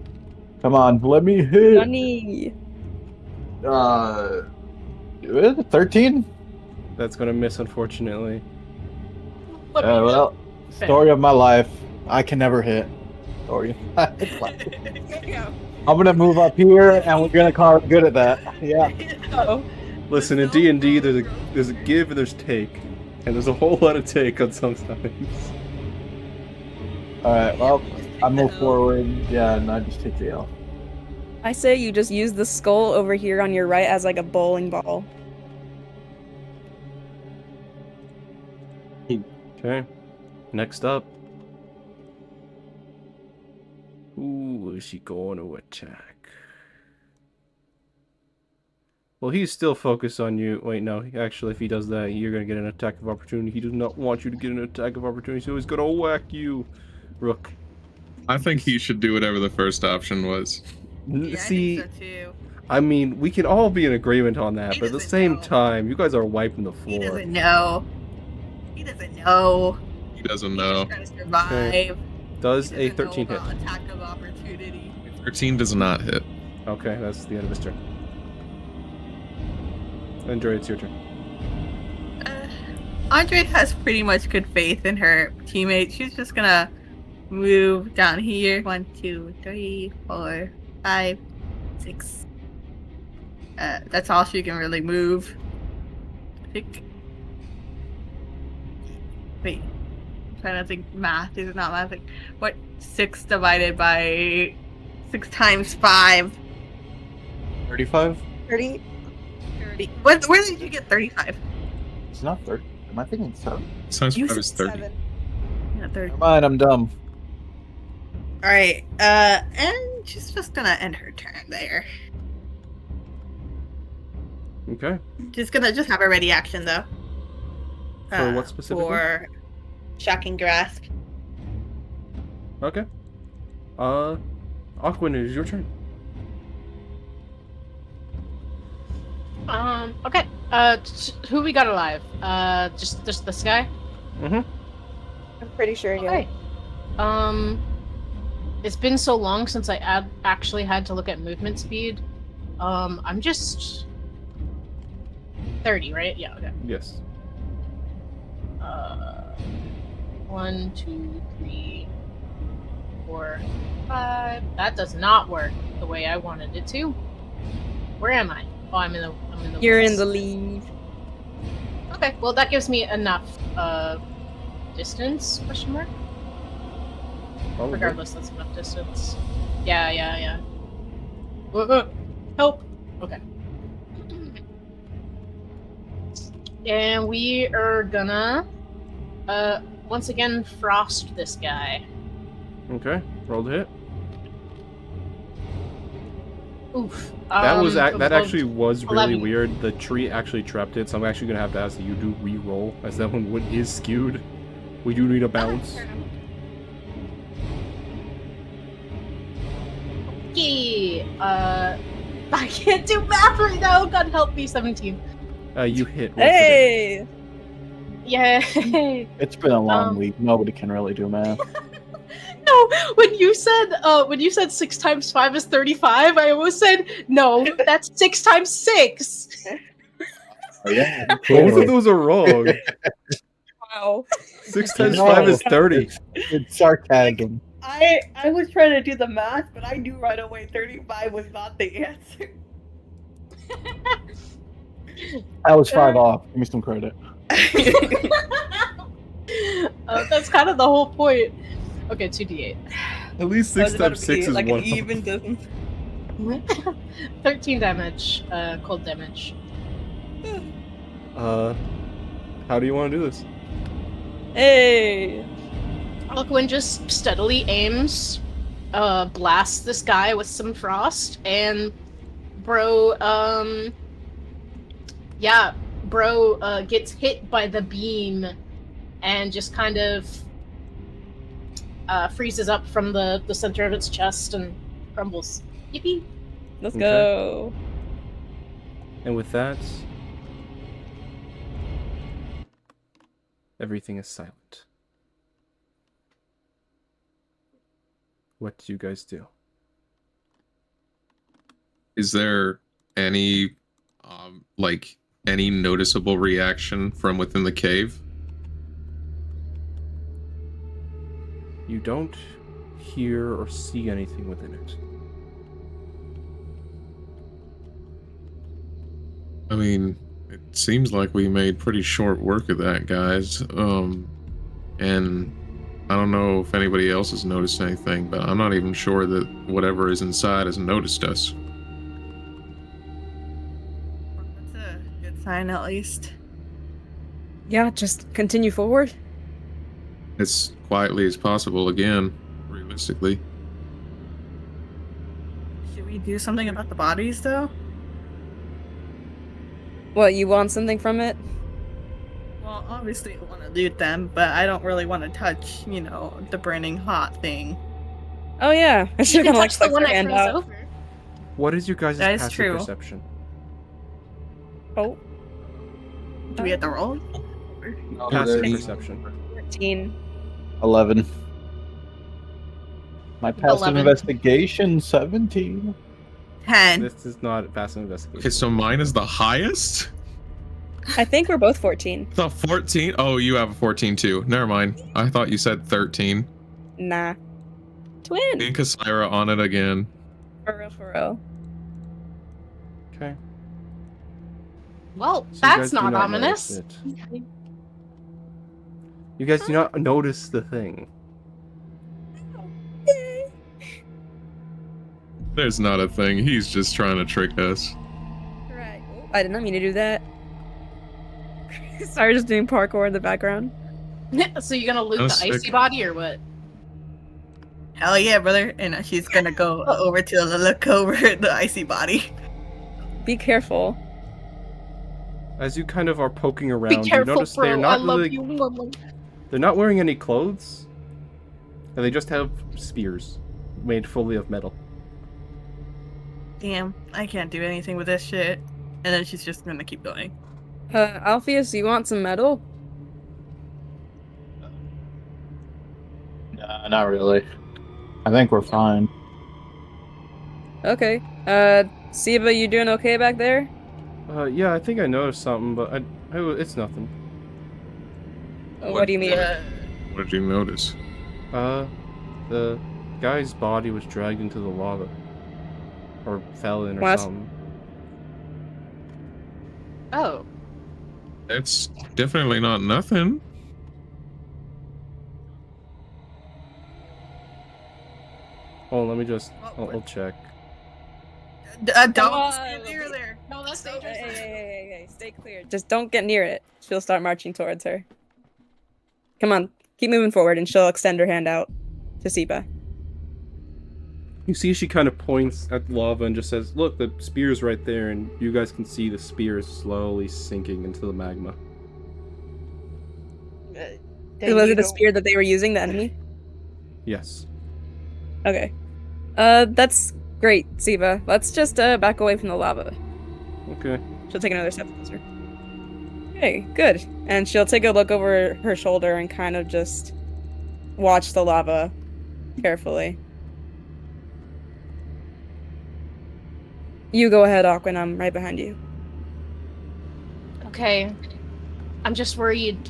Come on, let me hit. Nani. 13. That's gonna miss, unfortunately. Well, story of my life. I can never hit. Story. I'm gonna move up here, and we're gonna call it good at that. Yeah. Oh. Listen, in D&D, there's a give and there's take, and there's a whole lot of take on sometimes. All right. Well, I move forward. Yeah, and I just take the L. I say you just use the skull over here on your right as like a bowling ball. Okay. Next up. Who is he going to attack? Well, he's still focused on you. Wait, no. Actually, if he does that, you're going to get an attack of opportunity. He does not want you to get an attack of opportunity, so he's going to whack you. Rook. I think he should do whatever the first option was. Yeah, See, I think so too. I mean, we can all be in agreement on that, He but at the doesn't same know. time, you guys are wiping the He floor. doesn't know. He doesn't know. He doesn't He's know. trying to survive. Does He a doesn't know 13 hit? about attack of opportunity. 13 does not hit. Okay, that's the end of his turn. Andre, it's your turn. Andre has pretty much good faith in her teammate. She's just gonna move down here. 1, 2, 3, 4, 5, 6. That's all she can really move. I think. Wait. I'm trying to think math. Is it not math? Like, what? 6 divided by 6 times 5. 35. 30. 30. Where did you get 35? It's not 30. Am I thinking 7? Times You 5 is said 30. 7. Yeah, 30. Never mind. I'm dumb. Alright, and she's just gonna end her turn there. Okay. She's gonna just have a ready action though. For what specifically? For shocking grasp. Okay. Aquin, it is your turn. Okay. Who we got alive? Just this guy? Mm-hmm. I'm pretty sure, yeah. Okay. It's been so long since I actually had to look at movement speed. I'm just 30, right? Yeah, okay. Yes. 1, 2, 3, 4, 5. That does not work the way I wanted it to. Where am I? Oh, I'm in the You're in woods. the lead. Okay, well that gives me enough distance, question mark? Probably. Regardless, that's enough distance. Yeah. Help! Okay. And we are gonna once again frost this guy. Okay. Roll to hit. Oof. That actually was really 11. weird. The tree actually trapped it, so I'm actually gonna have to ask that you do re-roll, as that one is skewed. We do need a bounce. Okay. I can't do math right now. God help me. 17. You hit. Roll to hit. Hey! Yay. It's been a long Um, week. Nobody can really do math. No, when you said 6 times 5 is 35, I almost said no. That's 6 times 6. Oh, yeah. Both of those are wrong. Wow. 6 times No. 5 is 30. It's sarcasm. I was trying to do the math, but I knew right away 35 was not the answer. I was 5 off. Give me some credit. That's kind of the whole point. Okay, 2d8. At least I 6 was about times to 6 be is like 1. an even distance. 13 damage. Cold damage. How do you want to do this? Hey! Alcuin just steadily aims, blasts this guy with some frost, and bro gets hit by the beam and just kind of freezes up from the center of its chest and crumbles. Yippee! Let's Okay. go. And with that, everything is silent. What do you guys do? Is there any any noticeable reaction from within the cave? You don't hear or see anything within it. I mean, it seems like we made pretty short work of that, guys. And I don't know if anybody else has noticed anything, but I'm not even sure that whatever is inside has noticed us. That's a good sign, at least. Yeah, just continue forward. As quietly as possible, again, realistically. Should we do something about the bodies, though? What, you want something from it? Well, obviously I want to loot them, but I don't really want to touch, the burning hot thing. Oh yeah, I You should can kind of like touch the stuck one her I hand froze out. over. What is your guys' That is passive true. perception? Oh, Do we have to roll? Passive Okay. perception. 14. 11. My passive 11. investigation, 17. 10. This is not passive investigation. Okay, so mine is the highest? I think we're both 14. The 14? Oh, you have a 14 too. Never mind. I thought you said 13. Nah. Twin! Me and Kassira on it again. For real, for real. Okay. Well, So you that's guys do not notice ominous. it. You guys do not notice the thing. There's not a thing. He's just trying to trick us. Right. I did not mean to do that. Sorry, just doing parkour in the background. So you gonna loot That's the icy sick. body or what? Hell yeah, brother. And she's gonna go over to look over the icy body. Be careful. As you kind of are poking Be around, you careful, notice they're bro. I not love really, you. they're not wearing any clothes. And they just have spears made fully of metal. Damn, I can't do anything with this shit. And then she's just gonna keep going. Alpheus, you want some metal? Nah, not really. I think we're fine. Okay. Siva, you doing okay back there? Yeah, I think I noticed something, but it's nothing. What do you mean? What did you notice? The guy's body was dragged into the lava. Or fell in or What? something. Oh, It's definitely not nothing. Oh, let me just, I'll check. Don't on, stand near there. no, that's Hey, dangerous. hey, stay clear. Just don't get near it. She'll start marching towards her. Come on, keep moving forward, and she'll extend her hand out to Siva. You see she kind of points at lava and just says, look, the spear's right there, and you guys can see the spear is slowly sinking into the magma. Was it a spear that they were using, the enemy? Yes. Okay. That's great, Siva. Let's just back away from the lava. Okay. She'll take another step closer. Okay, good. And she'll take a look over her shoulder and kind of just watch the lava carefully. You go ahead, Aquan. I'm right behind you. Okay. I'm just worried.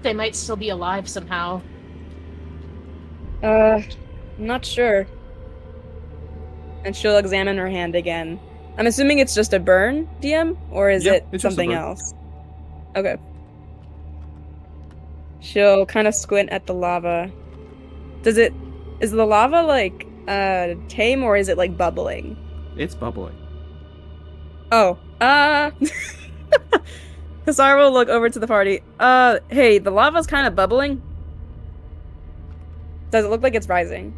They might still be alive somehow. I'm not sure. And she'll examine her hand again. I'm assuming it's just a burn, DM? Or is Yeah, it it's just a something burn. else? Okay. She'll kind of squint at the lava. Is the lava like tame or is it like bubbling? It's bubbling. Oh, Kassar will look over to the party. Hey, the lava's kind of bubbling. Does it look like it's rising?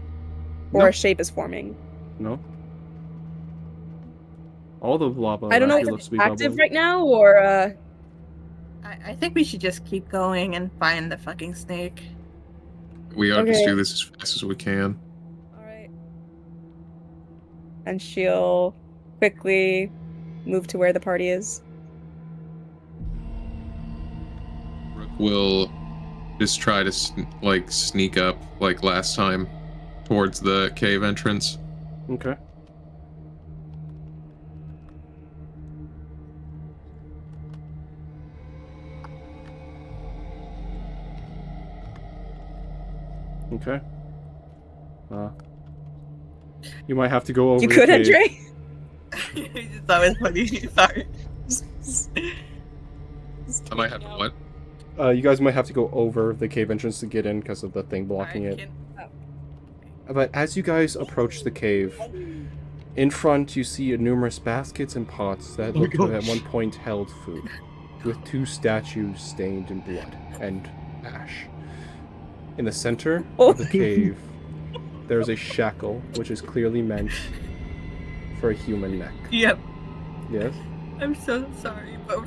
Or No. a shape is forming? No? All the lava I don't know if actually looks it's to be active bubbling. right now or, I think we should just keep going and find the fucking snake. We ought to just Okay. do this as fast as we can. Alright. And she'll quickly move to where the party is. Rook will just try to sneak up like last time towards the cave entrance. Okay. Okay. You might have to go over You the could, cave. Andre? That was funny. Sorry. I might have to what? You guys might have to go over the cave entrance to get in because of the thing blocking it. But as you guys approach the cave, in front you see numerous baskets and pots that look to have at one point held food, with two statues stained in blood and ash. In the center of the cave, there is a shackle, which is clearly meant for a human neck. Yep. Yes? I'm so sorry, but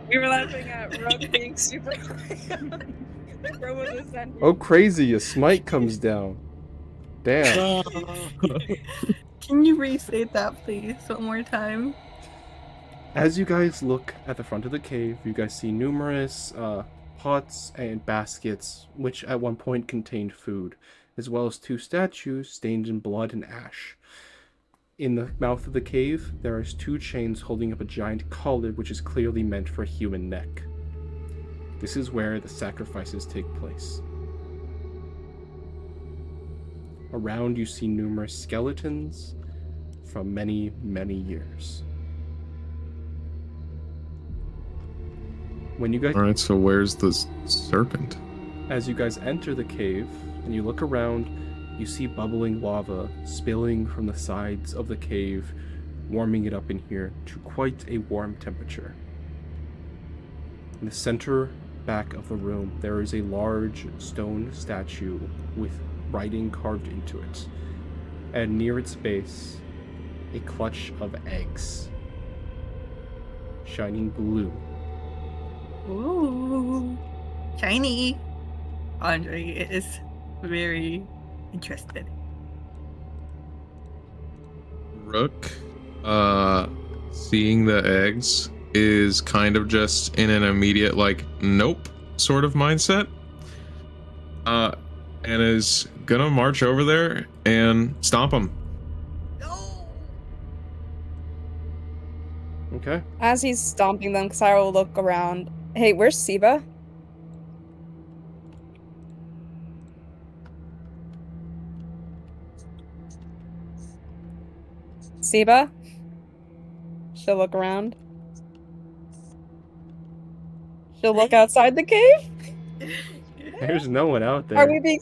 We were laughing at Rogue being super Bro was a center. Oh, crazy! A smite comes down. Damn. Can you restate that, please, one more time? As you guys look at the front of the cave, you guys see numerous pots and baskets, which at one point contained food, as well as two statues stained in blood and ash. In the mouth of the cave, there is two chains holding up a giant collar, which is clearly meant for a human neck. This is where the sacrifices take place. Around you see numerous skeletons from many, many years. When you guys, Alright, so where's the serpent? as you guys enter the cave and you look around, you see bubbling lava spilling from the sides of the cave, warming it up in here to quite a warm temperature. In the center, back of the room, there is a large stone statue with writing carved into it. And near its base, a clutch of eggs, shining blue. Ooh, shiny. Andre is very interested. Rook, seeing the eggs is kind of just in an immediate, like, nope sort of mindset. And is gonna march over there and stomp them. No. Okay. As he's stomping them, Ksira will look around. Hey, where's Siba? Siba? She'll look around. She'll look outside the cave. There's no one out there. Are we being?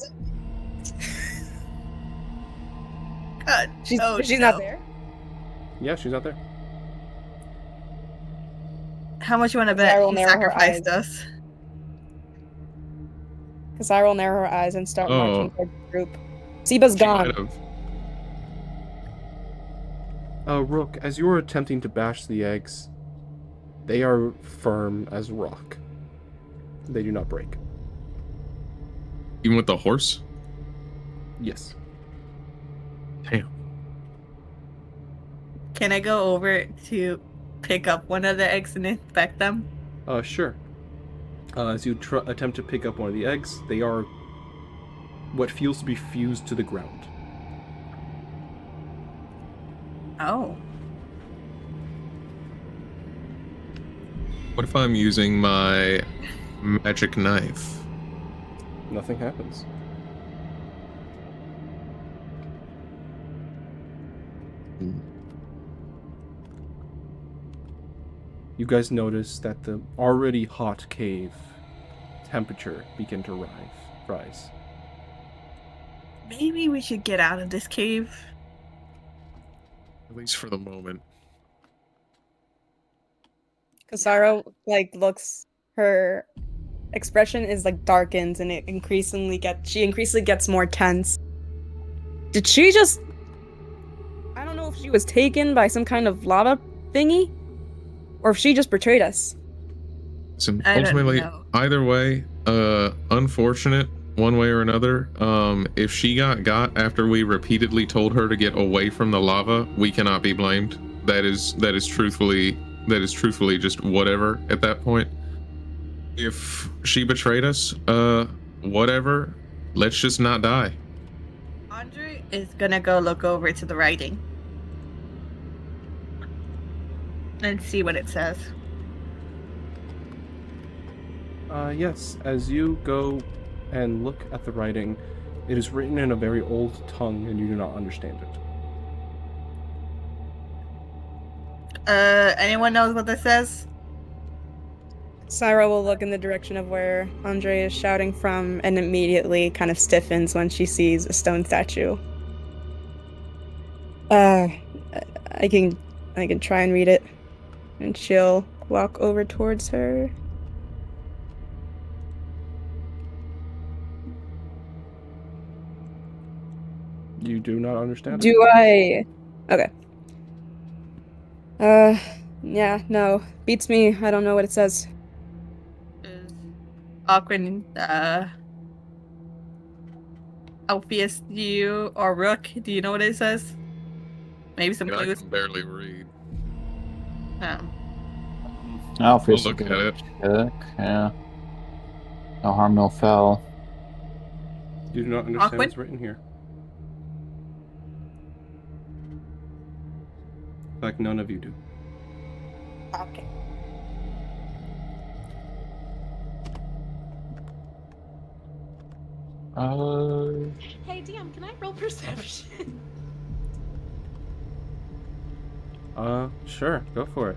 God. She's Oh, she's no. not there. Yeah, she's not there. How much you want to I bet will he narrow her sacrificed eyes. us? Ksira will narrow her eyes and start Oh. marching towards the group. Siba's She gone. might have. Rook, as you are attempting to bash the eggs, they are firm as rock. They do not break. Even with the horse? Yes. Damn. Can I go over to pick up one of the eggs and inspect them? Sure. As you attempt to pick up one of the eggs, they are what feels to be fused to the ground. Oh. What if I'm using my magic knife? Nothing happens. You guys notice that the already hot cave temperature begin to rise. Maybe we should get out of this cave. At least for the moment. Ksira looks, her expression is darkens and she increasingly gets more tense. Did she just, I don't know if she was taken by some kind of lava thingy or if she just betrayed us. Listen, I don't ultimately, know. either way, unfortunate one way or another. If she got after we repeatedly told her to get away from the lava, we cannot be blamed. That is truthfully just whatever at that point. If she betrayed us, whatever, let's just not die. Andre is gonna go look over to the writing and see what it says. Yes, as you go and look at the writing, it is written in a very old tongue and you do not understand it. Anyone knows what this says? Ksira will look in the direction of where Andre is shouting from and immediately kind of stiffens when she sees a stone statue. I can try and read it. And she'll walk over towards her. You do not understand it? Do I? Okay. Yeah, no. Beats me. I don't know what it says. Is Aquin, Alpheus, you or Rook, do you know what it says? Maybe some I clues? can barely read. Alpheus We'll look will at it. check, yeah. No harm, no foul. You do not understand Aquin? what's written here. In fact, none of you do. Okay. Hey, DM, can I roll perception? Sure, go for it.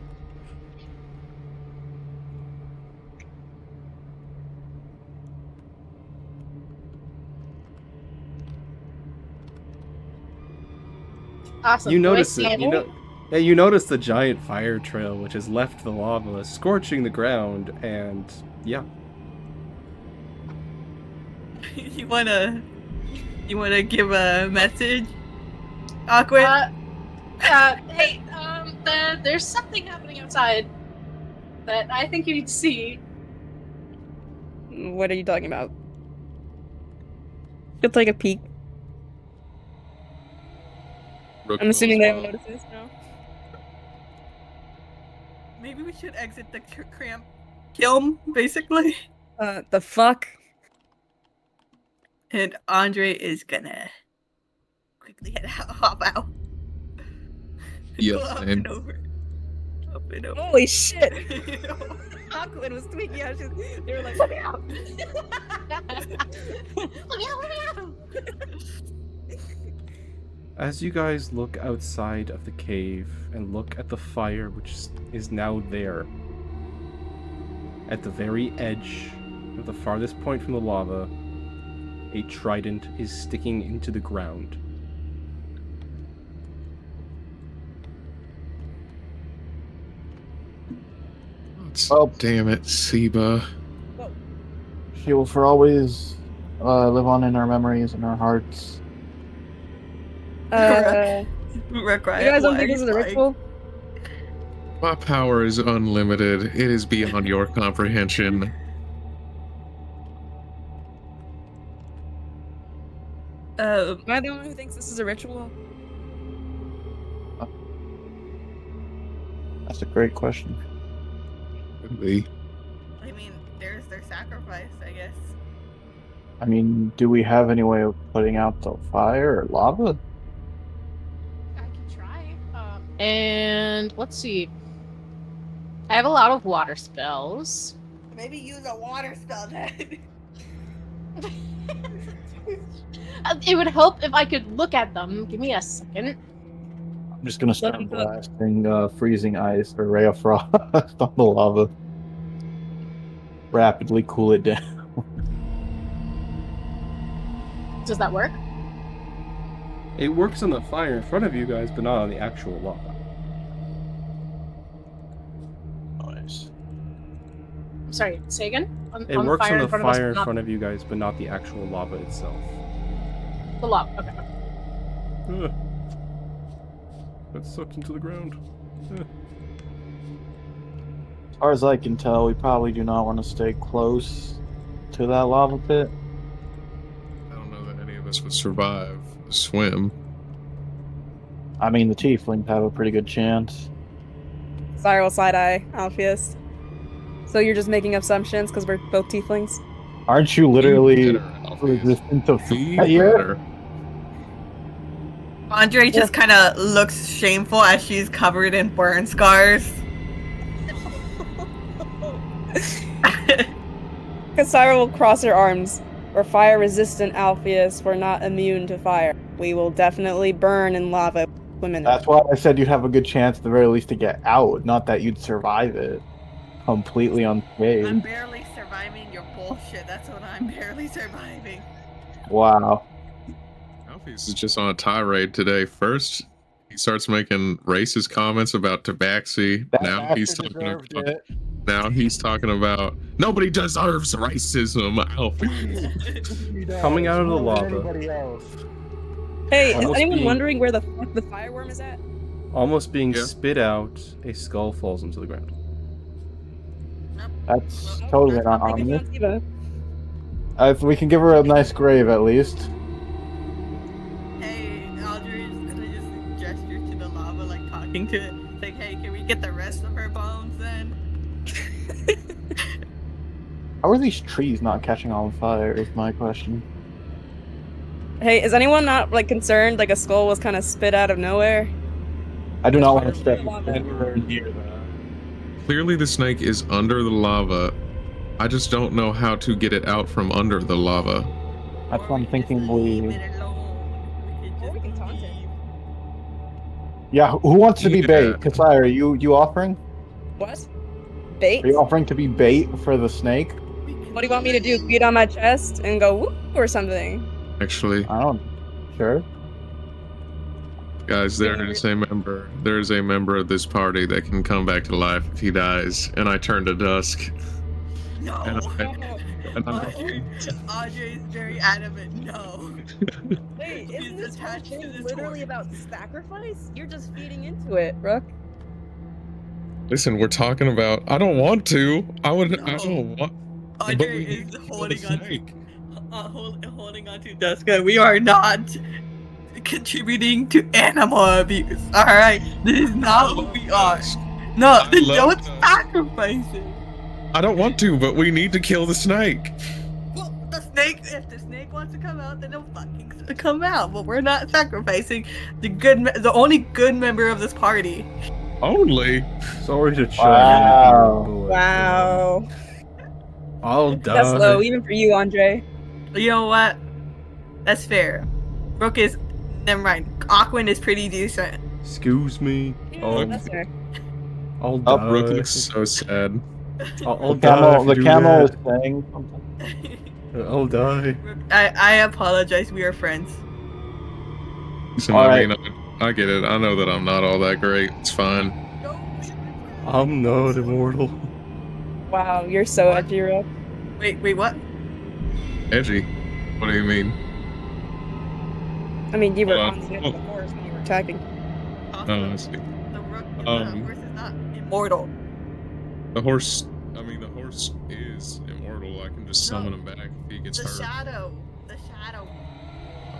Awesome. You Do I notice see it. You notice the giant fire trail which has left the lava, scorching the ground, and yeah, You wanna give a message? Awkward. Hey, there's something happening outside that I think you need to see. What are you talking about? She'll take a peek. Rook I'm assuming they will, don't notice this, no? Maybe we should exit the cramp kiln, basically. The fuck? And Andre is gonna quickly hop out. Yes, Go up and- and over. Up and over. Holy shit! Aquilin was tweaking out. They were like, let me out! As you guys look outside of the cave and look at the fire which is now there, at the very edge of the farthest point from the lava, a trident is sticking into the ground. Well- damn it, Seba. She will for always live on in our memories and our hearts. You guys don't think this is a ritual? My power is unlimited. It is beyond your comprehension. Am I the only one who thinks this is a ritual? That's a great question. Could be. I mean, there's their sacrifice, I guess. I mean, do we have any way of putting out the fire or lava? I can try. And let's see. I have a lot of water spells. Maybe use a water spell then. It would help if I could look at them. Give me a second. I'm just gonna start me cook. blasting freezing ice or ray of frost on the lava. Rapidly cool it down. Does that work? It works on the fire in front of you guys, but not on the actual lava. Nice. I'm sorry, say again? It works on the of us, fire in not front of you guys, but not the actual lava itself. the lava. Okay. Ugh. That's sucked into the ground. As far as I can tell, we probably do not want to stay close to that lava pit. I don't know that any of us would survive the swim. I mean, the tieflings have a pretty good chance. Cyril side-eye, Alpheus. So you're just making assumptions because we're both tieflings? Aren't you literally Be better, Alpheus. resistant to Be fire? better. Andre just kind of looks shameful as she's covered in burn scars. Because Cyril will cross her arms. We're fire-resistant, Alpheus. We're not immune to fire. We will definitely burn in lava. Women. That's why I said you'd have a good chance at the very least to get out, not that you'd survive it completely I'm unscathed. barely surviving your bullshit. That's what I'm barely surviving. Wow. Alpheus is just on a tirade today. First, he starts making racist comments about Tabaxi. Now he's talking about nobody deserves racism. Alpheus. Coming out of the lava. Hey, is Almost anyone being- wondering where the fuck the fireworm is at? Almost being Yeah. spit out, a skull falls into the ground. That's totally not Make it ominous. sound Eva. We can give her a nice grave at least. Hey, Andre is gonna just gesture to the lava, like talking to it. It's like, hey, can we get the rest of her bones then? How are these trees not catching on fire is my question. Hey, is anyone not like concerned? Like a skull was kind of spit out of nowhere. I do not want to Fire step lava. anywhere near that. Clearly, the snake is under the lava. I just don't know how to get it out from under the lava. That's Or why I'm we can thinking just leave we... it alone. We could Or just we can taunt it. leave. Yeah, who wants to be Yeah. bait? Kasai, are you offering? What? Bait? Are you offering to be bait for the snake? We can What do you want me to do? Beat on my chest and go whoop or something? Actually, I don't... Sure. guys, there is a member of this party that can come back to life if he dies, and I turn to dusk. No. And Audrey is very adamant. No. Wait, He's isn't this whole attached to thing this literally horse. about sacrifice? You're just feeding into it, Rook. Listen, we're talking about. I don't want to. I would. I No. don't want. But Audrey we is need to kill the holding on to snake. holding on to Duska. We are not contributing to animal abuse. All right, this is not what we are. No, I then love don't Dusk. sacrifice it. I don't want to, but we need to kill the snake. Well, the snake. If the snake wants to come out, then it'll fucking come out. But we're not sacrificing the only good member of this party. Only. Sorry to chime Wow. in here, but Wow. I'll die. That's low, even for you, Andre. You know what? That's fair. Brooke is. Never mind. Aquin is pretty decent. Excuse me. Oh, That's fair. I'll die. Brooke looks so sad. I'll The die. camel, if the you do camel is that. saying something. I'll die. I apologize. We are friends. Listen, All I right. mean, I get it. I know that I'm not all that great. It's fine. I'm not immortal. Wow, you're so edgy, Rook. Wait, what? Edgy. What do you mean? I mean, you were Hold on on. the end of the horse when you were attacking. Oh, I see. The rook, Um, the horse is not immortal. The horse. I mean, the horse is immortal. I can just summon him back if he gets The hurt. shadow. The shadow.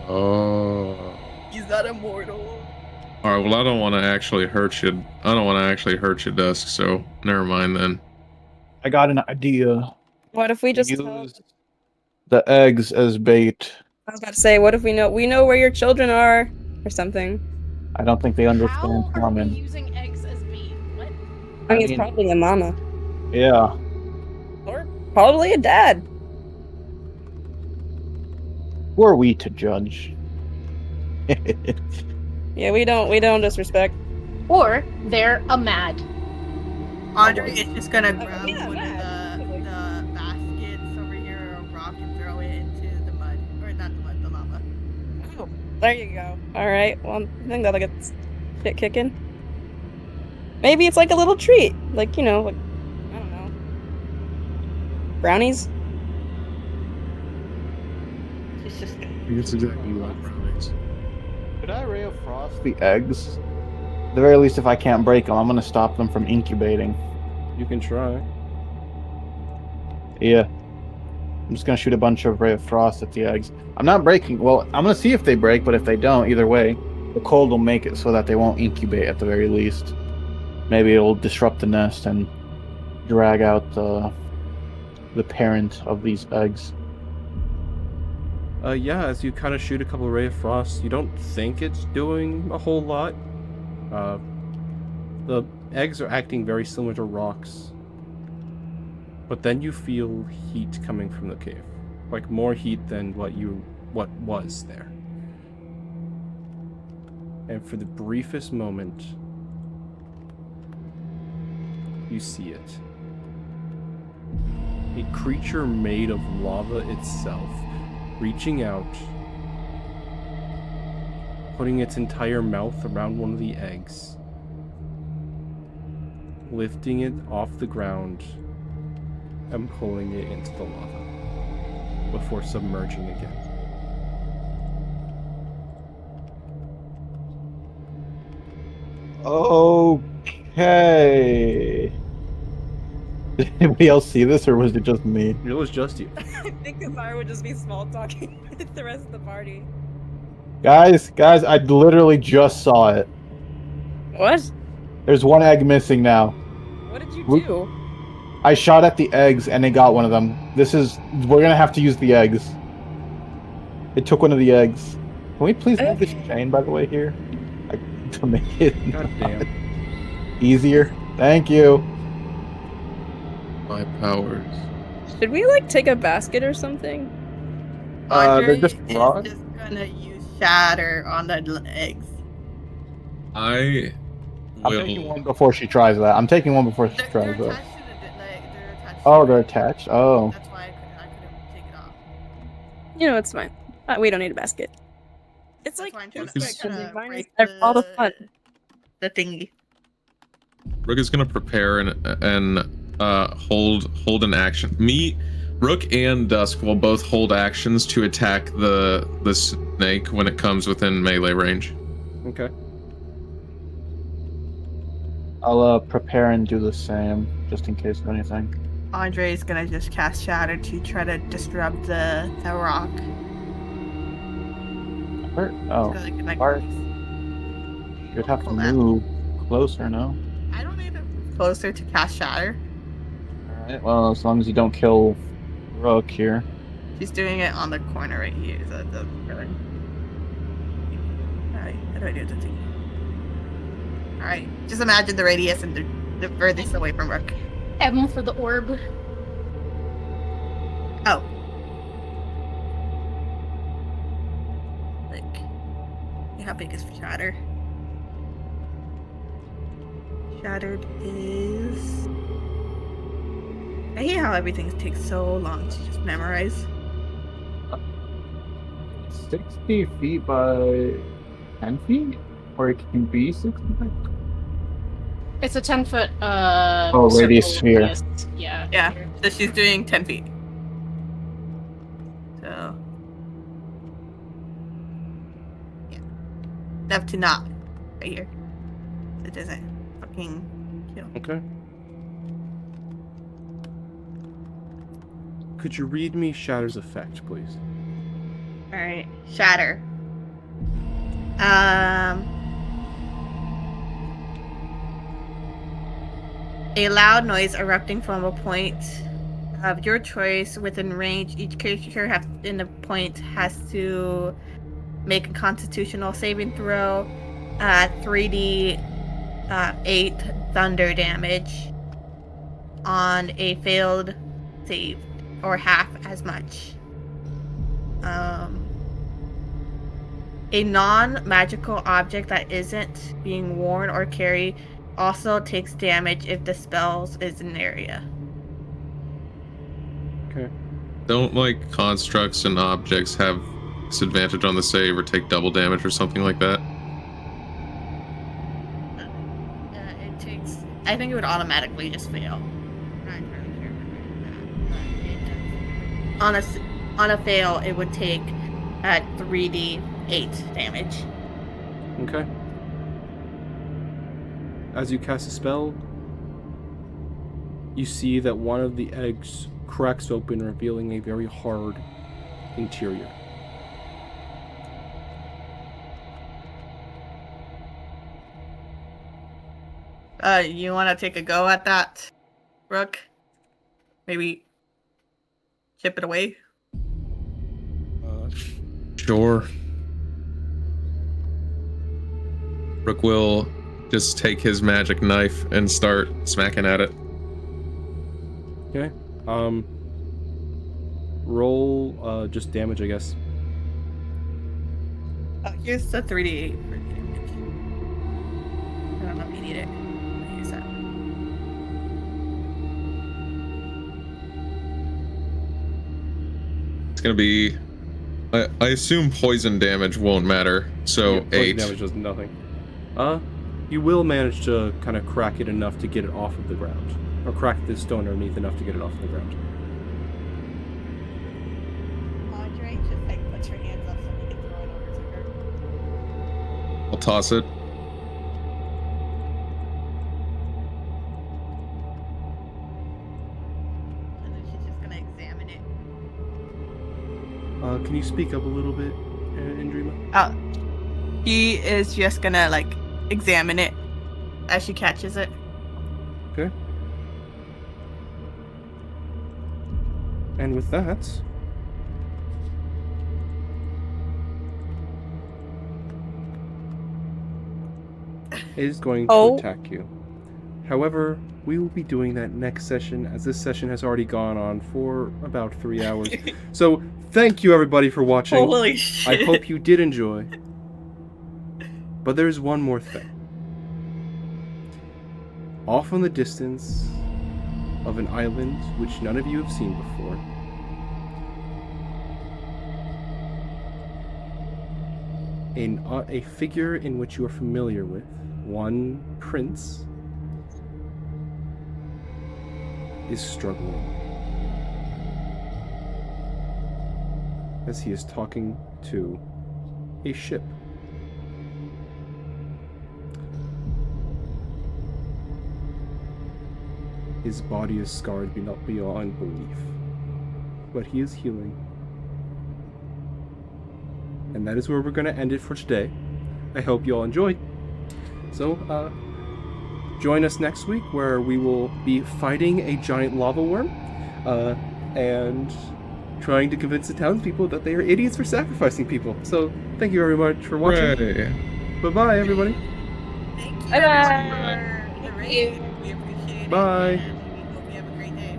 Oh. He's not immortal. All right. Well, I don't want to actually hurt you. I don't want to actually hurt you, Dusk. So never mind then. I got an idea. What if we just tell... Use the eggs as bait. I was about to say, what if we know where your children are or something? I don't think they understand How are we common. using eggs as bait? What? I mean, it's mean- probably a mama Yeah. or probably a dad. Who are we to judge? Yeah, we don't disrespect. Or they're a mad. Andre is just gonna grab yeah, one yeah. of the baskets over here, a rock, and throw it into the mud. Or not the mud, the lava. Oh, there you go. All right. Well, I think that'll get shit kicking. Maybe it's like a little treat, like like I don't know, brownies. It's just That's exactly what brownies. Could I ray of frost the eggs? At the very least, if I can't break them, I'm gonna stop them from incubating. You can try. Yeah. I'm just gonna shoot a bunch of ray of frost at the eggs. I'm not breaking. Well, I'm gonna see if they break, but if they don't, either way, the cold will make it so that they won't incubate at the very least. Maybe it'll disrupt the nest and drag out the parent of these eggs. Yeah, as you kind of shoot a couple of ray of frost, you don't think it's doing a whole lot. The eggs are acting very similar to rocks. But then you feel heat coming from the cave. Like more heat than what was there. And for the briefest moment, you see it. A creature made of lava itself, reaching out, putting its entire mouth around one of the eggs, lifting it off the ground, and pulling it into the lava before submerging again. Okay. Did anybody else see this, or was it just me? It was just you. I think Kazar would just be small talking with the rest of the party. Guys, I literally just saw it. What? There's one egg missing now. What did you Whoop. do? I shot at the eggs and it got one of them. We're gonna have to use the eggs. It took one of the eggs. Can we please move this chain, by the way, here? To make it God damn. easier. Thank you. My powers. Should we take a basket or something? Andre they're just is rocks. just gonna use shatter on the eggs. I I'm will. taking one before she tries that. I'm taking one before she They're tries that. attached to they're attached. Oh, to they're it. attached. Oh. That's why I couldn't take it off. It's fine. We don't need a basket. It's That's why I'm trying just to like break all the fun. the thingy. Rook is gonna prepare and hold an action. Me Rook and Dusk will both hold actions to attack the snake when it comes within melee range. Okay. I'll prepare and do the same, just in case of anything. Andre is gonna just cast Shatter to try to disrupt the rock. Oh, So they can, like, Bart. you'd have to pull that. move closer, no? I don't need to move closer to cast Shatter. Alright, well, as long as you don't kill Rook here. She's doing it on the corner right here. So the Alright, how do I do the thing? Alright, just imagine the radius and the furthest away from Rook. M for the orb. Oh. Like, how big is Shatter? Shattered is... I hate how everything takes so long to just memorize. 60 feet by 10 feet? Or it can be 60 feet? It's a 10-foot radius circle sphere. radius. Yeah. Yeah, so she's doing 10 feet. So... yeah. Enough to not right here. It doesn't fucking kill. Okay. Could you read me Shatter's effect, please? Alright, Shatter. A loud noise erupting from a point of your choice within range. Each creature in the point has to make a constitutional saving throw. 3d 8 thunder damage on a failed save, or half as much. A non-magical object that isn't being worn or carried also takes damage if the spell is in the area. Okay. Don't like constructs and objects have disadvantage on the save or take double damage or something like that? It takes. I think it would automatically just fail. I'm not entirely sure about that, but it does. On a fail, it would take 3d 8 damage. Okay. As you cast a spell, you see that one of the eggs cracks open, revealing a very hard interior. You want to take a go at that, Rook? Maybe chip it away? Sure. Rook will just take his magic knife and start smacking at it. Okay. Roll just damage, I guess. Here's the 3d8 for damage. I don't know if you need it. I'll use that. It's gonna be... I assume poison damage won't matter, so Yeah, poison 8. damage does nothing. You will manage to kind of crack it enough to get it off of the ground. Or crack the stone underneath enough to get it off of the ground. Andre just like puts her hands up so we can throw it over to her. I'll toss it. And then she's just gonna examine it. Can you speak up a little bit, Indrima? Oh. He is just gonna like examine it as she catches it. Okay. And with that, it is going to Oh. attack you. However, we will be doing that next session, as this session has already gone on for about 3 hours. So, thank you everybody for watching. Holy shit. I hope you did enjoy. But there's one more thing. Off in the distance of an island which none of you have seen before, a figure in which you are familiar with, one prince, is struggling. as he is talking to a ship. His body is scarred beyond belief, but he is healing. And that is where we're going to end it for today. I hope you all enjoyed. So, join us next week where we will be fighting a giant lava worm and trying to convince the townspeople that they are idiots for sacrificing people. So, thank you very much for watching. Hooray. Bye-bye, everybody. Thank you Bye-bye. for the raid. We appreciate it. Bye. And we hope you have a great day.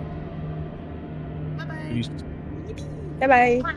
Bye-bye. Bye bye.